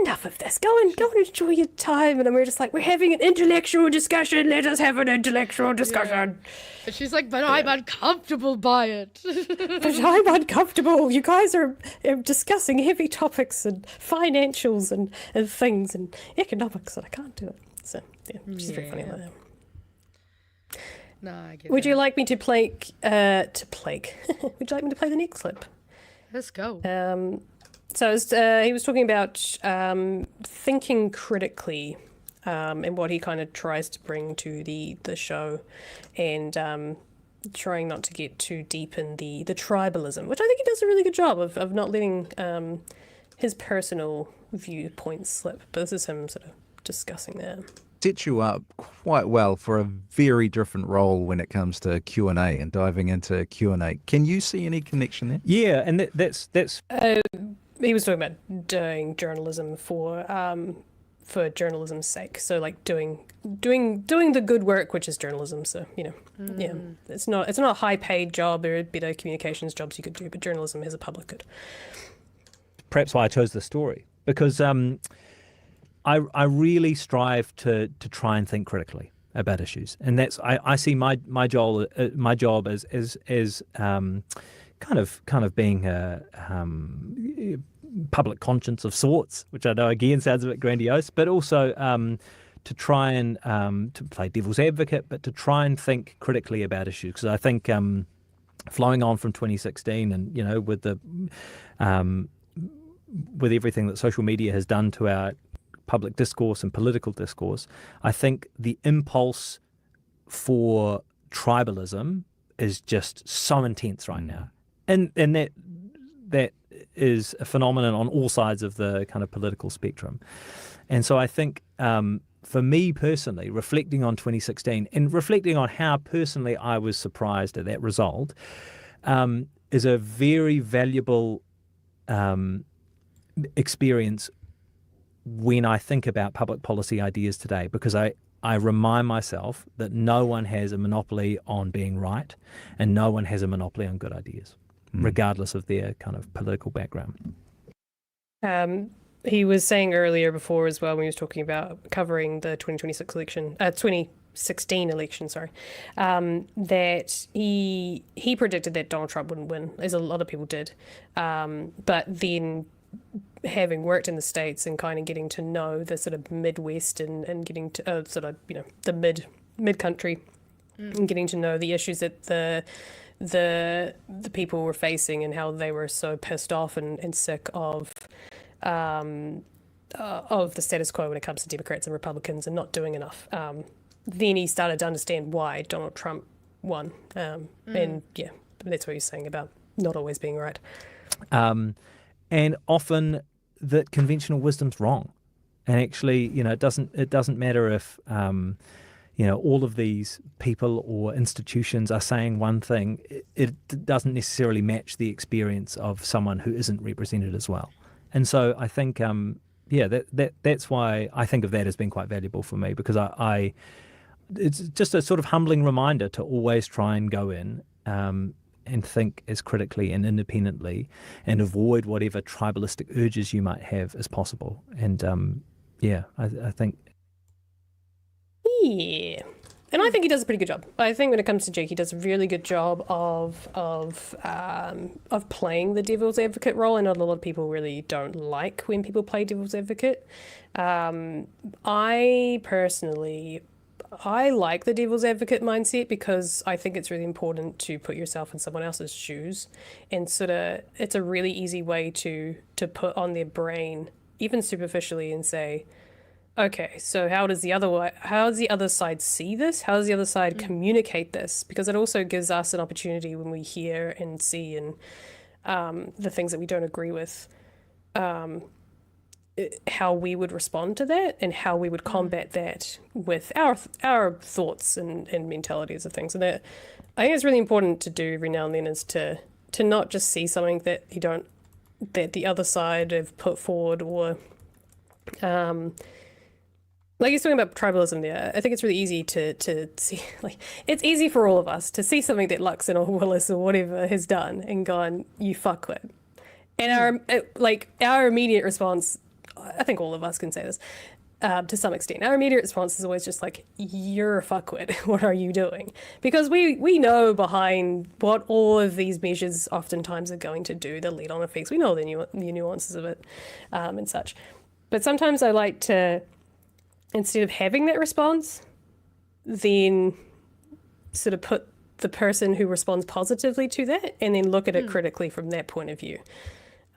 [SPEAKER 1] enough of this. Go and enjoy your time. And we're just like, we're having an intellectual discussion. Let us have an intellectual discussion.
[SPEAKER 2] And she's like, but I'm uncomfortable by it.
[SPEAKER 1] But I'm uncomfortable. You guys are discussing heavy topics and financials and things and economics, and I can't do it. So, yeah, she's very funny like that.
[SPEAKER 2] No, I get
[SPEAKER 1] Would
[SPEAKER 2] that.
[SPEAKER 1] you like me to play? Would you like me to play the next clip?
[SPEAKER 2] Let's go.
[SPEAKER 1] So he was talking about thinking critically, and what he kind of tries to bring to the show, and trying not to get too deep in the tribalism, which I think he does a really good job of not letting his personal viewpoints slip. But this is him sort of discussing that.
[SPEAKER 3] Set you up quite well for a very different role when it comes to Q&A and diving into Q&A. Can you see any connection there?
[SPEAKER 4] Yeah, and that's
[SPEAKER 1] He was talking about doing journalism for journalism's sake. So like doing the good work, which is journalism. So, you know, yeah, it's not a high paid job. There are better communications jobs you could do, but journalism has a public good.
[SPEAKER 4] perhaps why I chose this story, because I really strive to try and think critically about issues, and that's I see my job as kind of being a public conscience of sorts, which I know again sounds a bit grandiose, but also to try and to play devil's advocate, but to try and think critically about issues, because I think flowing on from 2016, and with everything that social media has done to our public discourse and political discourse, I think the impulse for tribalism is just so intense right now, and that is a phenomenon on all sides of the kind of political spectrum. And so I think for me personally, reflecting on 2016 and reflecting on how personally I was surprised at that result, is a very valuable experience when I think about public policy ideas today, because I remind myself that no one has a monopoly on being right, and no one has a monopoly on good ideas, regardless of their kind of political background.
[SPEAKER 1] He was saying earlier before as well, when he was talking about covering the 2016 election, that he predicted that Donald Trump wouldn't win, as a lot of people did. But then, having worked in the States and kind of getting to know the sort of Midwest and getting to the mid country, and getting to know the issues that the the people were facing and how they were so pissed off and sick of the status quo when it comes to Democrats and Republicans and not doing enough. Then he started to understand why Donald Trump won. And yeah, that's what he's saying about not always being right.
[SPEAKER 4] And often that conventional wisdom's wrong. And actually, it doesn't matter if, all of these people or institutions are saying one thing. It doesn't necessarily match the experience of someone who isn't represented as well. And so I think, that's why I think of that as being quite valuable for me, because it's just a sort of humbling reminder to always try and go in and think as critically and independently and avoid whatever tribalistic urges you might have as possible. And I think.
[SPEAKER 1] Yeah. And I think he does a pretty good job. I think when it comes to Jake, he does a really good job of playing the devil's advocate role. I know a lot of people really don't like when people play devil's advocate. I personally like the devil's advocate mindset because I think it's really important to put yourself in someone else's shoes, and sort of it's a really easy way to put on their brain, even superficially, and say, okay, so how does the other side see this? How does the other side communicate this? Because it also gives us an opportunity when we hear and see and the things that we don't agree with, how we would respond to that and how we would combat that with our thoughts and mentalities of things. And that, I think it's really important to do every now and then, is to not just see something that that the other side have put forward, or like you're talking about tribalism there. I think it's really easy to see, like, it's easy for all of us to see something that Luxon or Willis or whatever has done and gone, you fuckwit. And our immediate response, I think all of us can say this, to some extent. Our immediate response is always just like, you're a fuckwit. What are you doing? Because we know behind what all of these measures oftentimes are going to do, the lead-on effects. We know the nuances of it and such. But sometimes I like to, instead of having that response, then sort of put the person who responds positively to that and then look at it critically from that point of view.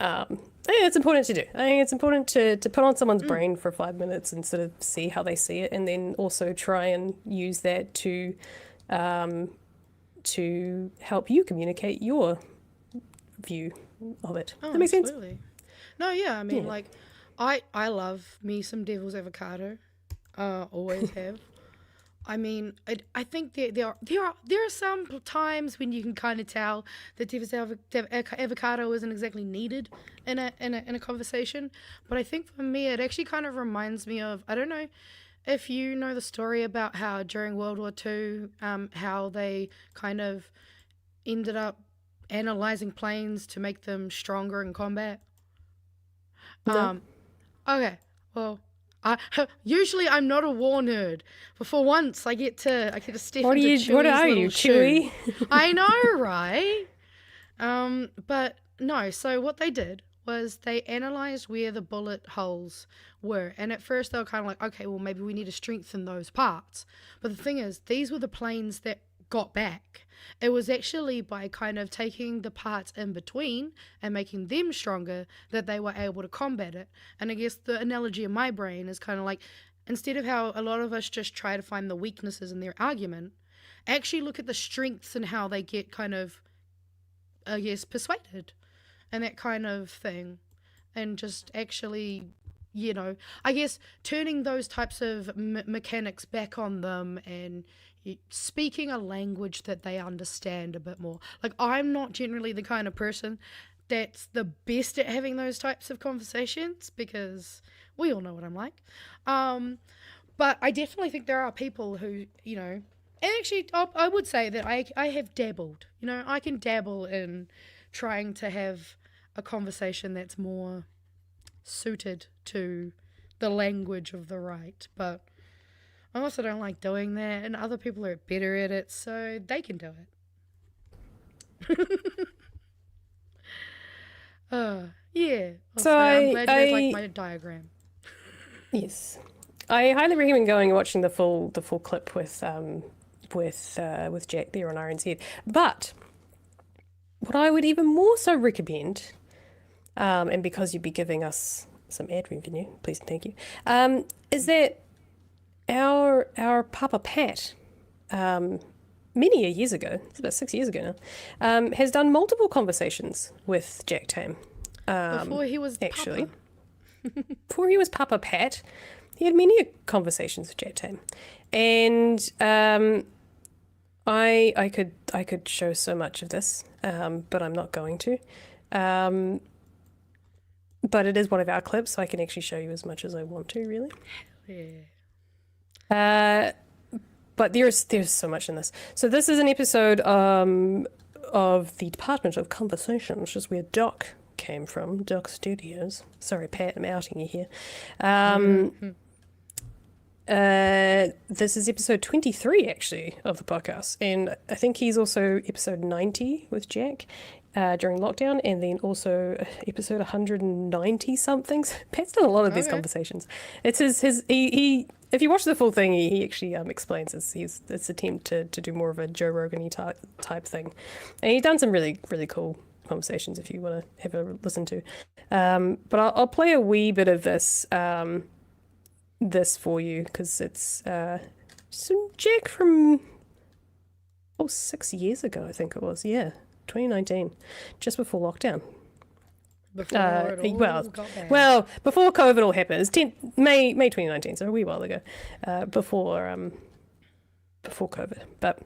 [SPEAKER 1] I think it's important to do. I think it's important to put on someone's brain for 5 minutes and sort of see how they see it, and then also try and use that to help you communicate your view of it.
[SPEAKER 2] Oh,
[SPEAKER 1] That makes sense?
[SPEAKER 2] absolutely. No, yeah, I mean, like, I love me some devil's avocado. Always have. I mean, I think there are some times when you can kind of tell that devil's avocado isn't exactly needed in a conversation. But I think for me, it actually kind of reminds me of, I don't know if you know the story about how during World War II, how they kind of ended up analyzing planes to make them stronger in combat.
[SPEAKER 1] No.
[SPEAKER 2] Okay, well. Usually I'm not a war nerd, but for once I get to step into Chewie's
[SPEAKER 1] What are you,
[SPEAKER 2] little shoe.
[SPEAKER 1] Chewie?
[SPEAKER 2] I know, right? But no. So what they did was they analyzed where the bullet holes were, and at first they were kind of like, okay, well maybe we need to strengthen those parts. But the thing is, these were the planes that got back. It was actually by kind of taking the parts in between and making them stronger that they were able to combat it. And I guess the analogy in my brain is kind of like, instead of how a lot of us just try to find the weaknesses in their argument, actually look at the strengths and how they get kind of, I guess, persuaded and that kind of thing. And just actually, I guess turning those types of mechanics back on them and speaking a language that they understand a bit more. Like, I'm not generally the kind of person that's the best at having those types of conversations, because we all know what I'm like. But I definitely think there are people who, and actually I would say that I have dabbled. I can dabble in trying to have a conversation that's more suited to the language of the right, but I also don't like doing that, and other people are better at it, so they can do it. Yeah.
[SPEAKER 1] So
[SPEAKER 2] I'm glad you guys like my diagram.
[SPEAKER 1] Yes, I highly recommend watching the full clip with Jack there on RNZ. But what I would even more so recommend, and because you'd be giving us some ad revenue, please and thank you, is that our Papa Pat, many years ago, it's about 6 years ago now, has done multiple conversations with Jack Tame.
[SPEAKER 2] Before he was
[SPEAKER 1] actually,
[SPEAKER 2] Papa.
[SPEAKER 1] before he was Papa Pat, he had many conversations with Jack Tame, and I could show so much of this, but I'm not going to. But it is one of our clips, so I can actually show you as much as I want to, really.
[SPEAKER 2] Yeah.
[SPEAKER 1] But there's so much in this. So this is an episode of the Department of Conversation, which is where Doc came from, Doc Studios. Sorry, Pat, I'm outing you here. This is episode 23, actually, of the podcast. And I think he's also episode 90 with Jack during lockdown, and then also episode 190 something. Pat's done a lot of these conversations. It's he if you watch the full thing, he actually explains it's attempt to do more of a Joe Rogan type thing. And he's done some really, really cool conversations if you want to have a listen to. But I'll play a wee bit of this for you, because it's some Jack from 6 years ago, I think it was. Yeah, 2019, just before lockdown.
[SPEAKER 2] Before it all got bad.
[SPEAKER 1] Well, before COVID all happened. It's May 2019, so a wee while ago, before COVID. But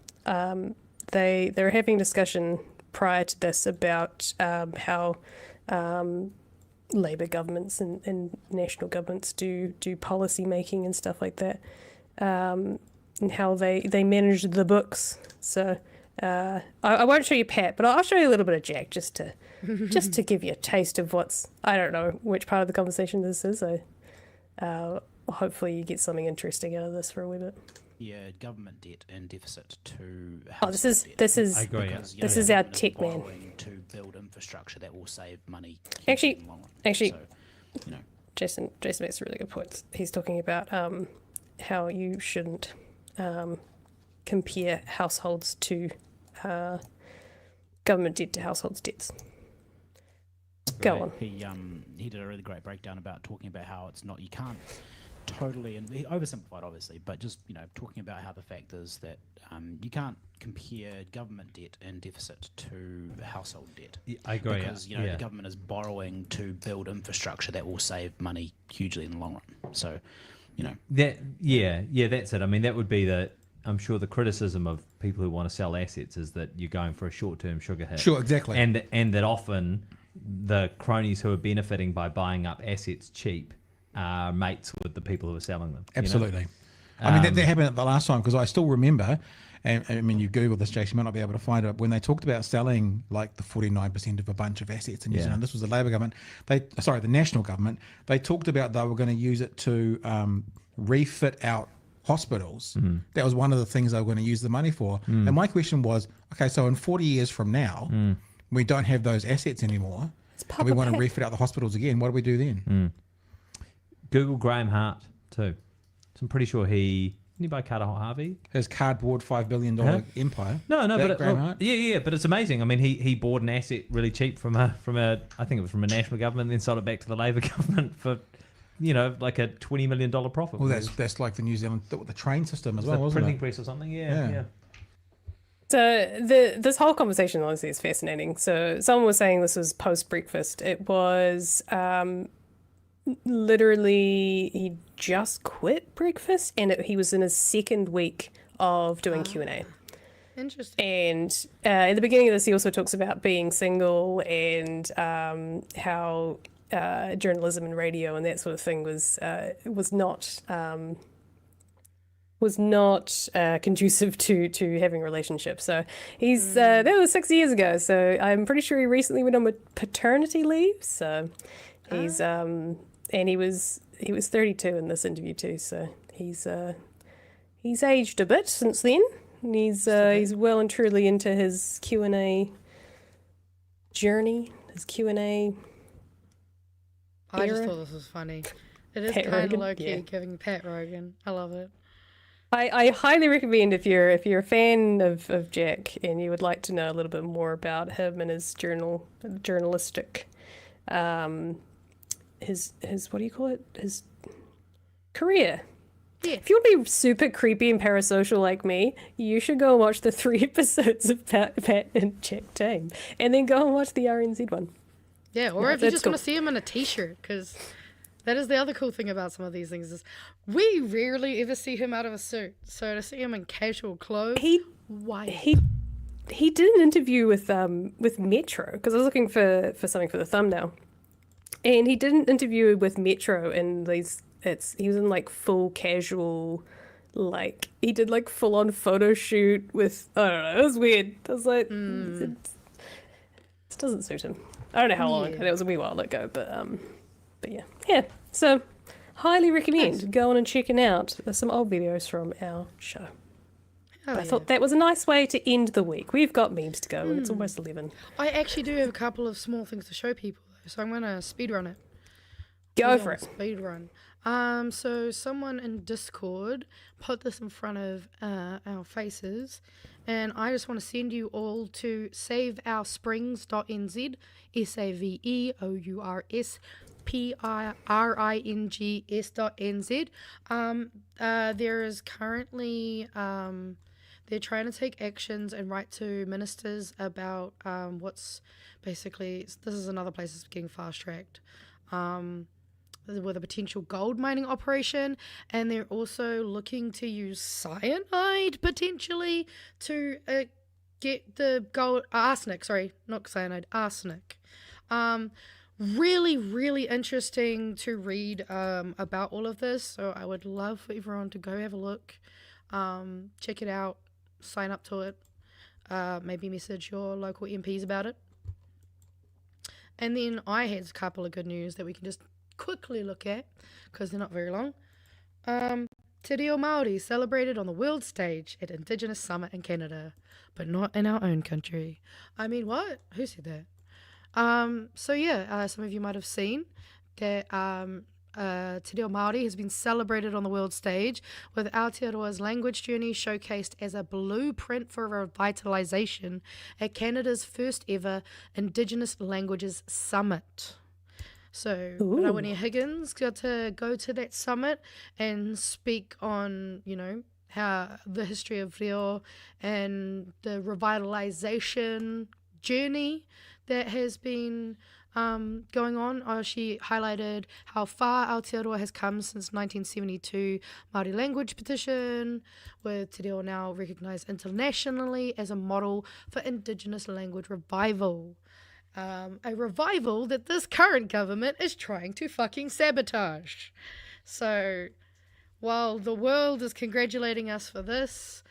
[SPEAKER 1] they were having discussion prior to this about how Labour governments and national governments do policy making and stuff like that, and how they manage the books. So I won't show you Pat, but I'll show you a little bit of Jack just to give you a taste of what's, I don't know which part of the conversation this is. Hopefully you get something interesting out of this for a wee bit.
[SPEAKER 5] Yeah, government debt and deficit to
[SPEAKER 1] this is
[SPEAKER 4] I agree.
[SPEAKER 5] because,
[SPEAKER 1] this is our tech man.
[SPEAKER 5] borrowing to build infrastructure that will save money.
[SPEAKER 1] Actually-
[SPEAKER 5] in the long run.
[SPEAKER 1] actually-
[SPEAKER 5] So, you know,
[SPEAKER 1] Jason makes really good points. He's talking about how you shouldn't compare households to government debt to households' debts. Go on.
[SPEAKER 5] he did a really great breakdown about talking about how it's not, you can't totally, and he oversimplified obviously, but just, you know, talking about how the fact is that you can't compare government debt and deficit to household debt.
[SPEAKER 4] Yeah, I agree.
[SPEAKER 5] Because, you know, the government is borrowing to build infrastructure that will save money hugely in the long run. So, you know.
[SPEAKER 4] That's it. I mean, that would be I'm sure the criticism of people who want to sell assets is that you're going for a short-term sugar hit.
[SPEAKER 6] Sure, exactly.
[SPEAKER 4] And that often the cronies who are benefiting by buying up assets cheap are mates with the people who are selling them.
[SPEAKER 6] Absolutely.
[SPEAKER 4] You know?
[SPEAKER 6] I mean, that happened at the last time, because I still remember, and I mean, you Google this, Jason, you might not be able to find it, when they talked about selling like the 49% of a bunch of assets in New Zealand. This was the Labour government. The national government. They talked about they were going to use it to refit out hospitals. That was one of the things they were going to use the money for. And my question was, okay, so in 40 years from now, we don't have those assets anymore, and we want to refit out the hospitals again. What do we do then?
[SPEAKER 4] Google Graham Hart too. So I'm pretty sure didn't he buy Carter Harvey?
[SPEAKER 6] His cardboard $5 billion empire.
[SPEAKER 4] No, but
[SPEAKER 6] Graham Hart?
[SPEAKER 4] but it's amazing. I mean, he bought an asset really cheap from a I think it was from a national government, and then sold it back to the Labour government for, you know, like a $20 million profit.
[SPEAKER 6] Well, that's like the New Zealand the train system as well,
[SPEAKER 4] the
[SPEAKER 6] wasn't
[SPEAKER 4] printing
[SPEAKER 6] it?
[SPEAKER 4] press or something. Yeah.
[SPEAKER 1] So this whole conversation honestly is fascinating. So someone was saying this was post breakfast. It was literally he just quit breakfast, and he was in his second week of doing Q&A.
[SPEAKER 2] Interesting.
[SPEAKER 1] And in the beginning of this, he also talks about being single and how journalism and radio and that sort of thing was not conducive to having relationships. So he's that was 6 years ago. So I'm pretty sure he recently went on paternity leave. So he's and he was 32 in this interview too. So he's aged a bit since then. And he's well and truly into his Q&A journey, his Q&A.
[SPEAKER 2] I just
[SPEAKER 1] era.
[SPEAKER 2] thought this was funny. It is
[SPEAKER 1] Pat
[SPEAKER 2] kind of
[SPEAKER 1] Rogan?
[SPEAKER 2] low key
[SPEAKER 1] Yeah.
[SPEAKER 2] giving Pat Rogan. I love it.
[SPEAKER 1] I highly recommend if you're a fan of Jack and you would like to know a little bit more about him and his journalistic his what do you call it? His career.
[SPEAKER 2] Yeah.
[SPEAKER 1] If you want to be super creepy and parasocial like me, you should go and watch the 3 episodes of Pat and Jack Tame, and then go and watch the RNZ one.
[SPEAKER 2] Yeah, or
[SPEAKER 1] Yeah,
[SPEAKER 2] if you
[SPEAKER 1] that's
[SPEAKER 2] just
[SPEAKER 1] cool.
[SPEAKER 2] want to see him in a t-shirt, because that is the other cool thing about some of these things is we rarely ever see him out of a suit. So to see him in casual clothes, why?
[SPEAKER 1] He did an interview with Metro, because I was looking for something for the thumbnail, and he did an interview with Metro, and he was in like full casual, like he did like full on photo shoot with, I don't know, it was weird. I was like, it doesn't suit him. I don't know how long ago. That was a wee while ago, but yeah. So highly recommend going and checking out some old videos from our show.
[SPEAKER 2] Oh,
[SPEAKER 1] I thought that was a nice way to end the week. We've got memes to go, and it's almost 11.
[SPEAKER 2] I actually do have a couple of small things to show people, though, so I'm going to speedrun it.
[SPEAKER 1] Go for it.
[SPEAKER 2] Speedrun. So someone in Discord put this in front of our faces, and I just want to send you all to saveoursprings.nz, SAVEOURSPRINGS.nz. There is currently they're trying to take actions and write to ministers about what's basically, this is another place that's getting fast tracked. With a potential gold mining operation, and they're also looking to use cyanide potentially to get the gold, arsenic, sorry, not cyanide, arsenic. Really, really interesting to read about all of this, so I would love for everyone to go have a look, check it out, sign up to it, maybe message your local MPs about it. And then I had a couple of good news that we can just quickly look at, because they're not very long. Te Reo Māori celebrated on the world stage at Indigenous Summit in Canada, but not in our own country. I mean, what? Who said that? So yeah, some of you might have seen that Te Reo Māori has been celebrated on the world stage, with Aotearoa's language journey showcased as a blueprint for revitalisation at Canada's first ever Indigenous Languages Summit. So Rawene Higgins got to go to that summit and speak on, you know, how the history of reo and the revitalisation journey that has been going on. She highlighted how far Aotearoa has come since 1972 Māori language petition, with Te Reo now recognised internationally as a model for Indigenous language revival. A revival that this current government is trying to fucking sabotage. So, while the world is congratulating us for this,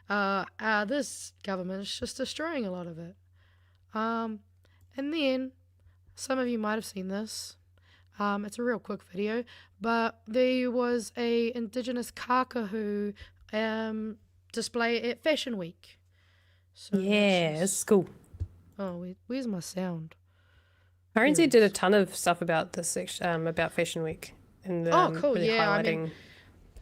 [SPEAKER 2] this government is just destroying a lot of it. And then, some of you might have seen this. It's a real quick video, but there was a Indigenous kākahu display at Fashion Week. So
[SPEAKER 1] Yeah, it's cool.
[SPEAKER 2] Oh, where's my sound?
[SPEAKER 1] RNZ did a ton of stuff about this about Fashion Week. And,
[SPEAKER 2] Cool,
[SPEAKER 1] really
[SPEAKER 2] yeah.
[SPEAKER 1] highlighting.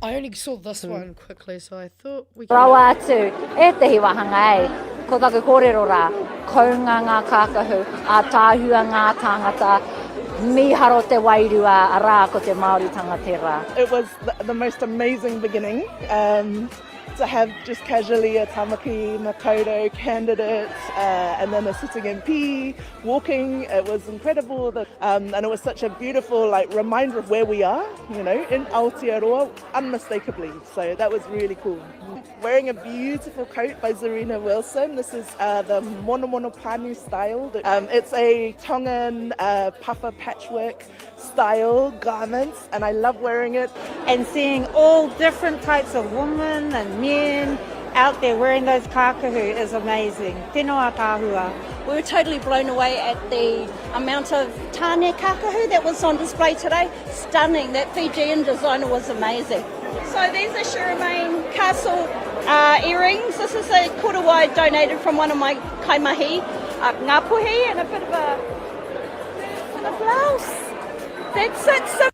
[SPEAKER 2] I only saw this one quickly, so I thought we could...
[SPEAKER 7] Rawa atu, e te hiwahanga e, ko taku kōrero rā, kaunga ngā kākahu, a tāhua ngā tāngata, miharo te wairua, a rā ko te Māori tangatera.
[SPEAKER 8] It was the most amazing beginning. To have just casually a Tamaki, Makoto candidate, and then a sitting MP walking. It was incredible, and it was such a beautiful reminder of where we are, you know, in Aotearoa, unmistakably. So that was really cool. Wearing a beautiful coat by Zarina Wilson. This is the Mono Mono Pānu style. It's a Tongan puffer patchwork style garments, and I love wearing it.
[SPEAKER 9] And seeing all different types of women and men out there wearing those kākahu is amazing. Tēnā tāhua.
[SPEAKER 10] We were totally blown away at the amount of tāne kākahu that was on display today. Stunning. That Fijian designer was amazing. So these are Shiramain Castle earrings. This is a korua I donated from one of my kaimahi, ngapuhi, and a bit of a blouse. That's it. So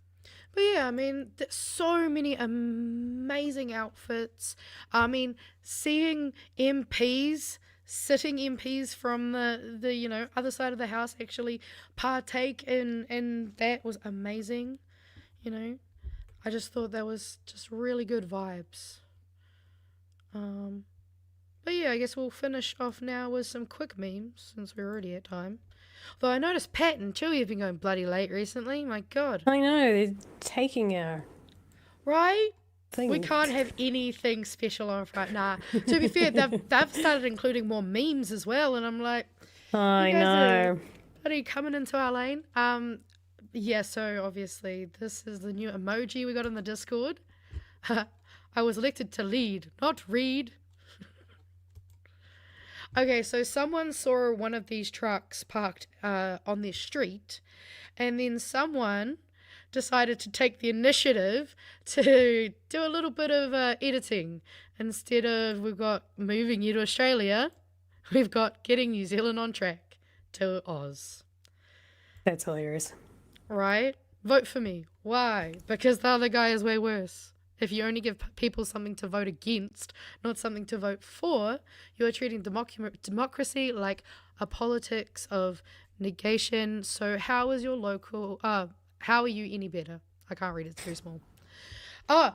[SPEAKER 2] But yeah, I mean, so many amazing outfits. I mean, seeing MPs, sitting MPs from the other side of the house actually partake in that was amazing. I just thought that was just really good vibes. But yeah, I guess we'll finish off now with some quick memes since we're already at time. Though I noticed Pat and Chewie have been going bloody late recently. My God.
[SPEAKER 1] I know, they're taking our
[SPEAKER 2] Right?
[SPEAKER 1] thing.
[SPEAKER 2] We can't have anything special on Friday. Nah. To be fair, they've started including more memes as well, and I'm like,
[SPEAKER 1] I
[SPEAKER 2] you guys
[SPEAKER 1] know.
[SPEAKER 2] are bloody coming into our lane. Yeah, so obviously this is the new emoji we got in the Discord. I was elected to lead, not read. Okay, so someone saw one of these trucks parked on their street, and then someone decided to take the initiative to do a little bit of editing. Instead of we've got moving you to Australia, we've got getting New Zealand on track to Oz.
[SPEAKER 1] That's hilarious.
[SPEAKER 2] Right? Vote for me. Why? Because the other guy is way worse. If you only give people something to vote against, not something to vote for, you are treating democracy like a politics of negation. So how is your local... how are you any better? I can't read, it's too small. Oh,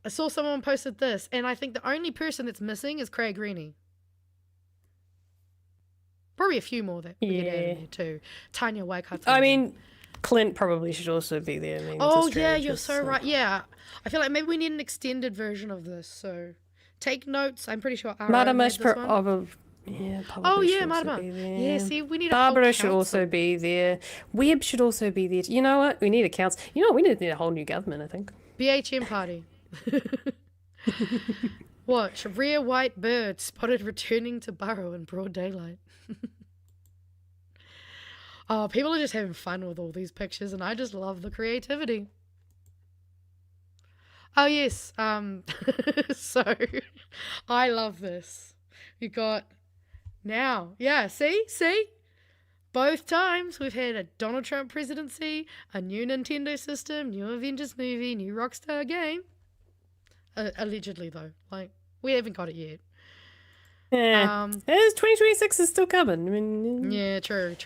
[SPEAKER 2] I saw someone posted this, and I think the only person that's missing is Craig Rennie. Probably a few more that we get added here too. Tanya Waikato.
[SPEAKER 1] I mean, Clint probably should also be there. I mean,
[SPEAKER 2] oh
[SPEAKER 1] it's
[SPEAKER 2] yeah,
[SPEAKER 1] Australia,
[SPEAKER 2] you're so
[SPEAKER 1] so-
[SPEAKER 2] right. Yeah, I feel like maybe we need an extended version of this. So take notes. I'm pretty sure Ara made
[SPEAKER 1] Marama's
[SPEAKER 2] this one.
[SPEAKER 1] yeah,
[SPEAKER 2] Oh
[SPEAKER 1] probably
[SPEAKER 2] yeah,
[SPEAKER 1] should also
[SPEAKER 2] Marama.
[SPEAKER 1] be there.
[SPEAKER 2] Yeah, see, we need
[SPEAKER 1] Barbara
[SPEAKER 2] a whole
[SPEAKER 1] should also
[SPEAKER 2] council.
[SPEAKER 1] be there. Webb should also be there. You know what? We need a council. You know what? We need a whole new government, I think.
[SPEAKER 2] BHM party. Watch, rare white bird spotted returning to burrow in broad daylight. Oh, people are just having fun with all these pictures, and I just love the creativity. Oh yes, so I love this. You got now, yeah, see, both times we've had a Donald Trump presidency, a new Nintendo system, new Avengers movie, new Rockstar game. Allegedly though, like we haven't got it yet.
[SPEAKER 1] Yeah, 2026 is still coming. I mean,
[SPEAKER 2] Yeah, true.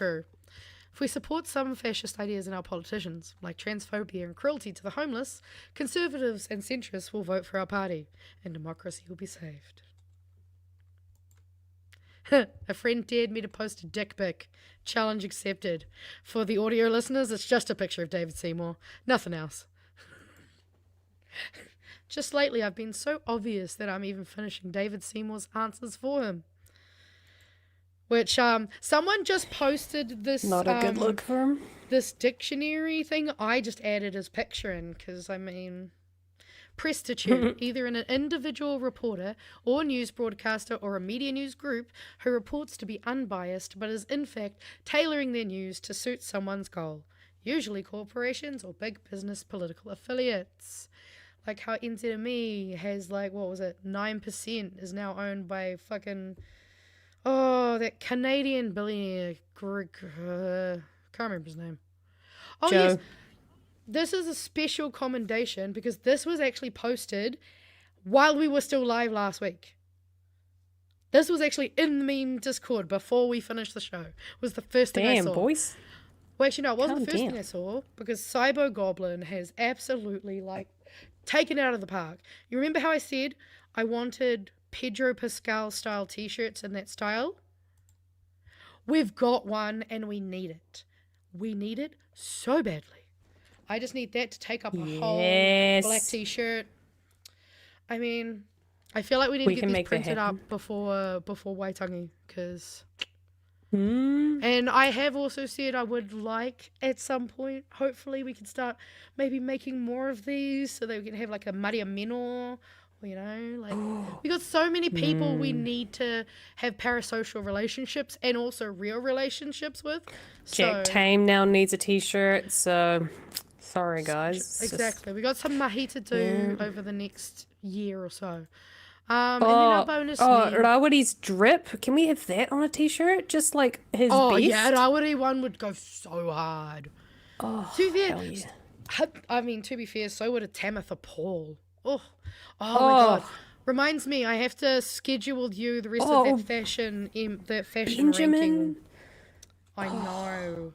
[SPEAKER 2] If we support some fascist ideas in our politicians, like transphobia and cruelty to the homeless, conservatives and centrists will vote for our party, and democracy will be saved. A friend dared me to post a dick pic. Challenge accepted. For the audio listeners, it's just a picture of David Seymour. Nothing else. Just lately, I've been so obvious that I'm even finishing David Seymour's answers for him. Which, someone just posted this...
[SPEAKER 1] not a good look for him.
[SPEAKER 2] This dictionary thing. I just added his picture in, because, I mean... Prestitute, either an individual reporter or news broadcaster or a media news group who reports to be unbiased but is in fact tailoring their news to suit someone's goal, usually corporations or big business political affiliates. Like how NZME has 9% is now owned by fucking, that Canadian billionaire, can't remember his name. Oh,
[SPEAKER 1] Joe.
[SPEAKER 2] yes. This is a special commendation because this was actually posted while we were still live last week. This was actually in the meme Discord before we finished the show. It was the first thing I
[SPEAKER 1] Damn,
[SPEAKER 2] saw.
[SPEAKER 1] boys.
[SPEAKER 2] Well, actually, no, it wasn't
[SPEAKER 1] Calm
[SPEAKER 2] the first
[SPEAKER 1] down.
[SPEAKER 2] thing I saw because Cybo Goblin has absolutely taken it out of the park. You remember how I said I wanted Pedro Pascal style t-shirts in that style? We've got one and we need it. We need it so badly. I just need that to take up a whole
[SPEAKER 1] Yes.
[SPEAKER 2] black t-shirt. I mean, I feel like we need
[SPEAKER 1] We
[SPEAKER 2] to
[SPEAKER 1] can
[SPEAKER 2] get these
[SPEAKER 1] make that
[SPEAKER 2] printed
[SPEAKER 1] happen.
[SPEAKER 2] up before Waitangi, because...
[SPEAKER 1] Mm.
[SPEAKER 2] And I have also said I would like, at some point, hopefully we can start maybe making more of these so that we can have like a Maria Menor, we got so many people we need to have parasocial relationships and also real relationships with.
[SPEAKER 1] Jack Tame now needs a t-shirt, so sorry guys. It's just-
[SPEAKER 2] Exactly. We got some mahi to do over the next year or so. And then our bonus meme.
[SPEAKER 1] Rawari's drip. Can we have that on a t-shirt? Just like his
[SPEAKER 2] Oh
[SPEAKER 1] best?
[SPEAKER 2] yeah, Rawari one would go so hard.
[SPEAKER 1] Oh,
[SPEAKER 2] See there,
[SPEAKER 1] hell yeah.
[SPEAKER 2] I mean, to be fair, so would a Tamitha Paul. Oh my God. Reminds me, I have to schedule you the rest of that fashion
[SPEAKER 1] Benjamin.
[SPEAKER 2] ranking. I know.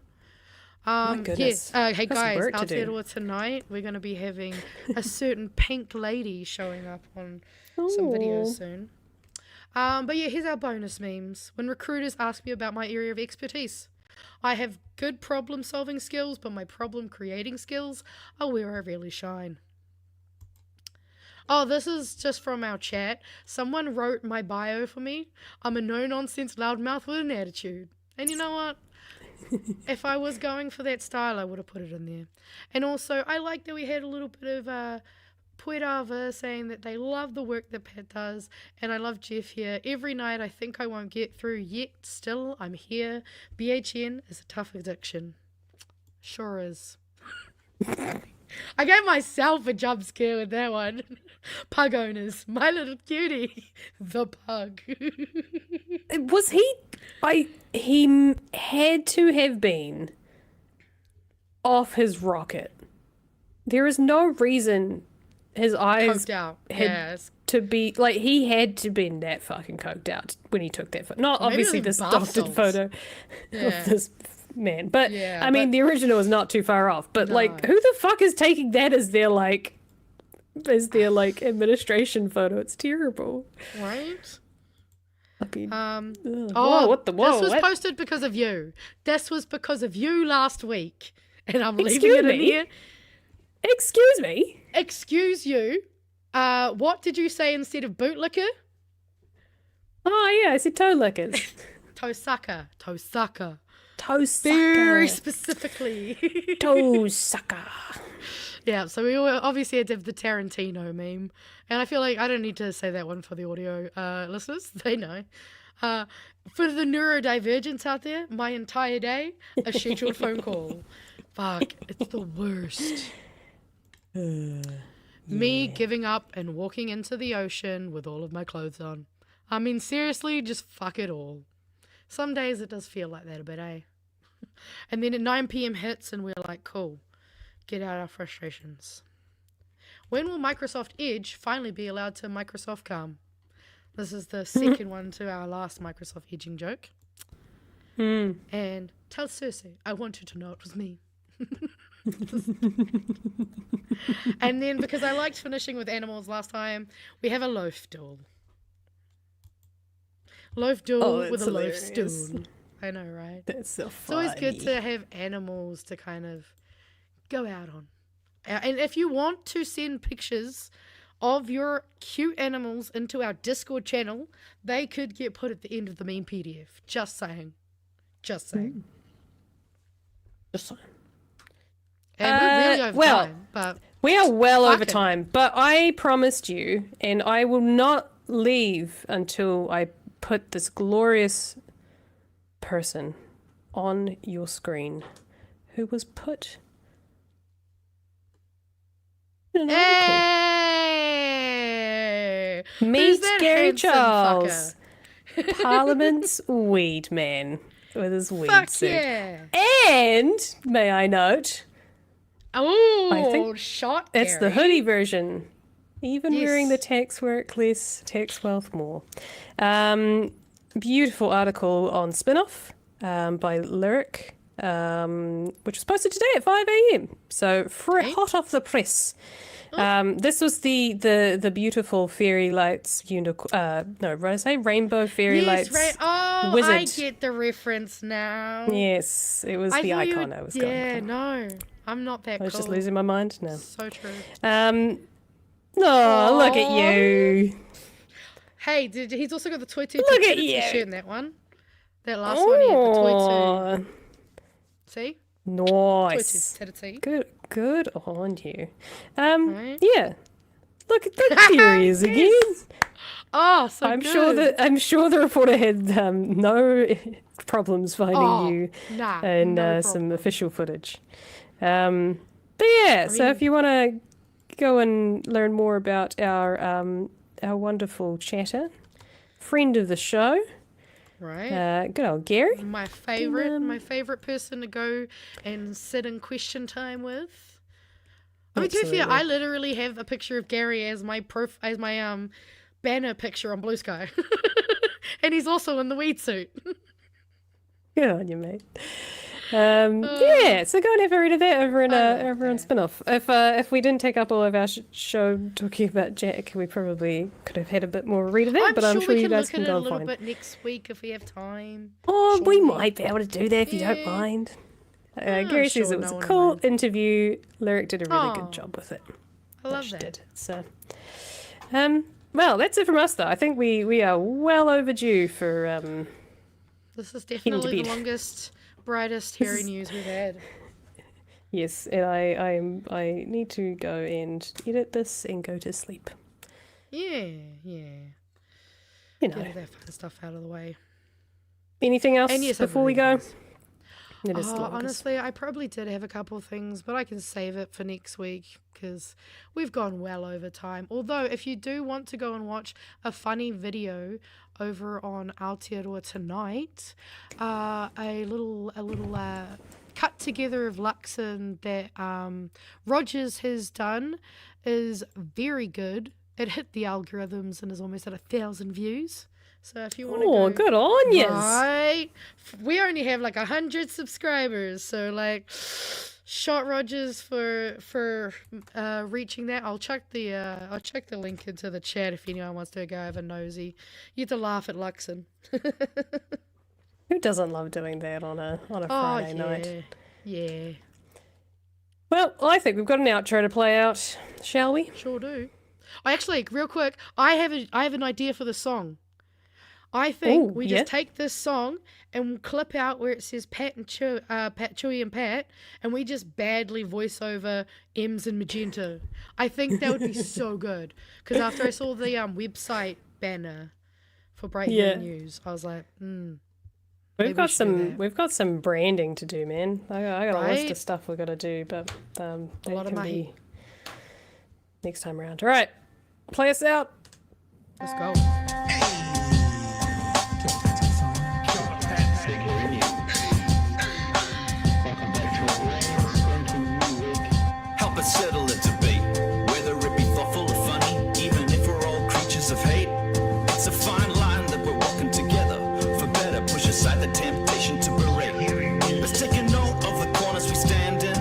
[SPEAKER 1] My goodness.
[SPEAKER 2] Yes. Hey
[SPEAKER 1] Got some
[SPEAKER 2] guys,
[SPEAKER 1] work to do.
[SPEAKER 2] Aotearoa tonight we're going to be having a certain pink lady showing up on some videos soon. But yeah, here's our bonus memes. When recruiters ask me about my area of expertise, I have good problem solving skills, but my problem creating skills are where I really shine. Oh, this is just from our chat. Someone wrote my bio for me. I'm a no-nonsense loudmouth with an attitude. And you know what? If I was going for that style, I would have put it in there. And also, I like that we had a little bit of Puerava saying that they love the work that Pat does. And I love Jeff here. Every night I think I won't get through, yet still I'm here. BHN is a tough addiction. Sure is. I gave myself a jump scare with that one. Pug owners, my little cutie, the pug.
[SPEAKER 1] Was he? He had to have been off his rocket. There is no reason his eyes
[SPEAKER 2] Coked out.
[SPEAKER 1] had
[SPEAKER 2] Yes.
[SPEAKER 1] to be like, he had to been that fucking coked out when he took that photo. Not
[SPEAKER 2] Maybe
[SPEAKER 1] obviously
[SPEAKER 2] it
[SPEAKER 1] this
[SPEAKER 2] was bath
[SPEAKER 1] doctored
[SPEAKER 2] salts.
[SPEAKER 1] photo
[SPEAKER 2] Yeah.
[SPEAKER 1] of this man, but
[SPEAKER 2] Yeah,
[SPEAKER 1] I mean
[SPEAKER 2] but-
[SPEAKER 1] the original is not too far off. But like,
[SPEAKER 2] No.
[SPEAKER 1] who the fuck is taking that as their administration photo? It's terrible.
[SPEAKER 2] Right?
[SPEAKER 1] I mean,
[SPEAKER 2] Oh,
[SPEAKER 1] what the
[SPEAKER 2] This
[SPEAKER 1] whoa?
[SPEAKER 2] was
[SPEAKER 1] what?
[SPEAKER 2] posted because of you. This was because of you last week. And I'm leaving
[SPEAKER 1] Excuse
[SPEAKER 2] it in
[SPEAKER 1] me?
[SPEAKER 2] here.
[SPEAKER 1] Excuse me.
[SPEAKER 2] Excuse you. What did you say instead of bootlicker?
[SPEAKER 1] Oh yeah, I said toe lickers.
[SPEAKER 2] Toe sucker. Toe sucker.
[SPEAKER 1] Toe sucker.
[SPEAKER 2] Very specifically.
[SPEAKER 1] Toe sucker.
[SPEAKER 2] Yeah, so we obviously had to have the Tarantino meme. And I feel like I don't need to say that one for the audio listeners. They know. For the neurodivergents out there, my entire day, a scheduled phone call. Fuck, it's the worst. Me giving up and walking into the ocean with all of my clothes on. I mean, seriously, just fuck it all. Some days it does feel like that a bit, eh? And then at 9 p.m. hits and we're like, cool, get out our frustrations. When will Microsoft Edge finally be allowed to Microsoft Calm? This is the second one to our last Microsoft Edging joke. And tell Cersei, I want you to know it was me. And then, because I liked finishing with animals last time, we have a loaf duel. Loaf duel
[SPEAKER 1] that's
[SPEAKER 2] with a loaf
[SPEAKER 1] hilarious.
[SPEAKER 2] stool. I know, right?
[SPEAKER 1] That's so
[SPEAKER 2] It's
[SPEAKER 1] funny.
[SPEAKER 2] always good to have animals to kind of go out on. And if you want to send pictures of your cute animals into our Discord channel, they could get put at the end of the meme PDF. Just saying. Just saying.
[SPEAKER 1] Just saying.
[SPEAKER 2] And we're really over
[SPEAKER 1] well,
[SPEAKER 2] time, but
[SPEAKER 1] We are well over
[SPEAKER 2] Fucking-
[SPEAKER 1] time, but I promised you, and I will not leave until I put this glorious person on your screen who was put in an article.
[SPEAKER 2] hey! Who's
[SPEAKER 1] Meet
[SPEAKER 2] that
[SPEAKER 1] Gary
[SPEAKER 2] handsome
[SPEAKER 1] Charles,
[SPEAKER 2] fucker?
[SPEAKER 1] Parliament's weed man with his weed
[SPEAKER 2] Fuck
[SPEAKER 1] suit.
[SPEAKER 2] yeah!
[SPEAKER 1] And, may I note,
[SPEAKER 2] Oh,
[SPEAKER 1] think
[SPEAKER 2] shot
[SPEAKER 1] it's the
[SPEAKER 2] Gary.
[SPEAKER 1] hoodie version. Even wearing the
[SPEAKER 2] Yes.
[SPEAKER 1] tax work less, tax wealth more. Beautiful article on Spinoff by Lyric, which was posted today at 5 a.m. So hot off the press. This was the beautiful fairy lights rainbow fairy lights
[SPEAKER 2] Oh,
[SPEAKER 1] wizard.
[SPEAKER 2] I get the reference now.
[SPEAKER 1] Yes, it was
[SPEAKER 2] I
[SPEAKER 1] the
[SPEAKER 2] thought you
[SPEAKER 1] icon
[SPEAKER 2] were-
[SPEAKER 1] I was going
[SPEAKER 2] Yeah,
[SPEAKER 1] for.
[SPEAKER 2] no, I'm not that
[SPEAKER 1] I was
[SPEAKER 2] cool.
[SPEAKER 1] just losing my mind now.
[SPEAKER 2] So true.
[SPEAKER 1] Oh, look at you.
[SPEAKER 2] Hey, he's also got the toy too.
[SPEAKER 1] Look at you.
[SPEAKER 2] Shirt in that one. That last one, he had the toy
[SPEAKER 1] Oh,
[SPEAKER 2] too. See?
[SPEAKER 1] nice.
[SPEAKER 2] Toy too.
[SPEAKER 1] Good on you.
[SPEAKER 2] Right.
[SPEAKER 1] Yeah. Look, here he is again.
[SPEAKER 2] Oh, so
[SPEAKER 1] I'm
[SPEAKER 2] good.
[SPEAKER 1] sure the reporter had no problems finding you
[SPEAKER 2] Nah,
[SPEAKER 1] and
[SPEAKER 2] no
[SPEAKER 1] some
[SPEAKER 2] problem.
[SPEAKER 1] official footage. But yeah, so if you want to go and learn more about our wonderful chatter, friend of the show,
[SPEAKER 2] Right.
[SPEAKER 1] good old Gary.
[SPEAKER 2] My favorite person to go and sit in question time with. I mean, to be fair,
[SPEAKER 1] Absolutely.
[SPEAKER 2] I literally have a picture of Gary as my banner picture on Blue Sky, and he's also in the weed suit.
[SPEAKER 1] Good on you, mate. Yeah, so go and have a read of that over on Spin-Off. If we didn't take up all of our show talking about Jack, we probably could have had a bit more read of that, but I'm sure
[SPEAKER 2] we
[SPEAKER 1] you guys
[SPEAKER 2] look
[SPEAKER 1] can
[SPEAKER 2] at it
[SPEAKER 1] go
[SPEAKER 2] a
[SPEAKER 1] and
[SPEAKER 2] little
[SPEAKER 1] find.
[SPEAKER 2] bit next week if we have time.
[SPEAKER 1] Oh, we
[SPEAKER 2] Surely.
[SPEAKER 1] might be able to do that if you don't
[SPEAKER 2] Yeah.
[SPEAKER 1] mind. Gary says
[SPEAKER 2] sure,
[SPEAKER 1] it was
[SPEAKER 2] no
[SPEAKER 1] a
[SPEAKER 2] one
[SPEAKER 1] cool
[SPEAKER 2] mind.
[SPEAKER 1] interview. Lyric did a really
[SPEAKER 2] Aw.
[SPEAKER 1] good job with it.
[SPEAKER 2] I love
[SPEAKER 1] She
[SPEAKER 2] that.
[SPEAKER 1] did. So, well, that's it from us, though. I think we are well overdue for
[SPEAKER 2] This is
[SPEAKER 1] Him to
[SPEAKER 2] definitely
[SPEAKER 1] beat.
[SPEAKER 2] the longest, brightest hairy news we've had.
[SPEAKER 1] yes, and I need to go and edit this and go to sleep.
[SPEAKER 2] Yeah.
[SPEAKER 1] You
[SPEAKER 2] Get
[SPEAKER 1] know,
[SPEAKER 2] all that fun stuff out of the way.
[SPEAKER 1] anything else
[SPEAKER 2] And yes, I've
[SPEAKER 1] before we
[SPEAKER 2] read
[SPEAKER 1] go?
[SPEAKER 2] these.
[SPEAKER 1] It is the longest.
[SPEAKER 2] Honestly, I probably did have a couple of things, but I can save it for next week because we've gone well over time. Although, if you do want to go and watch a funny video over on Aotearoa tonight, a little cut together of Luxon that Rogers has done is very good. It hit the algorithms and is almost at 1,000 views. So if you want to
[SPEAKER 1] Oh,
[SPEAKER 2] go,
[SPEAKER 1] good on you.
[SPEAKER 2] right, we only have like 100 subscribers, so like, shot Rogers for reaching that. I'll check the link into the chat if anyone wants to go have a nosy. You have to laugh at Luxon.
[SPEAKER 1] Who doesn't love doing that on a Friday night?
[SPEAKER 2] Yeah,
[SPEAKER 1] Well, I think we've got an outro to play out, shall we?
[SPEAKER 2] sure do. Actually, real quick, I have an idea for the song. I think
[SPEAKER 1] Ooh,
[SPEAKER 2] we
[SPEAKER 1] yeah?
[SPEAKER 2] just take this song and we'll clip out where it says Pat, Chewie and Pat, and we just badly voice over M's and Magenta. I think that would be so good. Because after I saw the website banner for Breaking
[SPEAKER 1] Yeah.
[SPEAKER 2] News, I was like, maybe
[SPEAKER 1] We've got
[SPEAKER 2] we should do
[SPEAKER 1] some
[SPEAKER 2] that.
[SPEAKER 1] we've got some branding to do, man. I got a list
[SPEAKER 2] Right?
[SPEAKER 1] of stuff we've got to do, but that
[SPEAKER 2] lot of
[SPEAKER 1] can
[SPEAKER 2] mahi.
[SPEAKER 1] be next time around. All right, play us out.
[SPEAKER 2] Let's go.
[SPEAKER 11] Help us settle a debate, whether it be thoughtful or funny, even if we're all creatures of hate. It's a fine line that we're walking together. For better, push aside the temptation to berate. Let's take a note of the corners we stand in.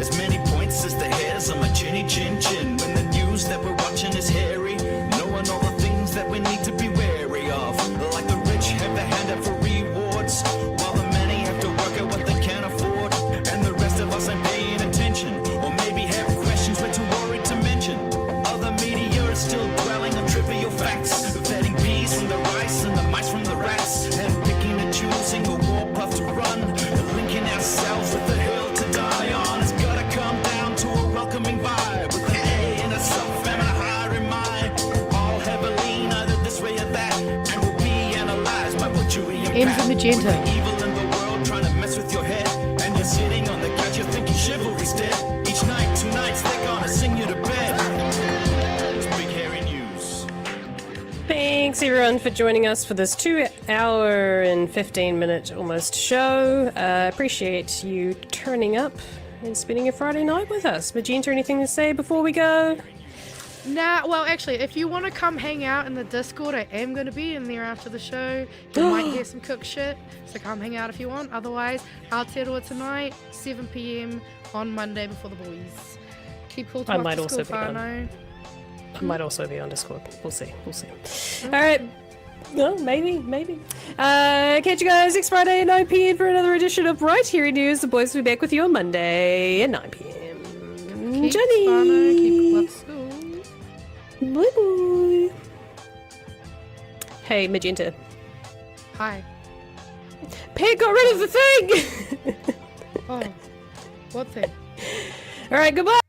[SPEAKER 11] As many points as the hairs on my chinny chin chin. When the news that we're watching is hairy, knowing all the things that we need to be wary of. Like the rich have the hand out for rewards, while the many have to work out what they can afford. And the rest of us ain't paying attention, or maybe have questions we're too worried to mention. Other media is still dwelling on trivial facts, vetting peas from the rice and the mice from the rats, and picking and choosing a war path to run, and linking ourselves with the hill to die on. It's gotta come down to a welcoming vibe, with an A and a self and a higher in mind. All have a lean either this way or that, and will be analyzed by what Chewie and
[SPEAKER 2] M's
[SPEAKER 11] Pat.
[SPEAKER 2] and Magenta.
[SPEAKER 11] With the evil in the world trying to mess with your head, and you're sitting on the couch, you're thinking chivalry's dead. Each night, 2 nights, they're gonna sing you to bed. It's Big Hairy News.
[SPEAKER 1] Thanks everyone for joining us for this 2 hour and 15-minute almost show. Appreciate you turning up and spending a Friday night with us. Magenta, anything to say before we go?
[SPEAKER 2] Nah, well, actually, if you want to come hang out in the Discord, I am going to be in there after the show. You might hear some cook shit, so come hang out if you want. Otherwise, Aotearoa tonight, 7 p.m. on Monday before the boys. Keep cool to
[SPEAKER 1] I
[SPEAKER 2] after
[SPEAKER 1] might
[SPEAKER 2] school,
[SPEAKER 1] also be on.
[SPEAKER 2] whānau.
[SPEAKER 1] I might also be on Discord. We'll see. All right. Well, maybe. Catch you guys next Friday at 9 p.m. for another edition of Right Here News. The boys will be back with you on Monday at 9 p.m.
[SPEAKER 2] Keep
[SPEAKER 1] Jenny.
[SPEAKER 2] whānau, keep cool at school.
[SPEAKER 1] Bye. Hey, Magenta.
[SPEAKER 2] Hi.
[SPEAKER 1] Pat got rid of the thing!
[SPEAKER 2] Oh, what thing?
[SPEAKER 1] All right, goodbye.